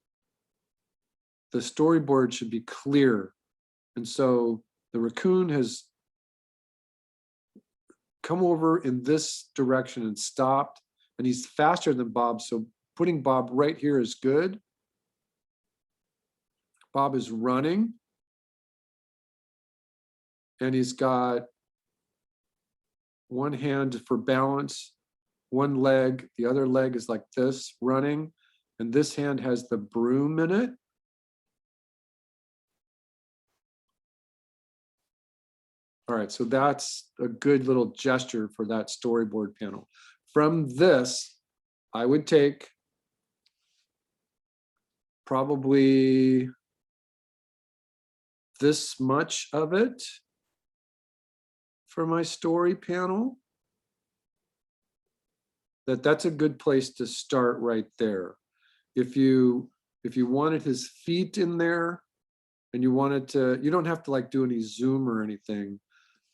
[SPEAKER 1] the storyboard should be clear. And so the raccoon has come over in this direction and stopped, and he's faster than Bob. So putting Bob right here is good. Bob is running. And he's got one hand for balance, one leg, the other leg is like this, running, and this hand has the broom in it. All right, so that's a good little gesture for that storyboard panel. From this, I would take probably this much of it for my story panel. That's a good place to start right there. If you wanted his feet in there and you wanted to, you don't have to like do any zoom or anything,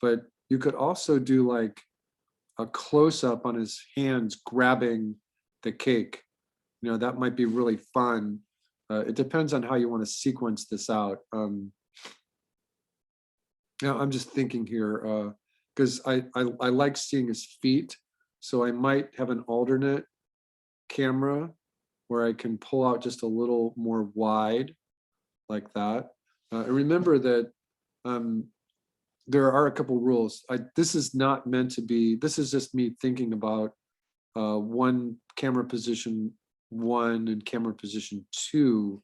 [SPEAKER 1] but you could also do like a close-up on his hands grabbing the cake. You know, that might be really fun. It depends on how you want to sequence this out. Now I'm just thinking here, because I like seeing his feet, so I might have an alternate camera where I can pull out just a little more wide like that. And remember that there are a couple rules. This is not meant to be, this is just me thinking about one camera position 1 and camera position 2.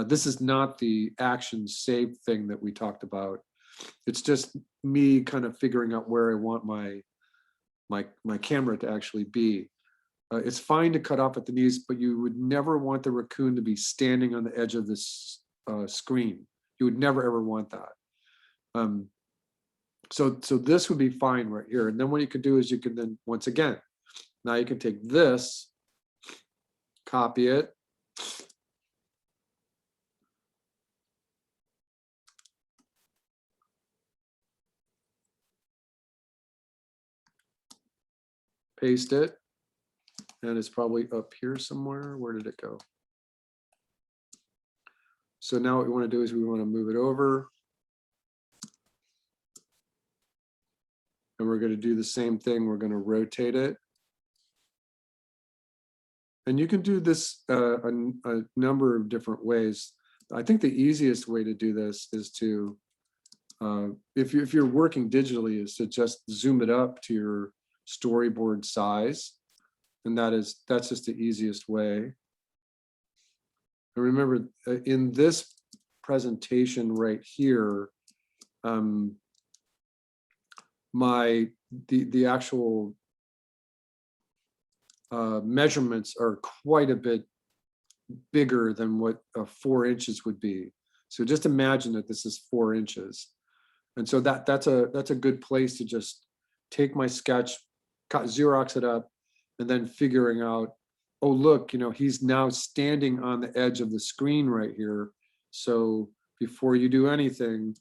[SPEAKER 1] This is not the action save thing that we talked about. It's just me kind of figuring out where I want my camera to actually be. It's fine to cut off at the knees, but you would never want the raccoon to be standing on the edge of this screen. You would never ever want that. So this would be fine right here. And then what you could do is you can then, once again, now you can take this, copy it, paste it, and it's probably up here somewhere. Where did it go? So now what we want to do is we want to move it over. And we're going to do the same thing. We're going to rotate it. And you can do this a number of different ways. I think the easiest way to do this is to, if you're working digitally, is to just zoom it up to your storyboard size. And that's just the easiest way. And remember, in this presentation right here, the actual measurements are quite a bit bigger than what 4 inches would be. So just imagine that this is 4 inches. And so that's a good place to just take my sketch, Xerox it up, and then figuring out oh, look, he's now standing on the edge of the screen right here. So before you do anything,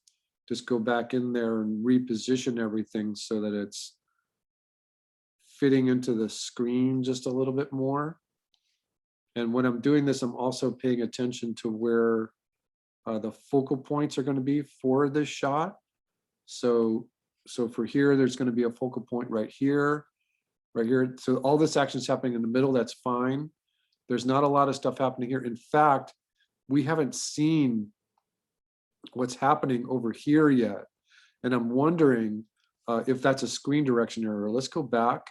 [SPEAKER 1] just go back in there and reposition everything so that it's fitting into the screen just a little bit more. And when I'm doing this, I'm also paying attention to where the focal points are going to be for this shot. So for here, there's going to be a focal point right here. So all this action is happening in the middle. That's fine. There's not a lot of stuff happening here. In fact, we haven't seen what's happening over here yet. And I'm wondering if that's a screen direction error. Let's go back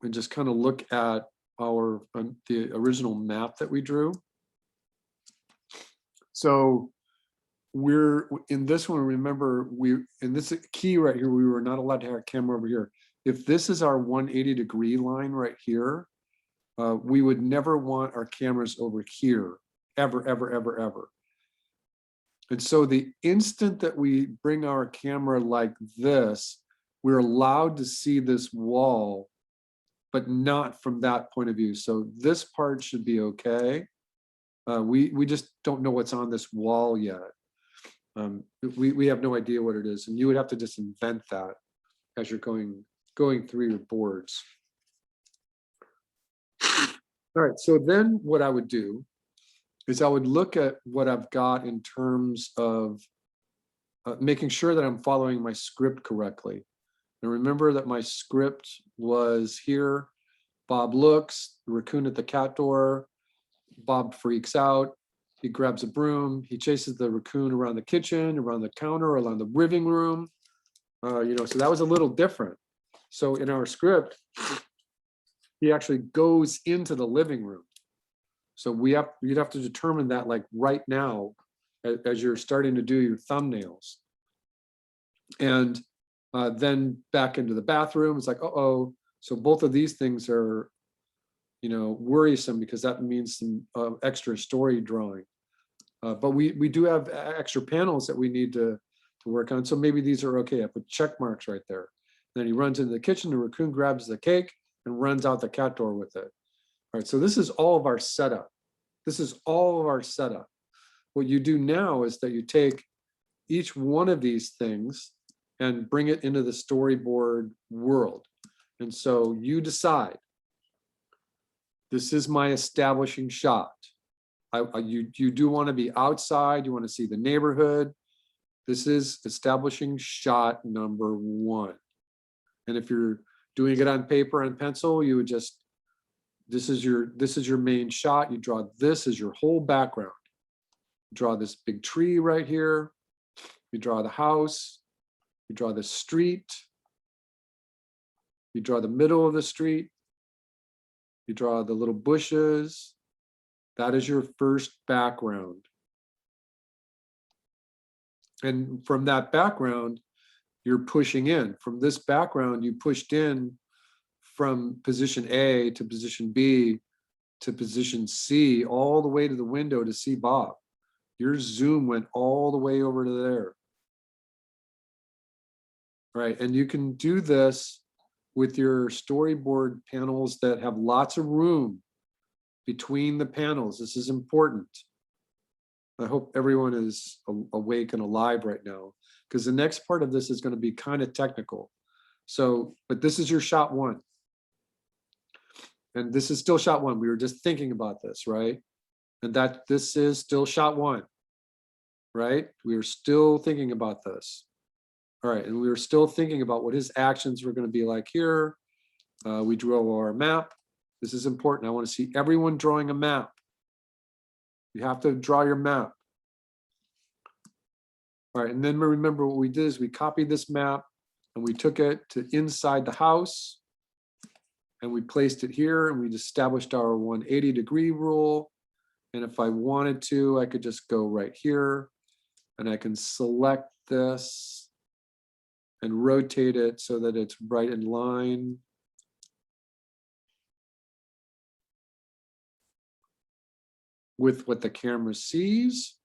[SPEAKER 1] and just kind of look at the original map that we drew. So we're in this one, remember, in this key right here, we were not allowed to have a camera over here. If this is our 180-degree line right here, we would never want our cameras over here, ever, ever, ever, ever. And so the instant that we bring our camera like this, we're allowed to see this wall, but not from that point of view. So this part should be okay. We just don't know what's on this wall yet. We have no idea what it is, and you would have to just invent that as you're going through your boards. All right, so then what I would do is I would look at what I've got in terms of making sure that I'm following my script correctly. And remember that my script was here. Bob looks, the raccoon at the cat door. Bob freaks out. He grabs a broom. He chases the raccoon around the kitchen, around the counter, around the living room. So that was a little different. So in our script, he actually goes into the living room. So you'd have to determine that like right now as you're starting to do your thumbnails. And then back into the bathroom, it's like, uh-oh. So both of these things are, worrisome because that means some extra story drawing. But we do have extra panels that we need to work on. So maybe these are okay. I put check marks right there. Then he runs into the kitchen, the raccoon grabs the cake and runs out the cat door with it. All right, so this is all of our setup. This is all of our setup. What you do now is that you take each one of these things and bring it into the storyboard world. And so you decide, this is my establishing shot. You do want to be outside, you want to see the neighborhood. This is establishing shot number 1. And if you're doing it on paper and pencil, you would just, this is your main shot. You draw this as your whole background. You draw this big tree right here. You draw the house. You draw the street. You draw the middle of the street. You draw the little bushes. That is your first background. And from that background, you're pushing in. From this background, you pushed in from position A to position B to position C, all the way to the window to see Bob. Your zoom went all the way over to there. Right, and you can do this with your storyboard panels that have lots of room between the panels. This is important. I hope everyone is awake and alive right now, because the next part of this is going to be kind of technical. So, but this is your shot 1. And this is still shot 1. We were just thinking about this, right? And that this is still shot 1, right? We were still thinking about this. All right, and we were still thinking about what his actions were going to be like here. We drew our map. This is important. I want to see everyone drawing a map. You have to draw your map. All right, and then remember what we did is we copied this map and we took it to inside the house and we placed it here and we established our 180-degree rule. And if I wanted to, I could just go right here and I can select this and rotate it so that it's right in line. With what the camera sees.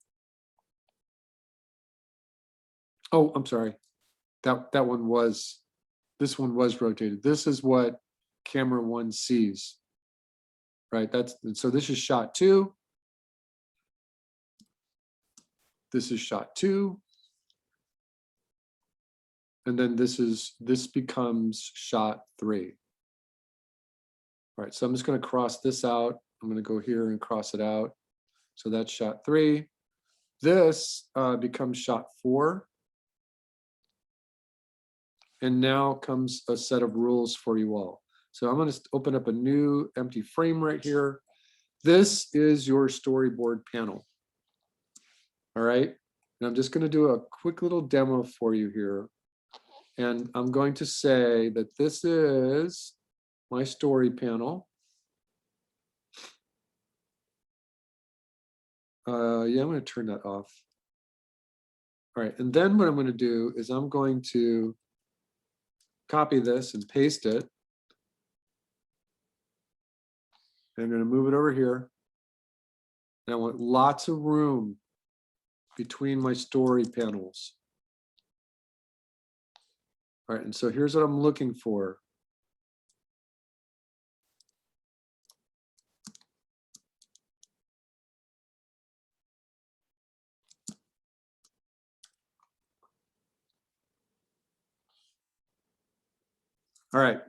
[SPEAKER 1] Oh, I'm sorry. This one was rotated. This is what camera one sees. Right, so this is shot 2. This is shot 2. And then this becomes shot 3. All right, so I'm just going to cross this out. I'm going to go here and cross it out. So that's shot 3. This becomes shot 4. And now comes a set of rules for you all. So I'm going to open up a new empty frame right here. This is your storyboard panel. All right, and I'm just going to do a quick little demo for you here. And I'm going to say that this is my story panel. Yeah, I'm going to turn that off. All right, and then what I'm going to do is I'm going to copy this and paste it. And I'm going to move it over here. And I want lots of room between my story panels. All right, and so here's what I'm looking for. All right.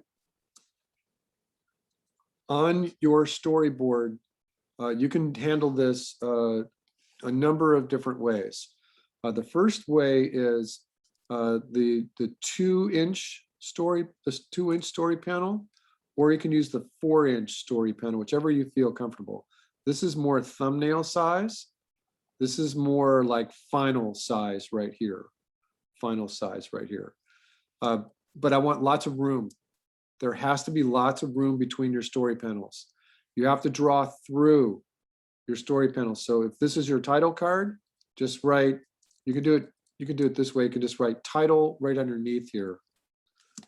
[SPEAKER 1] On your storyboard, you can handle this a number of different ways. The first way is the 2-inch story, this 2-inch story panel, or you can use the 4-inch story panel, whichever you feel comfortable. This is more thumbnail size. This is more like final size right here. Final size right here. But I want lots of room. There has to be lots of room between your story panels. You have to draw through your story panels. So if this is your title card, just write, you can do it this way. You can just write title right underneath here.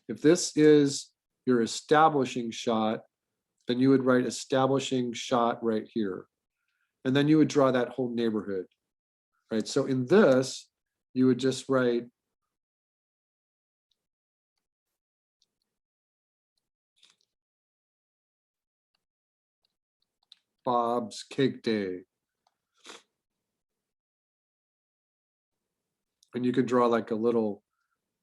[SPEAKER 1] If this is your establishing shot, then you would write establishing shot right here. And then you would draw that whole neighborhood, right? So in this, you would just write Bob's Cake Day. And you could draw like a little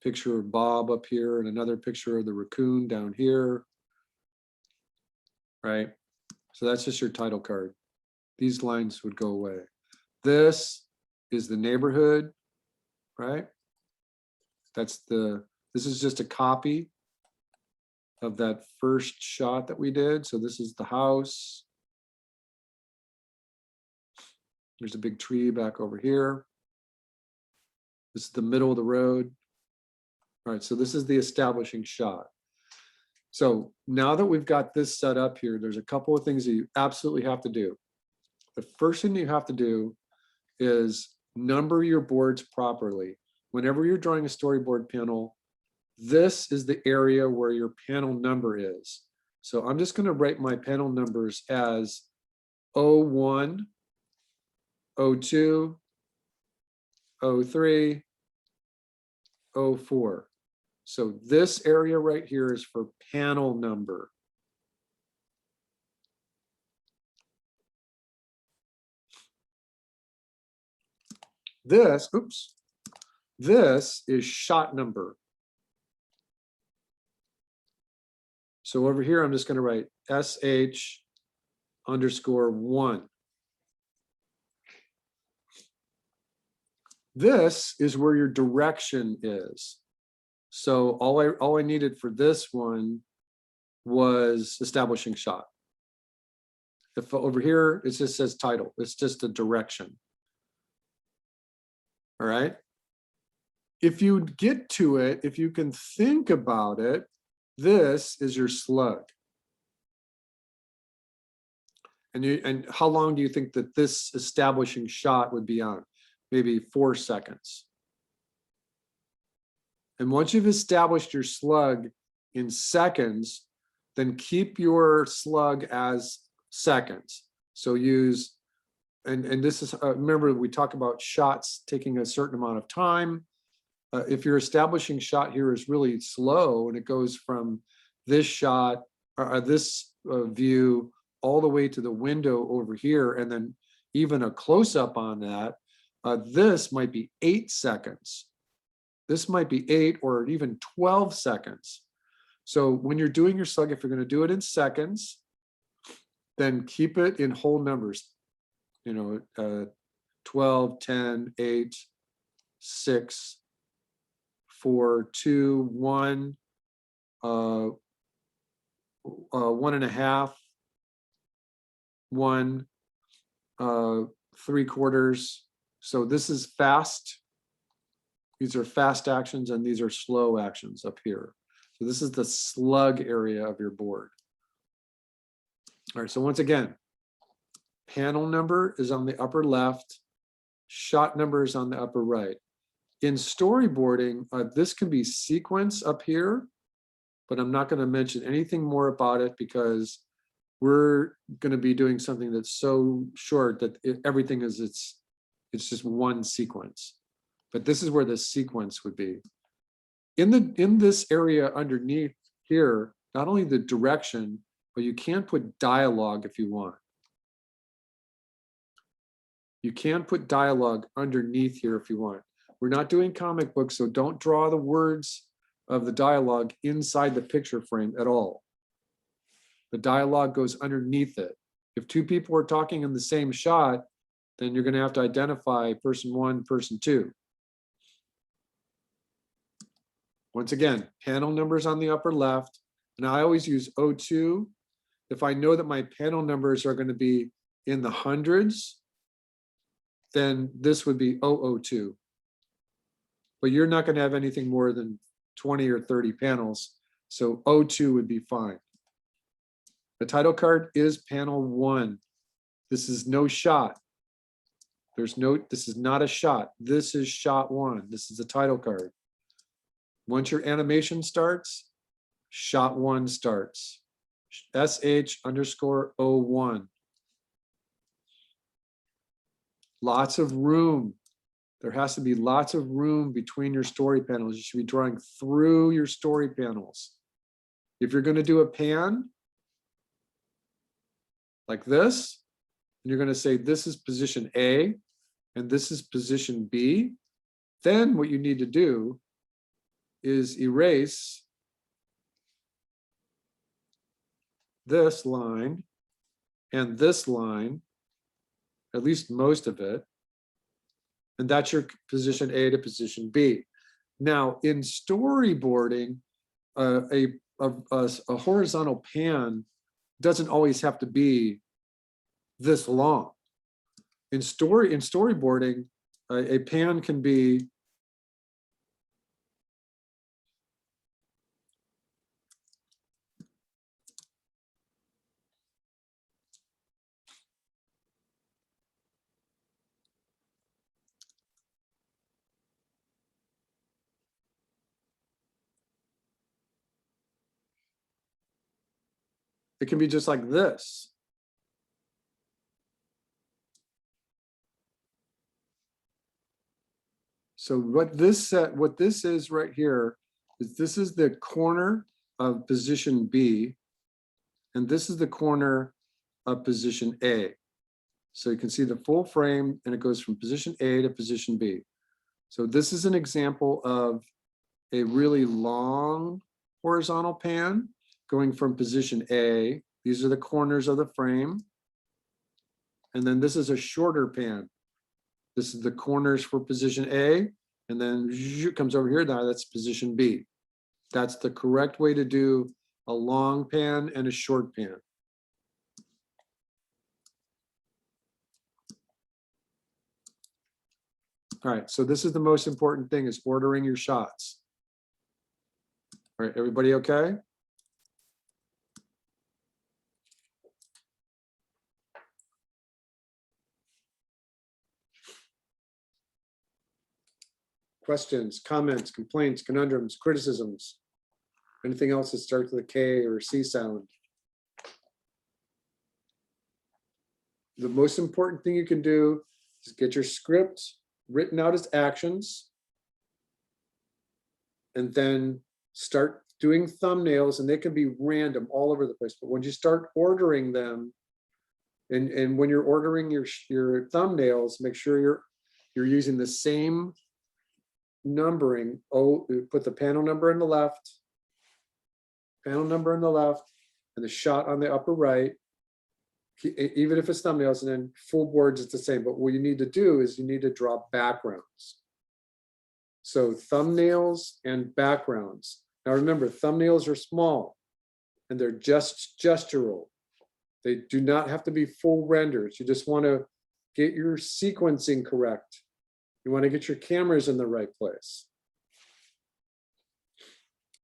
[SPEAKER 1] picture of Bob up here and another picture of the raccoon down here, right? So that's just your title card. These lines would go away. This is the neighborhood, right? This is just a copy of that first shot that we did. So this is the house. There's a big tree back over here. This is the middle of the road. All right, so this is the establishing shot. So now that we've got this set up here, there's a couple of things that you absolutely have to do. The first thing you have to do is number your boards properly. Whenever you're drawing a storyboard panel, this is the area where your panel number is. So I'm just going to write my panel numbers as 01, 02, 03, 04. So this area right here is for panel number. This is shot number. So over here, I'm just going to write SH_1. This is where your direction is. So all I needed for this one was establishing shot. If over here, it just says title. It's just a direction. All right. If you get to it, if you can think about it, this is your slug. And how long do you think that this establishing shot would be on? Maybe 4 seconds. And once you've established your slug in seconds, then keep your slug as seconds. So use, and this is, remember we talk about shots taking a certain amount of time. If your establishing shot here is really slow and it goes from this shot this view all the way to the window over here, and then even a close-up on that, this might be 8 seconds. This might be 8 or even 12 seconds. So when you're doing your slug, if you're going to do it in seconds, then keep it in whole numbers. 12, 10, 8, 6, 4, 2, 1, 1.5, 1, 3/4. So this is fast. These are fast actions and these are slow actions up here. So this is the slug area of your board. All right, so once again, panel number is on the upper left, shot number is on the upper right. In storyboarding, this can be sequence up here, but I'm not going to mention anything more about it because we're going to be doing something that's so short that everything is it's just one sequence. But this is where the sequence would be. In this area underneath here, not only the direction, but you can put dialogue if you want. You can put dialogue underneath here if you want. We're not doing comic books, so don't draw the words of the dialogue inside the picture frame at all. The dialogue goes underneath it. If two people are talking in the same shot, then you're going to have to identify person 1, person 2. Once again, panel numbers on the upper left, and I always use 02. If I know that my panel numbers are going to be in the hundreds, then this would be 002. But you're not going to have anything more than 20 or 30 panels, so 02 would be fine. The title card is panel 1. This is no shot. This is not a shot. This is shot 1. This is the title card. Once your animation starts, shot 1 starts. sh_01. Lots of room. There has to be lots of room between your story panels. You should be drawing through your story panels. If you're going to do a pan like this, and you're going to say this is position A and this is position B, then what you need to do is erase this line and this line, at least most of it, and that's your position A to position B. Now, in storyboarding, a horizontal pan doesn't always have to be this long. In storyboarding, a pan can be just like this. So what this is right here is this is the corner of position B, and this is the corner of position A. So you can see the full frame, and it goes from position A to position B. So this is an example of a really long horizontal pan going from position A. These are the corners of the frame. And then this is a shorter pan. This is the corners for position A, and then it comes over here. Now that's position B. That's the correct way to do a long pan and a short pan. All right, so this is the most important thing, is ordering your shots. All right, everybody okay? Questions, comments, complaints, conundrums, criticisms? Anything else that starts with a K or a C sound? The most important thing you can do is get your script written out as actions, and then start doing thumbnails, and they can be random all over the place, but when you start ordering them, and when you're ordering your thumbnails, make sure you're using the same numbering. Oh, put the panel number in the left, panel number in the left, and the shot on the upper right, even if it's thumbnails, and then full boards, it's the same. But what you need to do is you need to draw backgrounds. So thumbnails and backgrounds. Now remember, thumbnails are small and they're just gestural. They do not have to be full renders. You just want to get your sequencing correct. You want to get your cameras in the right place.